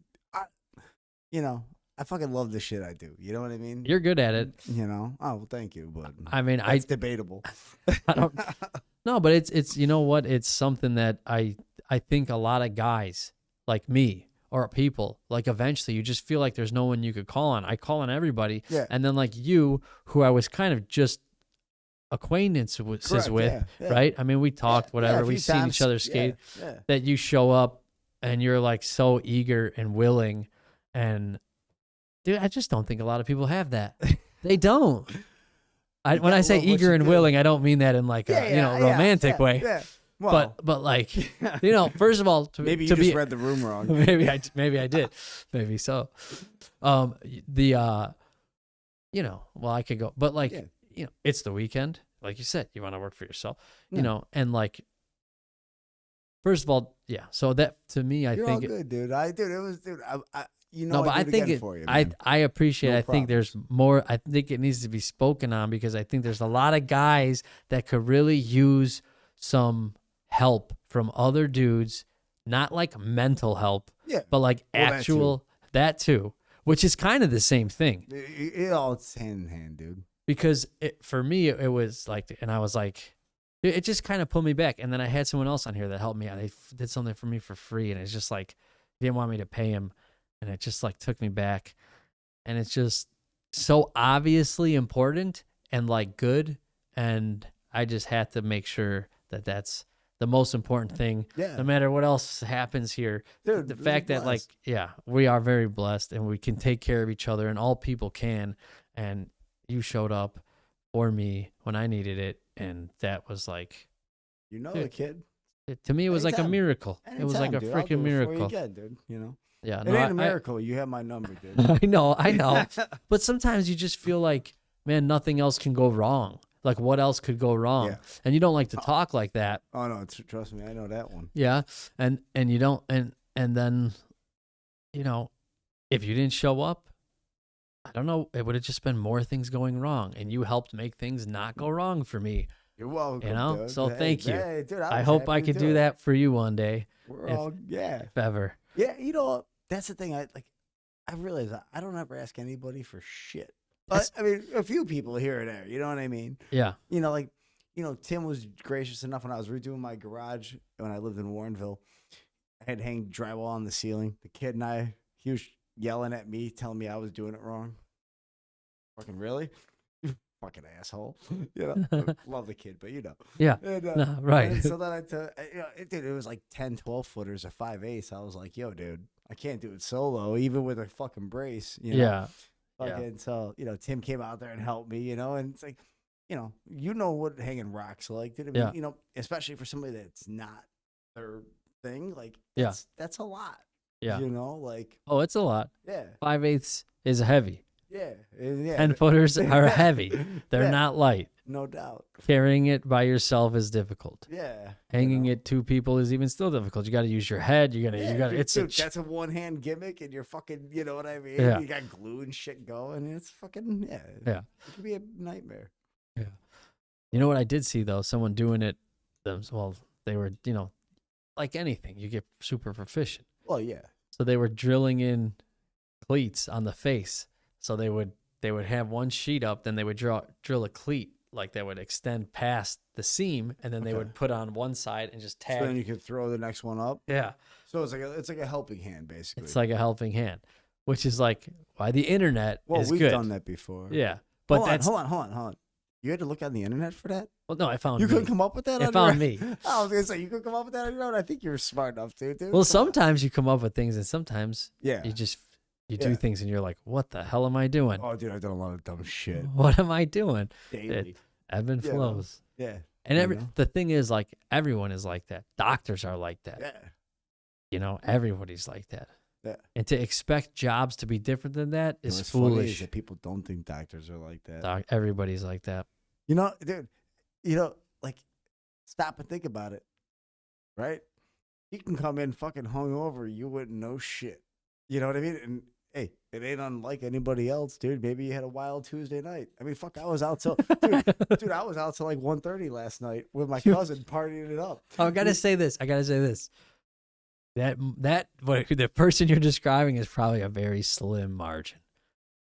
I fucking love the shit I do. You know what I mean? You're good at it. You know? Oh, well, thank you. But I mean, it's debatable. I don't. No, but it's you know what? It's something that I think a lot of guys like me or people, like, eventually you just feel like there's no one you could call on. I call on everybody, and then like you, who I was kind of just acquaintances with, right? I mean, we talked, whatever. We've seen each other skate. That you show up and you're like so eager and willing, and dude, I just don't think a lot of people have that. They don't. When I say eager and willing, I don't mean that in like a romantic way. Yeah. Well, but like, first of all, maybe you just read the room wrong. maybe I did, maybe so. Well, I could go, but like, it's the weekend, like you said, you want to work for yourself, and like, first of all, so that to me, I You're think all good, dude. But I think I appreciate. I think there's more. I think it needs to be spoken on, because I think there's a lot of guys that could really use some help from other dudes, not like mental help, but like actual that too, which is kind of the same thing. It's hand in hand, dude. Because for me, it was like, and I was like, it just kind of pulled me back. And then I had someone else on here that helped me out. They did something for me for free, and it's just like, he didn't want me to pay him. And it just like took me back, and it's just so obviously important and like good. And I just had to make sure that that's the most important thing. No matter what else happens here, dude, the fact that like, we are very blessed, and we can take care of each other, and all people can. And you showed up for me when I needed it. And that was like, the kid. To me, it was like a miracle. It was like a freaking miracle. Dude, Yeah, it ain't a miracle. You have my number, dude. I know. But sometimes you just feel like, man, nothing else can go wrong. Like, what else could go wrong? Yeah. And you don't like to talk like that. Oh no, trust me, I know that one. Yeah, and you don't, and then, if you didn't show up, I don't know, it would have just been more things going wrong, and you helped make things not go wrong for me. You're welcome. Dude. So thank you. Hey, dude, I hope I could do that for you one day. If ever. Yeah, that's the thing. I realize I don't ever ask anybody for shit. But I mean, a few people here and there. You know what I mean? Yeah. Tim was gracious enough when I was redoing my garage when I lived in Warrenville. I had hang drywall on the ceiling. The kid and he was yelling at me, telling me I was doing it wrong. Fucking really? Fucking asshole. Love the kid, but Yeah. And, right. And so then it was like 10, 12 footers or 5/8. I was like, yo, dude, I can't do it solo, even with a fucking brace. Yeah. So, Tim came out there and helped me, and it's like, what hanging rocks are like, dude. I mean, especially for somebody that's not their thing, like, that's a lot. Yeah. Oh, it's a lot. Yeah. 5/8 is heavy. Yeah. 10 footers are heavy. They're not light. No doubt. Carrying it by yourself is difficult. Yeah. Hanging it two people is even still difficult. You got to use your head. You got to. That's a one-hand gimmick, and you're fucking. You know what I mean? Yeah. You got glue and shit going. And it's fucking. Yeah. Yeah. It could be a nightmare. Yeah. You know what I did see though? Someone doing it. Well, they were. Like anything, you get super proficient. Well, yeah. So they were drilling in cleats on the face. So they would have one sheet up, then they would drill a cleat like that would extend past the seam, and then they would put on one side and just tag. So then you could throw the next one up. Yeah. So it's like a helping hand, basically. It's like a helping hand, which is like why the internet is we've good. done that before. Yeah. But hold on. You had to look on the internet for that? Well, no, I found You me. couldn't come up with that? It found me. I was going to say, you could come up with that on your own? I think you're smart enough to, dude. Well, sometimes you come up with things, and sometimes Yeah. you do things, and you're like, what the hell am I doing? Oh, dude, I've done a lot of dumb shit. What am I doing? Daily. Ebb and Yeah, flows. Yeah. And the thing is, like, everyone is like that. Doctors are like that. Yeah. You know, everybody's like that. Yeah. And to expect jobs to be different than that is What's funny is foolish. that people don't think doctors are like that. Everybody's like that. You know, dude, like, stop and think about it, right? You can come in fucking hungover, you wouldn't know shit. You know what I mean? And hey, it ain't unlike anybody else, dude. Maybe you had a wild Tuesday night. I mean, fuck, I was out till, dude, I was out till like 1:30 last night with my cousin partying it up. I gotta say this. That the person you're describing is probably a very slim margin.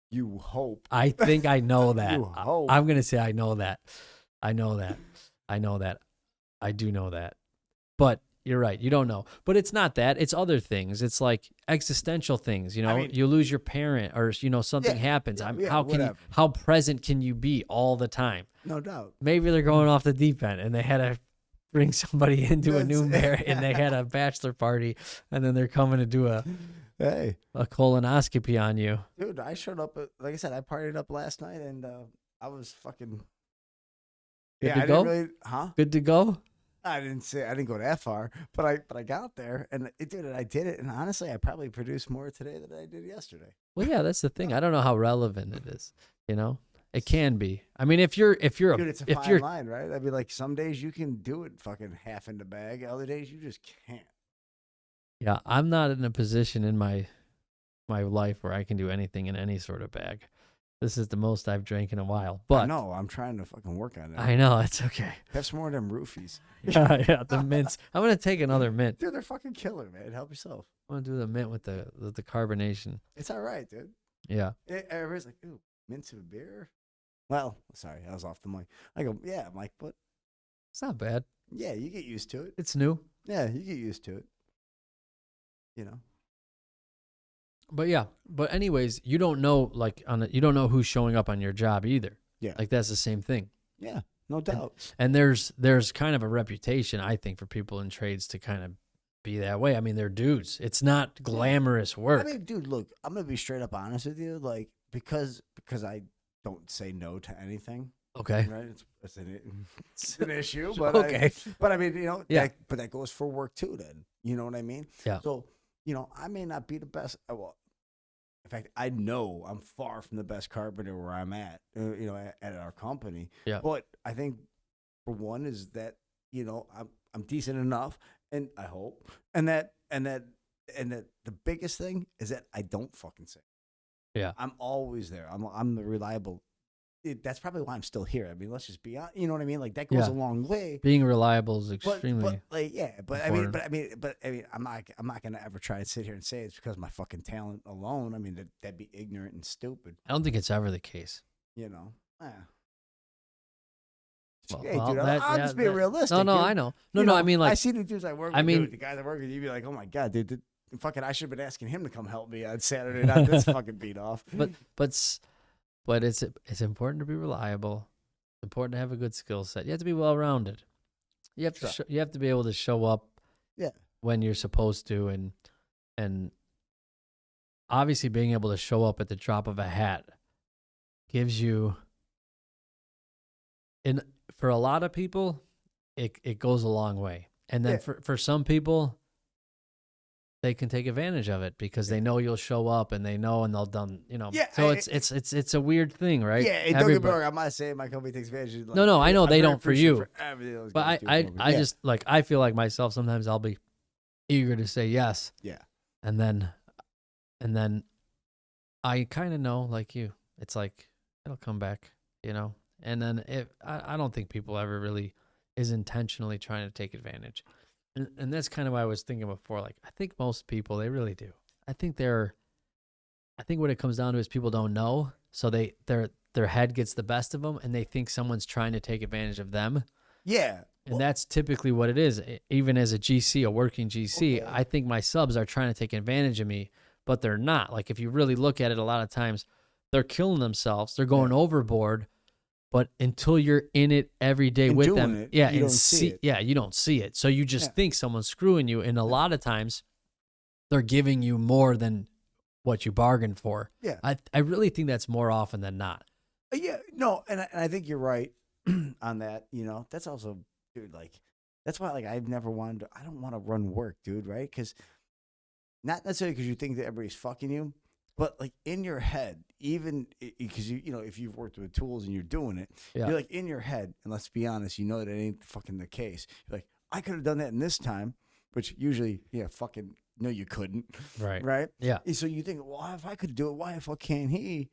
You hope. I think I know that. You hope. I'm gonna say I know that. I do know that. But you're right. You don't know. But it's not that. It's other things. It's like existential things. You know, you lose your parent, or something happens. How present can you be all the time? No doubt. Maybe they're going off the deep end, and they had to bring somebody into a new marriage, and they had a bachelor party, and then they're coming to do a colonoscopy on you. Dude, I showed up. Like I said, I partied up last night, and I was fucking. Good to I go? didn't really, huh? Good to go? I didn't go that far, but I got there, and I did it, and honestly, I probably produced more today than I did yesterday. Well, yeah, that's the thing. I don't know how relevant it is. You know, it can be. I mean, if you're Dude, it's a fine line, right? I mean, like, some days you can do it fucking half in the bag, other days you just can't. Yeah, I'm not in a position in my life where I can do anything in any sort of bag. This is the most I've drank in a while. But no, I'm trying to fucking work on it. I know, it's okay. Have some more of them roofies. Yeah, the mints. I'm gonna take another mint. Dude, they're fucking killer, man. Help yourself. I'm gonna do the mint with the carbonation. It's all right, dude. Yeah. Everybody's like, ooh, mints of beer? Well, sorry, I was off the mic. I go, yeah, I'm like, but It's not bad. yeah, you get used to it. It's new. Yeah, you get used to it. You know? But yeah. But anyways, you don't know you don't know who's showing up on your job either. Yeah. Like that's the same thing. Yeah, no doubt. And there's kind of a reputation, I think, for people in trades to kind of be that way. I mean, they're dudes. It's not glamorous work. I mean, dude, look, I'm gonna be straight up honest with you, like, because I don't say no to anything. Okay. Right? It's an issue, but Okay. but I mean, you know, Yeah. but that goes for work too. Then you know what I mean? Yeah. So you know, I may not be the best. Well, in fact, I know I'm far from the best carpenter where I'm at. You know, at our company. Yeah. But I think for one is that I'm decent enough, and I hope, and that the biggest thing is that I don't fucking say. Yeah. I'm always there. I'm the reliable. That's probably why I'm still here. I mean, let's just be honest. You know what I mean? Like, that goes a long way. Being reliable is extremely. But like, yeah. But important. I mean, I'm not gonna ever try to sit here and say it's because of my fucking talent alone. I mean, that'd be ignorant and stupid. I don't think it's ever the case. You know. Well, Hey, well, dude, that- I'm yeah, just being that- realistic. No, dude. I know. You No, know, I mean, like, I see the dudes I work with. I mean- dude, the guys I work with, you'd be like, oh my god, dude, fucking, I should have been asking him to come help me on Saturday night. This fucking beat off. but it's important to be reliable. It's important to have a good skill set. You have to be well rounded. You have to you have to be able to show up. Yeah. When you're supposed to, and obviously being able to show up at the drop of a hat gives you. For a lot of people, it goes a long way. And then for some people, they can take advantage of it because they know you'll show up and they know and they'll done, you know. Yeah, So it's a weird thing, right? Yeah, don't get me wrong. I'm not saying my company takes advantage of, like, No, I know I'm they very don't for you. appreciative for everything those But guys do I for me. just like, I feel like myself sometimes I'll be eager to say yes. Yeah. And then I kind of know, like you, it's like it'll come back, you know. And then I don't think people ever really is intentionally trying to take advantage. And that's kind of what I was thinking before. Like, I think most people, they really do. I think they're I think what it comes down to is people don't know, so their head gets the best of them, and they think someone's trying to take advantage of them. Yeah. And that's typically what it is. Even as a GC, a working GC, Okay. I think my subs are trying to take advantage of me, but they're not. Like, if you really look at it, a lot of times they're killing themselves. They're going overboard. But until you're in it every day And with doing them, it, yeah, you and don't see it. yeah, you don't see it. So you just Yeah. think someone's screwing you. And a lot of times they're giving you more than what you bargained for. Yeah. I really think that's more often than not. Yeah, no, and I think you're right on that. You know, that's also, dude. Like, that's why, like, I've never wanted to. I don't want to run work, dude. Right? Because not necessarily because you think that everybody's fucking you, but like in your head, even because you know, if you've worked with tools and you're doing it, Yeah. you're like in your head. And let's be honest, you know that it ain't fucking the case. You're like, I could have done that in this time, which usually, yeah, fucking no, you couldn't. Right. Right? Yeah. And so you think, well, if I could do it, why the fuck can't he?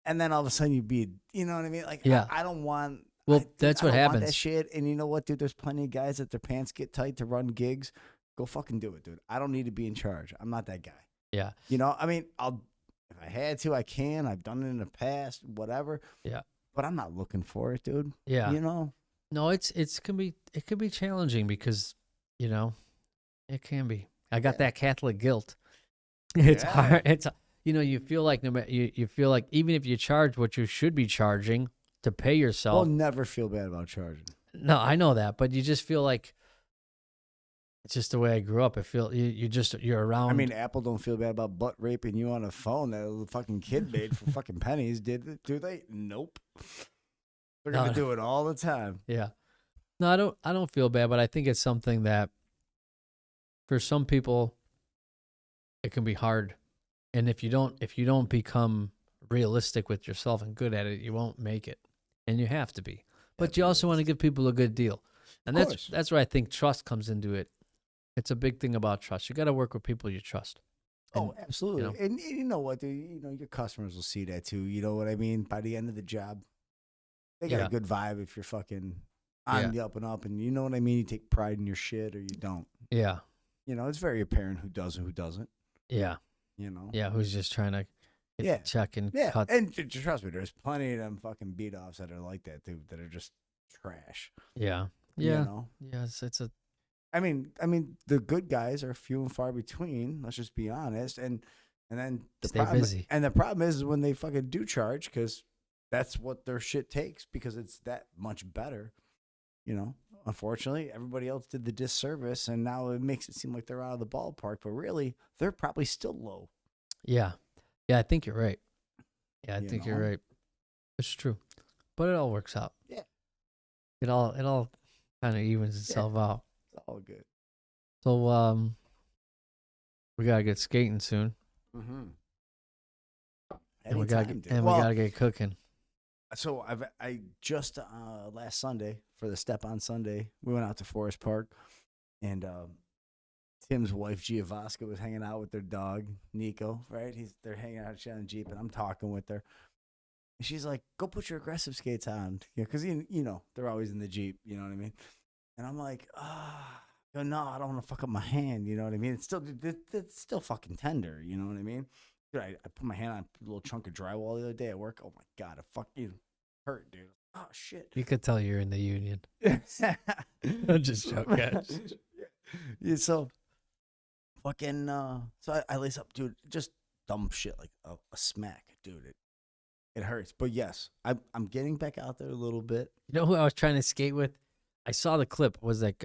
And then all of a sudden you'd be, you know what I mean? Like, Yeah. I don't want. Well, dude, that's I what don't want happens. that shit. And you know what, dude? There's plenty of guys that their pants get tight to run gigs. Go fucking do it, dude. I don't need to be in charge. I'm not that guy. Yeah. You know, I mean, if I had to, I can. I've done it in the past, whatever. Yeah. But I'm not looking for it, dude. Yeah. You know? No, it can be challenging because, you know, it can be. I got that Catholic guilt. It's Yeah. hard. It's, you know, you feel like you feel like even if you charge what you should be charging to pay I'll yourself. never feel bad about charging. No, I know that, but you just feel like it's just the way I grew up. I feel you're around. I mean, Apple don't feel bad about butt raping you on a phone that a fucking kid made for fucking pennies. Do they? Nope. They're gonna No. do it all the time. yeah. No, I don't feel bad, but I think it's something that for some people it can be hard. And if you don't become realistic with yourself and good at it, you won't make it. And you have to be. But you also want to give people a good deal. And Of course. that's where I think trust comes into it. It's a big thing about trust. You got to work with people you trust. Oh, And, absolutely. you know. And you know what, dude? You know, your customers will see that too. You know what I mean? By the end of the job, they got Yeah. a good vibe if you're fucking on Yeah. the up and up. And you know what I mean? You take pride in your shit or you don't. Yeah. You know, it's very apparent who does and who doesn't. Yeah. You know? Yeah. Who's just trying to get Yeah. the check and Yeah. cut. And trust me, there's plenty of them fucking beat offs that are like that, dude, that are just trash. Yeah. You Yeah. know? Yeah. It's a, I mean, the good guys are few and far between. Let's just be honest. And then the Stay problem, busy. And the problem is when they fucking do charge, because that's what their shit takes, because it's that much better. You know, unfortunately, everybody else did the disservice, and now it makes it seem like they're out of the ballpark. But really, they're probably still low. yeah. Yeah. I think you're right. Yeah. I You think you're know? right. It's true. But it all works out. Yeah. It all kind of evens itself out. It's all good. So we gotta get skating soon, Mm-hmm. and we gotta get cooking. So I just last Sunday for the Step on Sunday, we went out to Forest Park, and Tim's wife Giovanska was hanging out with their dog Nico. Right, they're hanging out on the Jeep, and I'm talking with her. And she's like, "Go put your aggressive skates on," because you know they're always in the Jeep. You know what I mean? And I'm like, no, I don't want to fuck up my hand. You know what I mean? It's still fucking tender. You know what I mean? Dude, I put my hand on a little chunk of drywall the other day at work. Oh my God, it fucking hurt, dude. Oh shit. You could tell you're in the union. I'm just joking. Yeah, so fucking so I lace up, dude, just dumb shit like a smack, dude. It hurts. But yes, I'm getting back out there a little bit. You know who I was trying to skate with? I saw the clip. Was like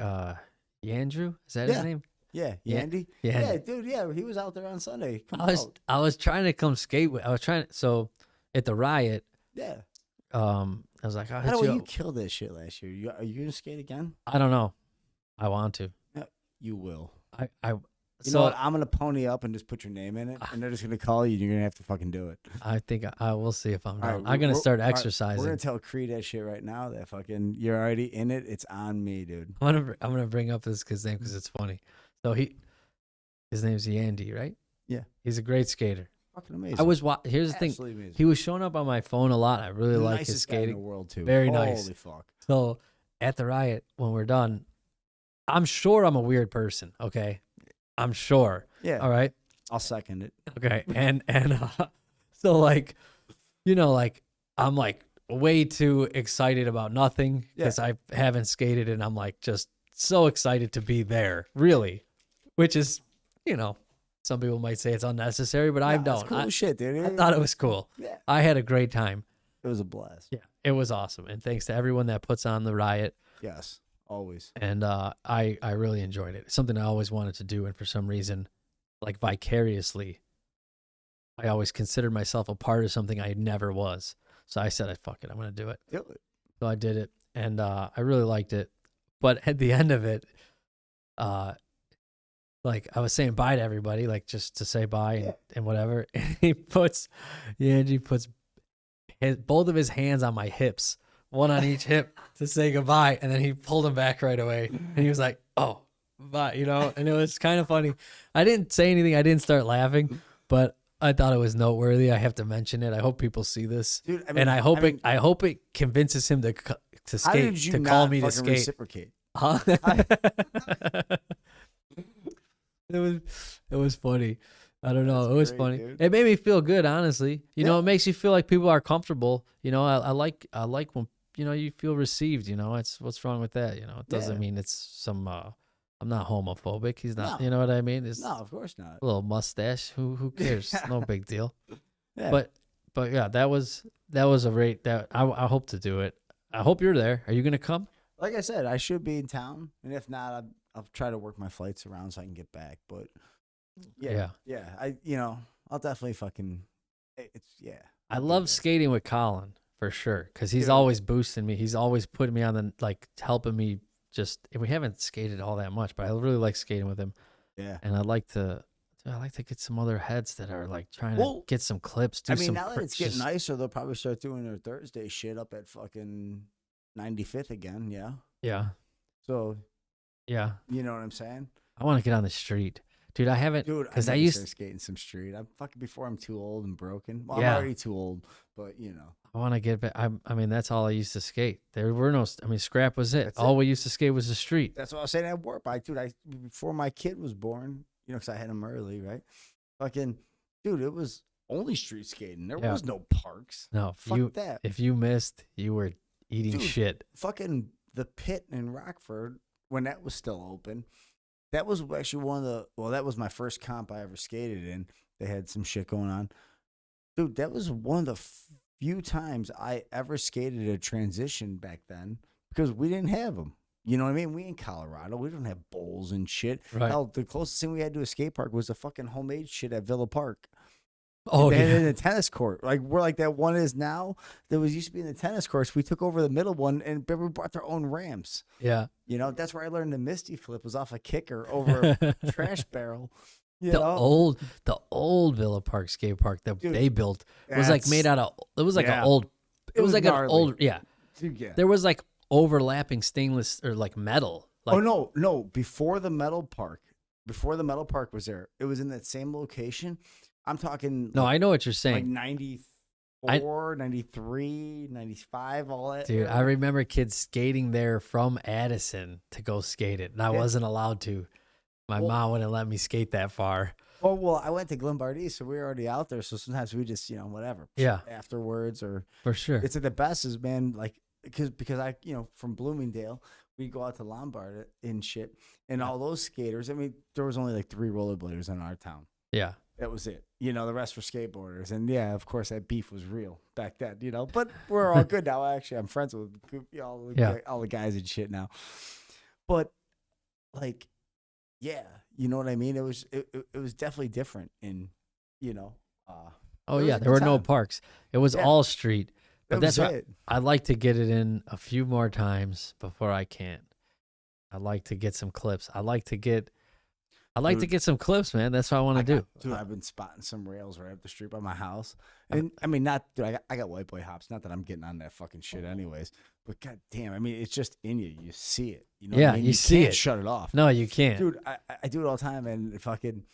Yandrew? Is that his Yeah. name? Yeah, Yeah, Yandy. yeah. Yeah, dude, yeah, he was out there on Sunday. Come out. I was trying to come skate with. I was trying. So at the riot, Yeah. I was like, I'll By the hit way, you. you Up. killed that shit last year. Are you gonna skate again? I don't know. I want to. You will. So You know what? I'm gonna pony up and just put your name in it, and they're just gonna call you. And you're gonna have to fucking do it. I think I will see if I'm All done. right, I'm gonna start all right, exercising. We're gonna tell Creed that shit right now. That fucking you're already in it. It's on me, dude. I'm gonna bring up this kid's name because it's funny. So his name's Yandy, right? Yeah. He's a great skater. Fucking amazing. Here's the thing. Absolutely amazing. He was showing up on my phone a lot. I really like his Nicest guy in the skating. world too. Very Holy nice. fuck. So at the riot, when we're done, I'm sure I'm a weird person. Okay, I'm sure. Yeah. All right. I'll second it. Okay, and so like, like I'm like way too excited about nothing because I haven't skated, and I'm like just so excited to be there, really, which is, some people might say it's unnecessary, but I don't. It's cool shit, dude. I thought it was cool. Yeah, I had a great time. it was a blast. Yeah, it was awesome, and thanks to everyone that puts on the riot. Yes, always. And I really enjoyed it. It's something I always wanted to do, and for some reason, like vicariously, I always considered myself a part of something I never was. So I said, fuck it, I'm gonna do it. Do it. So I did it, and I really liked it. But at the end of it, like I was saying bye to everybody, like just to say bye and whatever. And Angie puts both of his hands on my hips, one on each hip, to say goodbye, and then he pulled them back right away, and he was like, "Oh, bye," and it was kind of funny. I didn't say anything. I didn't start laughing, but I thought it was noteworthy. I have to mention it. I hope people see this, Dude, and I hope it convinces him to skate, how did you to not call me to fucking skate. reciprocate? Huh? It was funny. I don't know. That's It was great, funny. dude. It made me feel good, honestly. It makes you feel like people are comfortable. I like when you feel received. It's what's wrong with that. It doesn't mean it's some. I'm not homophobic. He's not. No. You know what I mean? It's No, of course not. a little mustache. Who cares? No big deal. Yeah. But yeah, that was a rate that I hope to do it. I hope you're there. Are you gonna come? Like I said, I should be in town, and if not, I'll try to work my flights around so I can get back. But yeah, I'll definitely fucking. I love skating with Colin for sure because he's Dude. always boosting me. He's always putting me on the helping me. We haven't skated all that much, but I really like skating with him. Yeah. And I like to get some other heads that are like trying to get some clips. Now that it's getting nicer, they'll probably start doing their Thursday shit up at fucking 95th again. Yeah. Yeah. So. Yeah. You know what I'm saying? I want to get on the street. Dude, I haven't. Dude, because I I used used to start skating some street. I'm fucking before I'm too old and broken. Well, Yeah. I'm already too old, but I want to get back. I mean, that's all I used to skate. There were no. I mean, scrap was it. That's All it. we used to skate was the street. That's what I was saying at work. Before my kid was born, because I had him early, right? Fucking, dude, it was only street skating. There was no parks. No, Fuck that. If you missed, you were eating Dude, shit. Fucking the pit in Rockford, when that was still open, that was actually that was my first comp I ever skated in. They had some shit going on. Dude, that was one of the few times I ever skated a transition back then because we didn't have them. You know what I mean? We in Colorado, we don't have bowls and shit. Right. Hell, the closest thing we had to a skate park was the fucking homemade shit at Villa Park. Oh, they had yeah. it in the tennis court, like where like that one is now. That was used to be in the tennis courts. We took over the middle one, and we brought their own ramps. Yeah. That's where I learned the Misty flip was off a kicker over a trash barrel. The old Villa Park skate park that Dude, they built was like made out of. It was like an old. It was like gnarly. an old. Yeah. Dude, yeah. There was like overlapping stainless or like metal. Like, no! Before the metal park was there. It was in that same location. I'm talking. No, I know what you're saying. Like 94, 93, 95, all that. Dude, era. I remember kids skating there from Addison to go skate it, and I wasn't allowed to. My mom wouldn't let me skate that far. Oh, well, I went to Glenbardie, so we were already out there. So sometimes we just, whatever. Yeah. Afterwards or. For sure. It's at the best is, man, like, because I, from Bloomingdale, we go out to Lombard and shit. And all those skaters, I mean, there was only like 3 rollerbladers in our town. Yeah. That was it. The rest were skateboarders. And yeah, of course, that beef was real back then, But we're all good now. Actually, I'm friends with all the guys and shit now. But, like, yeah, you know what I mean? It was definitely different in, Oh, yeah. There were no parks. It was all street. But that's why I'd like to get it in a few more times before I can't. I'd like to get some clips. I'd like to get some clips, man. That's what I want to do. Dude, I've been spotting some rails right up the street by my house. And I mean, I got white boy hops. Not that I'm getting on that fucking shit anyways. But god damn, I mean, it's just in you. You see it. You know what I mean? You see can't it. Shut it off. No, you can't. Dude, I do it all the time. And fucking,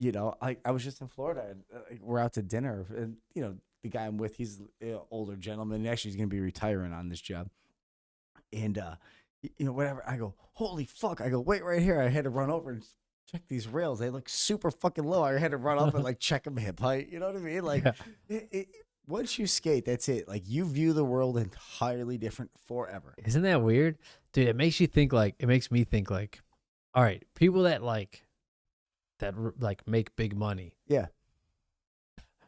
I was just in Florida. And, we're out to dinner. And, the guy I'm with, he's an older gentleman. Actually, he's going to be retiring on this job. And, whatever. I go, holy fuck. I go, wait right here. I had to run over and check these rails. They look super fucking low. I had to run up and like check them hip height. You know what I mean? Like, Yeah. once you skate, that's it. Like, you view the world entirely different forever. Isn't that weird? Dude, it makes me think like, all right, people that like make big money. Yeah.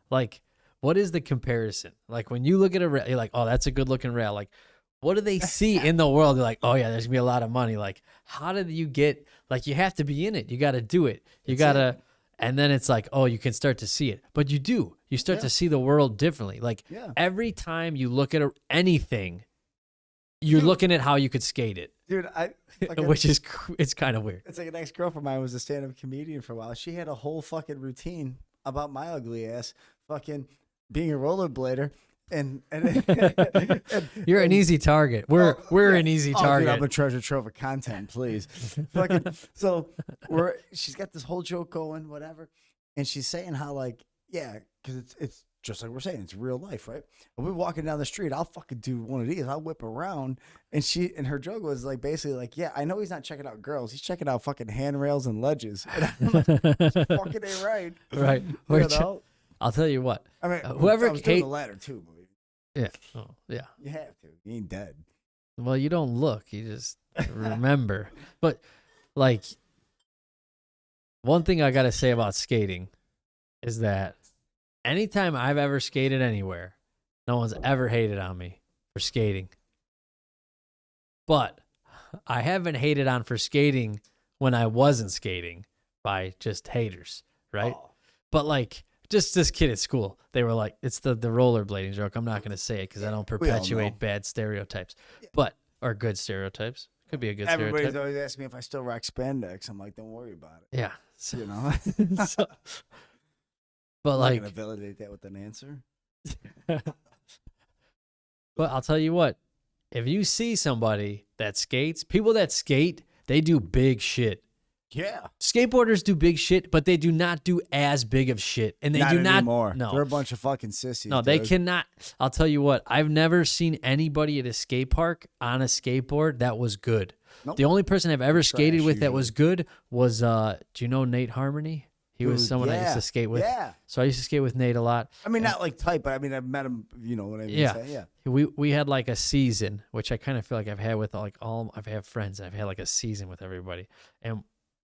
Like, what is the comparison? Like, when you look at a rail, you're like, oh, that's a good looking rail. Like, what do they see in the world? They're like, oh yeah, there's gonna be a lot of money. Like, how did you get, like, you have to be in it. You got to do it. You got to, and then it's like, oh, you can start to see it. But you do. You start to see the world differently. Like, every time you look at anything, you're looking at how you could skate it. Dude, Which is, it's kind of weird. It's like an ex-girlfriend of mine was a stand-up comedian for a while. She had a whole fucking routine about my ugly ass fucking being a rollerblader. And you're an easy target. We're an easy target. Dude, I'm a treasure trove of content, please. So she's got this whole joke going, whatever, and she's saying how, like, yeah, because it's just like we're saying, it's real life, right? And we're walking down the street, I'll fucking do one of these, I'll whip around, and her joke was like basically like, yeah, I know he's not checking out girls, he's checking out fucking handrails and ledges. And I'm like, fucking ain't right, right? I'll tell you what. I mean, whoever I was doing the ladder too. But yeah. Oh, yeah. You have to. You ain't dead. Well, you don't look. You just remember. But, like, one thing I got to say about skating is that anytime I've ever skated anywhere, no one's ever hated on me for skating. But I have been hated on for skating when I wasn't skating by just haters, right? Oh. But, like, just this kid at school, they were like, it's the rollerblading joke. I'm not going to say it because I don't perpetuate bad stereotypes, or good stereotypes. Could be a good Everybody's stereotype. always asking me if I still rock spandex. I'm like, don't worry about it. Yeah. So, you know? But I'm like, not going to validate that with an answer. But I'll tell you what, if you see somebody that skates, people that skate, they do big shit. Yeah. Skateboarders do big shit, but they do not do as big of shit. And they do not anymore. No. They're a bunch of fucking sissies. No, dude. they cannot. I'll tell you what, I've never seen anybody at a skate park on a skateboard that was good. Nope. The only person I've ever skated with that usually. was good was do you know Nate Harmony? He was someone I used to skate with. Yeah. So I used to skate with Nate a lot. I mean, not like tight, but I mean, I've met him, you know what I mean? Yeah. We had like a season, which I kind of feel like I've had with like I've had friends and I've had like a season with everybody. And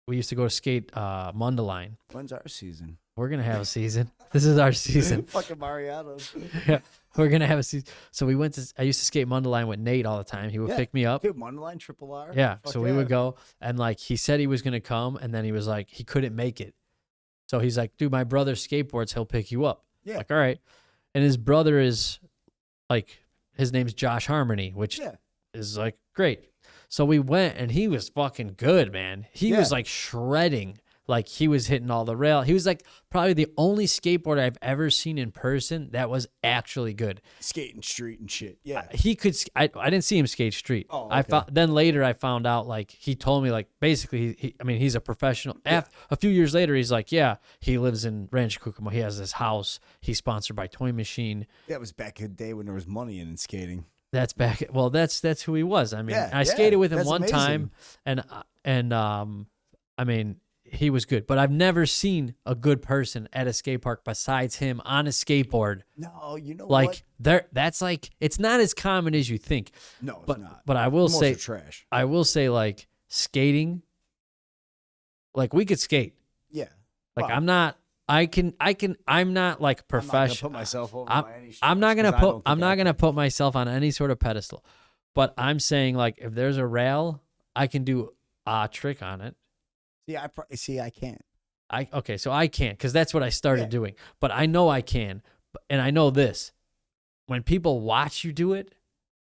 we used to go to skate Mundelein. When's our season? We're going to have a season. This is our season. Fucking Mariano's. Yeah. We're going to have a season. So I used to skate Mundelein with Nate all the time. He would pick me up. Dude, Mundelein, Triple R. Yeah. So we would go and like he said he was going to come and then he was like, he couldn't make it. So he's like, dude, my brother skateboards. He'll pick you up. Yeah. Like, all right. And his brother is like, his name's Josh Harmony, which is like great. So we went and he was fucking good, man. He was like shredding. Like he was hitting all the rail. He was like probably the only skateboarder I've ever seen in person that was actually good. Skating street and shit. Yeah. He could, I didn't see him skate street. Oh, okay. Then later I found out like, he told me like, basically, he's a professional. A few years later, he's like, yeah, he lives in Rancho Cucamonga. He has this house. He's sponsored by Toy Machine. That was back in the day when there was money in skating. That's back. Well, that's who he was. I mean, I skated with him one amazing. time, and I mean, he was good. But I've never seen a good person at a skate park besides him on a skateboard. No, you know like what? that's like it's not as common as you think. No, it's not. But I will Most say, are trash. I will say, like skating. Like we could skate. Yeah. Like well, I'm not like professional. I'm not gonna put myself over by any I'm not gonna stretch, 'cause I'm not gonna put myself on any sort of pedestal. But I'm saying like if there's a rail, I can do a trick on it. I can't. So I can't because that's what I started doing. But I know I can, and I know this: when people watch you do it,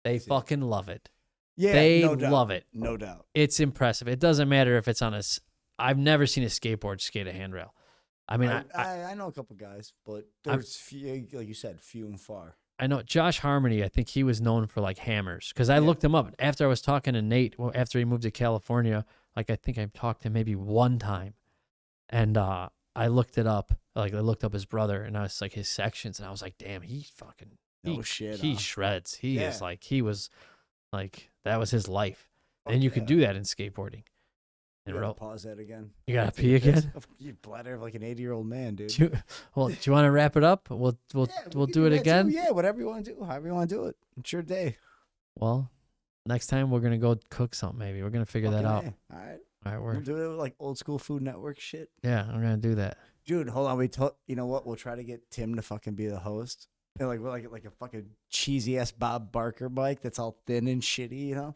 they fucking love it. Yeah, they no doubt. love it. No doubt. It's impressive. It doesn't matter if it's on I've never seen a skateboard skate a handrail. I mean, I know a couple guys, but there's few, like you said, few and far. I know Josh Harmony. I think he was known for like hammers because I looked him up after I was talking to Nate. After he moved to California, like I think I talked to him maybe one time, and I looked it up. Like I looked up his brother, and I was like his sections, and I was like, damn, he shreds. He is like he was like that was his life, and you could do that in skateboarding. You And gotta roll. pause that again. You gotta pee again? You bladder like an 80-year-old man, dude. Do you want to wrap it up? We'll Yeah, we can do it that too. again. Yeah, whatever you want to do, however you want to do it. It's your day. Well, next time we're gonna go cook something. Maybe we're gonna figure that out. Fucking A. All right. All right, We'll we're do it with like old school Food Network shit. yeah, we're gonna do that. Dude, hold on. You know what? We'll try to get Tim to fucking be the host. And like a fucking cheesy ass Bob Barker mic that's all thin and shitty, you know?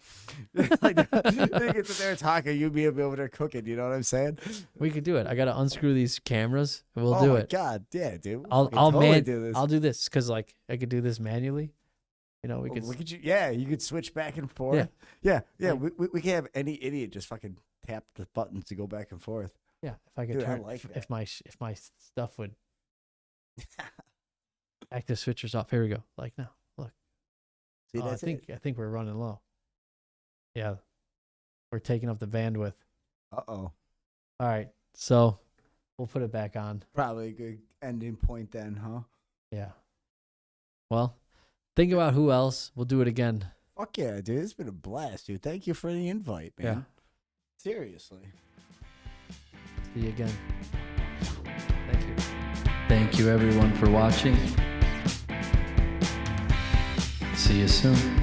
Like they get there talking, you'd be over there cooking, you know what I'm saying? We could do it. I gotta unscrew these cameras and we'll oh do my it. God, yeah, dude. I'll totally do this. I'll do this because like I could do this manually. You know, we could. Look at you. Yeah, you could switch back and forth. Yeah. Like- we can have any idiot just fucking tap the buttons to go back and forth. Yeah, if I could Dude, I turn like that. if my stuff would active switchers off. Here we go. Like now, look. See, Oh, that's I think we're running low. Yeah, we're taking up the bandwidth. Uh-oh. All right, so we'll put it back on. Probably a good ending point then, huh? Yeah. Well, think about who else. We'll do it again. Fuck yeah, dude. It's been a blast, dude. Thank you for the invite, man. Yeah. Seriously. See you again. Thank you. Thank you everyone for watching. See you soon.